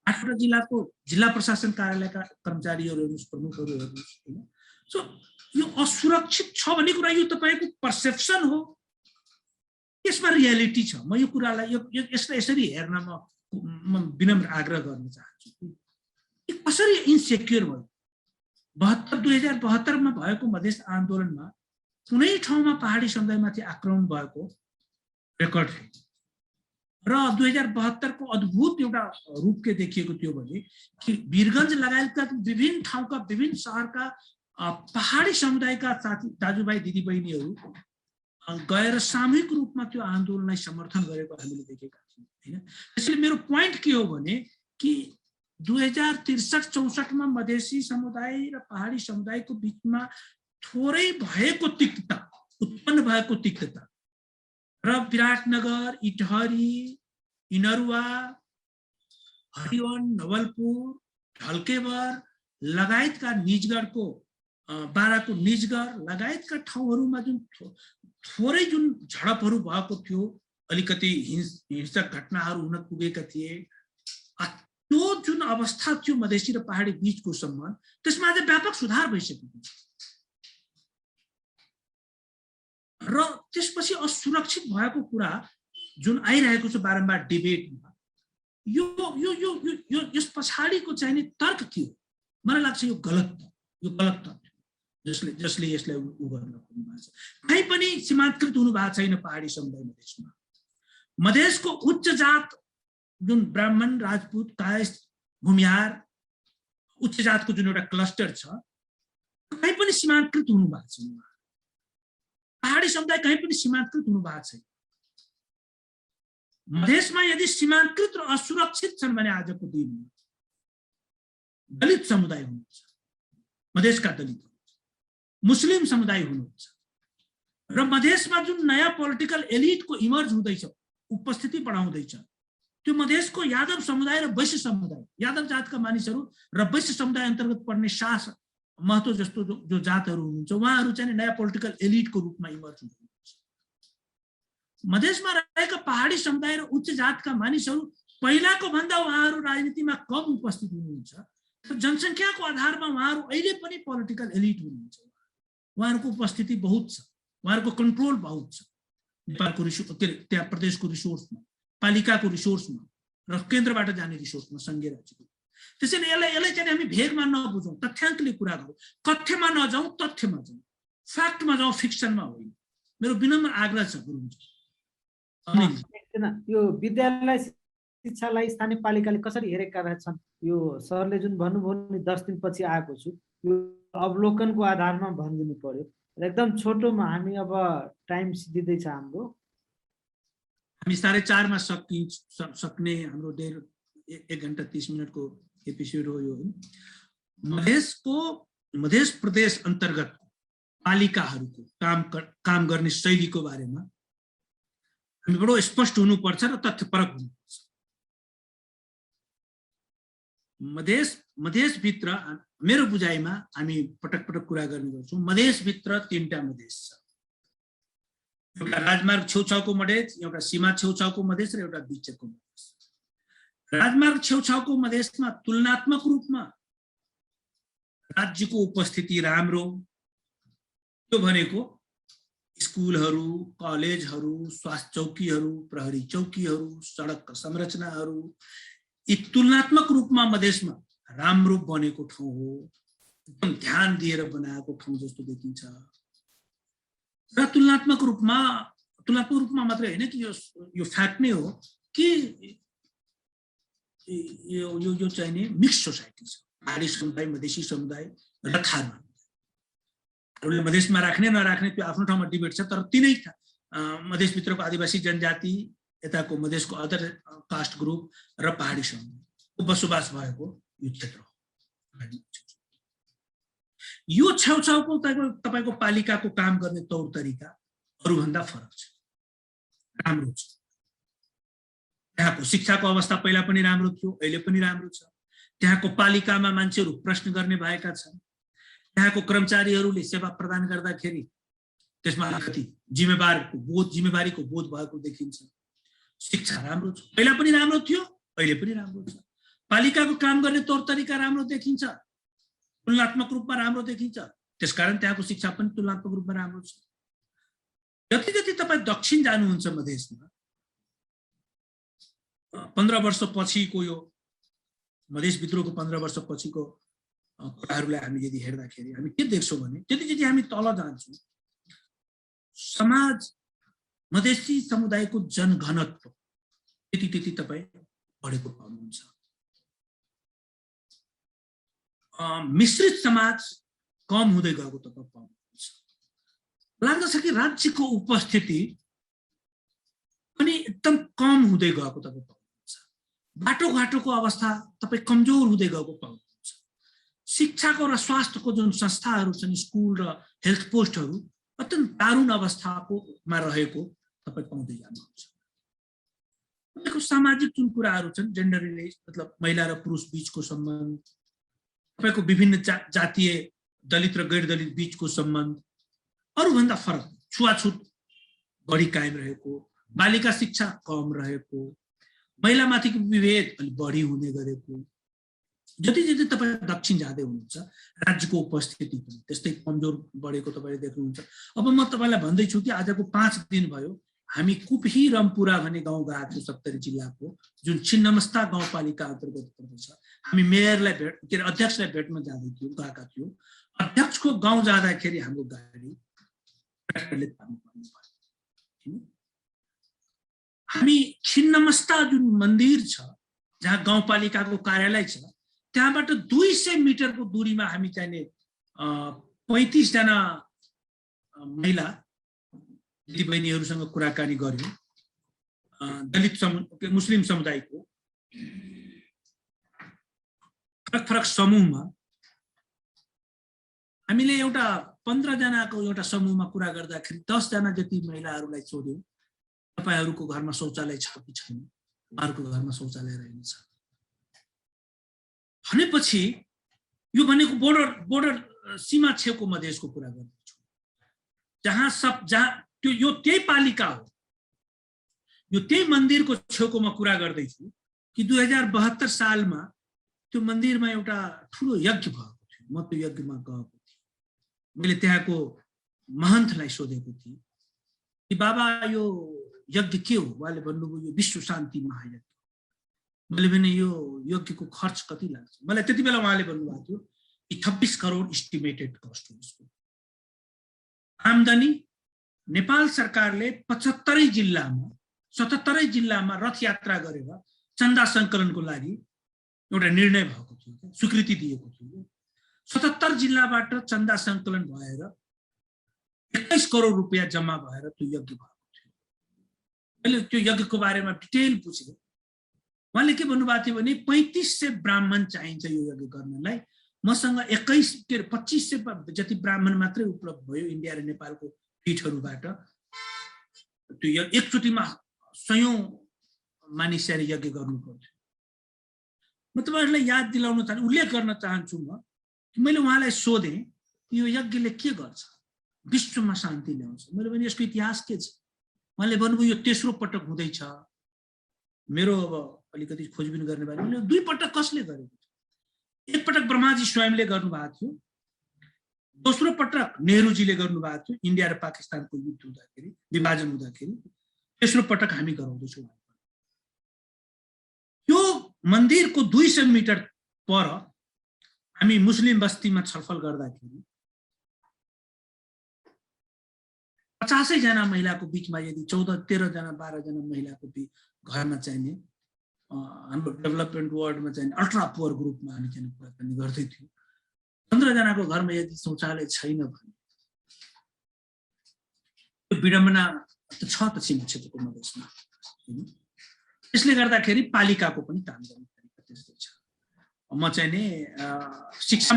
8वटा जिल्लाको जिल्ला प्रशासन कार्यालयका कर्मचारीहरू हेर्नुस्, प्रमुखहरू हेर्नुस् हैन। सो यो असुरक्षित छ भन्ने कुरा यो तपाईको पर्सेप्सन हो, यसमा रियालिटी छ। म यो कुरालाई यसलाई यसरी हेर्न म विनम्र आग्रह गर्न चाहन्छु। कसरी इन्सेक्युर भयो? 2072 मा भएको मधेस आन्दोलनमा कुनै ठाउँमा पहाडी समुदायमाथि आक्रमण भएको रेकर्ड थियो र 2072 को अद्भुत एउटा रूप के देखिएको थियो भने कि वीरगञ्ज लगायतका विभिन्न ठाउँका विभिन्न शहरका पहाडी समुदायका साथी दाजुभाइ दिदीबहिनीहरू गएर सामूहिक रूपमा त्यो आन्दोलनलाई समर्थन गरेको हामीले देखेका छौँ हैन। त्यसैले मेरो पोइन्ट के हो भने कि 2063-64 मा मधेसी समुदाय र पहाडी समुदायको बीचमा थोरै भएको तिक्तता, उत्पन्न भएको तिक्तता र विराटनगर, इटहरी, इनरुवा, हरिवन, नवलपुर, ढल्केवर लगायतका निजगढको बाराको निजगढ लगायतका ठाउँहरूमा जुन थोरै जुन झडपहरू भएको थियो, अलिकति हिंसक घटनाहरू हुन पुगेका थिए, त्यो जुन अवस्था थियो मधेसी र पहाडी बीचको सम्बन्ध, त्यसमा अझ व्यापक सुधार भइसकेको छ र त्यसपछि असुरक्षित भएको कुरा जुन आइरहेको छ बारम्बार डिबेटमा, यो यस पछाडिको चाहिँ नि तर्क के हो? मलाई लाग्छ यो गलत तथ्य जसले यसलाई उ गर्न खोज्नु भएको छ। कहीँ पनि सीमान्तकृत हुनु भएको छैन पहाडी समुदाय मधेसमा। मधेसको उच्च जात जुन ब्राह्मण, राजपूत, कायस्थ, भूमिहार उच्च जातको जुन एउटा क्लस्टर छ, कहीँ पनि सीमान्तकृत हुनु भएको छैन। पहाडी समुदाय कहीँ पनि सीमान्तकृत हुनु भएको छैन। मधेसमा यदि सीमान्तकृत र असुरक्षित छन् भने आजको दिनमा दलित समुदाय हुनुहुन्छ, मधेसका दलित, मुस्लिम समुदाय हुनुहुन्छ र मधेसमा जुन नयाँ पोलिटिकल एलिटको इमर्ज हुँदैछ, उपस्थिति बढाउँदैछ, त्यो मधेसको यादव समुदाय र वैश्य समुदाय, यादव जातका मानिसहरू र वैश्य समुदाय अन्तर्गत पर्ने शाह महतो जस्तो जो जातहरू हुनुहुन्छ, उहाँहरू चाहिँ नयाँ पोलिटिकल एलिटको रूपमा इमर्ज हुनुहुन्छ। मधेसमा रहेका पहाडी समुदाय र उच्च जातका मानिसहरू पहिलाको भन्दा उहाँहरू राजनीतिमा कम उपस्थित हुनुहुन्छ। जनसङ्ख्याको आधारमा उहाँहरू अहिले पनि पोलिटिकल एलिट हुनुहुन्छ। उहाँहरूको उपस्थिति बहुत छ, उहाँहरूको कन्ट्रोल बहुत छ नेपालको त्यहाँ प्रदेशको रिसोर्समा, पालिकाको रिसोर्समा र केन्द्रबाट जाने रिसोर्समा, सङ्घीय राज्यको। त्यसैले यसलाई चाहिँ हामी भेगमा नबुझौँ, तथ्याङ्कले कुरा गरौँ, कथ्यमा नजाउँ, तथ्यमा जाउँ, फ्याक्टमा जाउँ, फिक्सनमा होइन। मेरो विनम्र आग्रह छ गुरुजी। यो विद्यालय शिक्षालाई स्थानीय पालिकाले कसरी हेरेका रहेछन्? यो सरले जुन भन्नुभयो नि 10 दिनपछि आएको छु, यो अवलोकनको आधारमा भनिदिनु पर्यो र एकदम छोटोमा, हामी अब टाइम दिँदैछ हाम्रो, हामी 4:30 मा सक्ने हाम्रो 1 घण्टा 30 मिनटको एपिसोड हो यो। मधेस प्रदेश अन्तर्गत पालिकाहरूको काम गर्ने शैलीको बारेमा हामी बडो स्पष्ट हुनुपर्छ र तथ्यपरक हुनुपर्छ। मधेसभित्र मेरो बुझाइमा हामी पटक पटक कुरा गर्ने गर्छौँ, मधेसभित्र 3टा मधेस छ। एउटा राजमार्ग छेउछाउको मधेस, एउटा सीमा छेउछाउको मधेस र एउटा बीचको मधेस। राजमार्ग छेउछाउको मधेसमा तुलनात्मक रूपमा राज्यको उपस्थिति राम्रो, त्यो भनेको स्कुलहरू, कलेजहरू, स्वास्थ्य चौकीहरू, प्रहरी चौकीहरू, सडक संरचनाहरू, यी तुलनात्मक रूपमा मधेसमा राम्रो बनेको ठाउँ हो, एकदम ध्यान दिएर बनाएको ठाउँ जस्तो देखिन्छ। र तुलनात्मक रूपमा मात्रै होइन कि यो फ्याक्ट नै हो कि यो चाहिँ नि मिक्स सोसाइटी छ। पहाडी समुदाय, मधेसी समुदाय र थारूहरूले मधेसमा राख्ने नराख्ने त्यो आफ्नो ठाउँमा डिबेट छ, तर तिनै मधेसभित्रको आदिवासी जनजाति, यताको मधेसको अदर कास्ट ग्रुप र पहाडी समुदायको बसोबास भएको यो क्षेत्र हो। यो छेउछाउको तपाईको पालिकाको काम गर्ने तौर तरिका अरूभन्दा फरक छ, राम्रो छ। त्यहाँको शिक्षाको अवस्था पहिला पनि राम्रो थियो, अहिले पनि राम्रो छ। त्यहाँको पालिकामा मान्छेहरू प्रश्न गर्ने भएका छन्। त्यहाँको कर्मचारीहरूले सेवा प्रदान गर्दाखेरि त्यसमा अलिकति जिम्मेवारीको बोध भएको देखिन्छ। शिक्षा राम्रो छ, पहिला पनि राम्रो थियो, अहिले पनि राम्रो छ। पालिकाको काम गर्ने तौर तरिका राम्रो देखिन्छ, तुलनात्मक रूपमा राम्रो देखिन्छ, त्यसकारण त्यहाँको शिक्षा पनि तुलनात्मक रूपमा राम्रो छ। जति जति तपाईँ दक्षिण जानुहुन्छ मधेसमा, 15 वर्षपछिको यो मधेस विद्रोहको 15 वर्षपछिको कुराहरूलाई हामी यदि हेर्दाखेरि हामी के देख्छौँ भने त्यति जति हामी तल जान्छौँ, समाज मधेसी समुदायको जनघनत्व त्यति त्यति तपाईँ बढेको पाउनुहुन्छ। मिश्रित समाज कम हुँदै गएको तपाईँ पाउनुहुन्छ। लाग्दछ कि राज्यको उपस्थिति पनि एकदम कम हुँदै गएको तपाईँ पाउनुहुन्छ। बाटोघाटोको अवस्था तपाईँ कमजोर हुँदै गएको पाउनुहुन्छ। शिक्षाको र स्वास्थ्यको जुन संस्थाहरू छन्, स्कुल र हेल्थ पोस्टहरू अत्यन्त दारुण अवस्थामा रहेको तपाईँ पाउँदै जानुहुन्छ। तपाईँको सामाजिक जुन कुराहरू छन्, जेन्डर रिलेसन मतलब महिला र पुरुष बीचको सम्बन्ध, तपाईँको विभिन्न जातीय दलित र गैर दलित बीचको सम्बन्ध अरूभन्दा फरक, छुवाछुत बढी कायम रहेको, बालिका शिक्षा कम रहेको, महिलामाथिको विभेद अलिक बढी हुने गरेको, जति जति तपाईँ दक्षिण जाँदै हुनुहुन्छ राज्यको उपस्थिति पनि त्यस्तै कमजोर बढेको तपाईँले देख्नुहुन्छ। अब म तपाईँलाई भन्दैछु कि आजको 5 दिन भयो हामी कुपही रम्पुरा भन्ने गाउँ गएको थियौँ, सप्तरी जिल्लाको जुन छिन्नमस्ता गाउँपालिका अन्तर्गत पर्दछ। हामी मेयरलाई अध्यक्षलाई भेट्न गएका थियौँ। अध्यक्षको गाउँ जाँदाखेरि हाम्रो गाडी ट्र्याक्टरले तान्नु पर्ने भयो। हामी छिन्नमस्ता जुन मन्दिर छ, जहाँ गाउँपालिकाको कार्यालय छ, त्यहाँबाट 200 मिटरको दूरीमा हामी चाहिने 35 जना महिला दिदीबहिनीहरूसँग कुराकानी गर्यौँ। दलित मुस्लिम समुदायको फरक फरक समूहमा हामीले एउटा 15 जनाको एउटा समूहमा कुरा गर्दाखेरि 10 जना जति महिलाहरूलाई सोध्यौँ, तपाईहरूको घरमा शौचालय छ कि छैन? उहाँहरूको घरमा शौचालय रहेनछ भनेपछि यो भनेको बोर्डर सीमा छेउको मधेसको कुरा गर्दैछु, जहाँ त्यो यो त्यही पालिका हो, यो त्यही मन्दिरको छेउको म कुरा गर्दैछु कि 2072 सालमा त्यो मन्दिरमा एउटा ठुलो यज्ञ भएको थियो। म त्यो यज्ञमा गएको थिएँ। मैले त्यहाँको महन्तलाई सोधेको थिएँ कि बाबा यो यज्ञ के हो? उहाँले भन्नुभयो यो विश्व शान्ति महायज्ञ। मैले भने यो यज्ञको खर्च कति लाग्छ? मलाई त्यति बेला उहाँले भन्नुभएको थियो कि 26 करोड इस्टिमेटेड कस्ट हो यसको। आम्दानी नेपाल सरकारले 75 जिल्लामा रथ यात्रा गरेर चन्दा सङ्कलनको लागि एउटा निर्णय भएको थियो, स्वीकृति दिएको थियो। 77 जिल्लाबाट चन्दा सङ्कलन भएर 21 करोड रुपियाँ जम्मा भएर त्यो यज्ञ भएको थियो। मैले त्यो यज्ञको बारेमा डिटेल पुछेँ। उहाँले के भन्नुभएको थियो भने 3500 ब्राह्मण चाहिन्छ यो यज्ञ गर्नलाई। मसँग 2500 जति ब्राह्मण मात्रै उपलब्ध भयो इन्डिया र नेपालको पीठहरूबाट। त्यो एकचोटिमा 100 मानिसहरू यज्ञ गर्नु पर्थ्यो। म तपाईहरुलाई याद दिलाउन चाहन्छु, उल्लेख गर्न चाहन्छु म कि मैले उहाँलाई सोधेँ यो यज्ञले के गर्छ? विश्वमा शान्ति ल्याउँछ। मैले भने यसको इतिहास के छ? उहाँले भन्नुभयो यो तेस्रो पटक हुँदैछ। मेरो अब अलिकति खोजबिन गर्ने बारे मैले 2 पटक कसले गरेको थियो? एक पटक ब्रह्माजी स्वयंले गर्नुभएको थियो, दोस्रो पटक नेहरूजीले गर्नुभएको थियो इन्डिया र पाकिस्तानको युद्ध हुँदाखेरि, विभाजन हुँदाखेरि। तेस्रो पटक हामी गराउँदैछौँ। यो मन्दिरको 200 मिटर पर हामी मुस्लिम बस्तीमा छलफल गर्दाखेरि 50 जना महिलाको बीचमा यदि 14, 13 जना, 12 जना महिलाको घरमा चाहिने हाम्रो डेभलपमेन्ट वार्डमा चाहिँ अल्ट्रा पुअर ग्रुपमा हामी चाहिँ कुराकानी गर्दै थियौँ। 15 जनाको घरमा यदि शौचालय छैन भने त्यो विडम्बना त छ त सीमा क्षेत्रको मधेसमा। त्यसले गर्दाखेरि पालिकाको पनि काम गर्ने तरिका त्यस्तै छ। म चाहिँ नि शिक्षा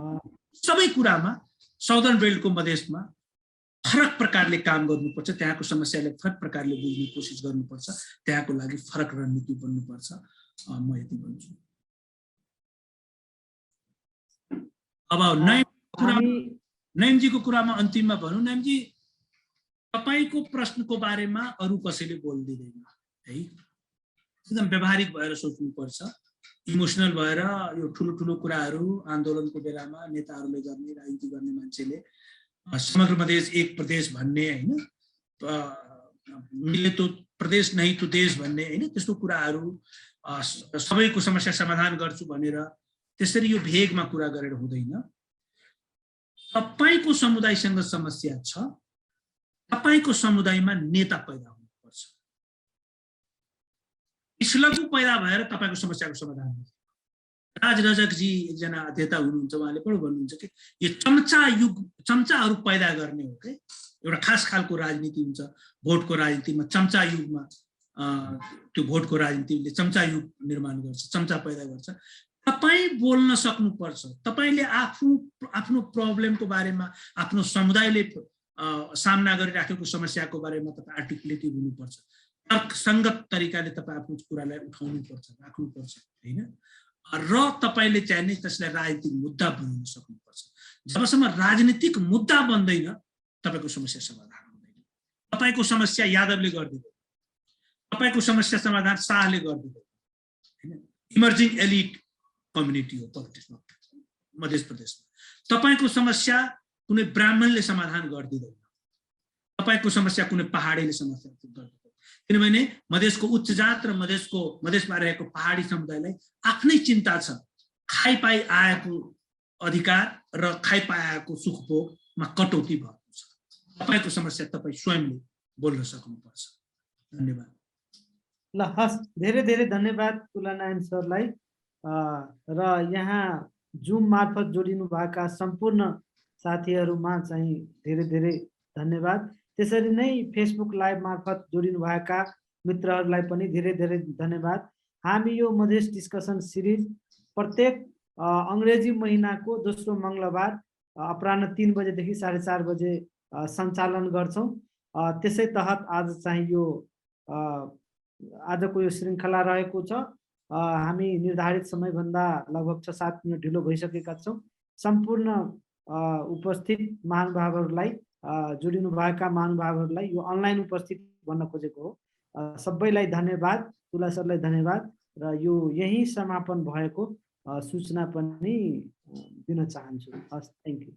सबै कुरामा साउदर्न बेल्टको मधेसमा फरक प्रकारले काम गर्नुपर्छ, त्यहाँको समस्यालाई फरक प्रकारले बुझ्ने कोसिस गर्नुपर्छ, त्यहाँको लागि फरक रणनीति बन्नुपर्छ। म यति भन्छु। अब नयमजीको कुरामा अन्तिममा भनौँ। नयमजी तपाईको प्रश्नको बारेमा अरू कसैले बोल्दिदैन है। एकदम व्यवहारिक भएर सोच्नुपर्छ, इमोसनल भएर यो ठुलो ठुलो कुराहरू आन्दोलनको बेलामा नेताहरूले गर्ने, राजनीति गर्ने मान्छेले समग्र मधेस एक प्रदेश भन्ने हैन, मिले तो प्रदेश नहीं तो देश भन्ने हैन, त्यस्तो कुराहरू सबैको समस्या समाधान गर्छु भनेर त्यसरी यो भेगमा कुरा गरेर हुँदैन। तपाईको समुदायसँग समस्या छ, तपाईको समुदायमा नेता पैदा हुनुपर्छ। इस्लगु पैदा भएर तपाईको समस्याको समाधान हुन्छ। राज रजकजी एकजना अध्येता हुनुहुन्छ, उहाँले पनि भन्नुहुन्छ कि यो चम्चाहरू पैदा गर्ने हो के। एउटा खास खालको राजनीति हुन्छ, भोटको राजनीतिमा चम्चा युगमा त्यो भोटको राजनीतिले चम्चा युग निर्माण गर्छ, चम्चा पैदा गर्छ। तपाईँ बोल्न सक्नुपर्छ, तपाईले आफ्नो प्रब्लमको बारेमा, आफ्नो समुदायले सामना गरिराखेको समस्याको बारेमा तपाईँ आर्टिकुलेटिभ हुनुपर्छ, तर्कसङ्गत तरिकाले तपाईँ आफ्नो कुरालाई उठाउनुपर्छ, राख्नुपर्छ हैन। र तपाईले चाहिने त्यसलाई राजनीतिक मुद्दा बनाउन सक्नुपर्छ। जबसम्म राजनीतिक मुद्दा बन्दैन तपाईको समस्या समाधान हुँदैन। तपाईको समस्या यादवले गर्दिदैन, तपाईको समस्या समाधान शाहले गर्दिदैन हैन। इमर्जिङ एलिट कम्युनिटी हो पोलिटिक्समा मध्य प्रदेशमा। तपाईको समस्या कुनै ब्राह्मणले समाधान गर्दिदैन, तपाईको समस्या कुनै पहाडीले समाधान गर्दैन। किनभने मधेसको उच्च जात र मधेसमा रहेको पहाडी समुदायलाई आफ्नै चिन्ता छ, खाइपाई आएको अधिकार र खाइपाई आएको सुखभोगमा कटौती भएको छ। तपाईको समस्या तपाईँ स्वयंले बोल्न सक्नुपर्छ। धन्यवाद। ल हस्, धेरै धेरै धन्यवाद तुलानारायण सरलाई। र यहाँ जुम मार्फत जोडिनु भएका सम्पूर्ण साथीहरूमा चाहिँ धेरै धेरै धन्यवाद। त्यसरी नै फेसबुक लाइभ मार्फत जोडिनु भएका मित्रहरूलाई पनि धेरै धेरै धन्यवाद। हामी यो मधेस डिस्कसन सिरिज प्रत्येक अङ्ग्रेजी महिनाको दोस्रो मङ्गलबार अपराह्न 3 बजेदेखि 4:30 बजे सञ्चालन गर्छौँ। त्यसै तहत आज चाहिँ यो आजको यो श्रृङ्खला रहेको छ। हामी निर्धारित समयभन्दा लगभग 6-7 मिनट ढिलो भइसकेका छौँ। सम्पूर्ण उपस्थित महानुभावहरूलाई, जोडिनु भएका महानुभावहरूलाई यो अनलाइन उपस्थित भन्न खोजेको हो। सबैलाई धन्यवाद, तुला सरलाई धन्यवाद। र यो यही समापन भएको सूचना पनि दिन चाहन्छु। हस्, थ्याङ्क यू।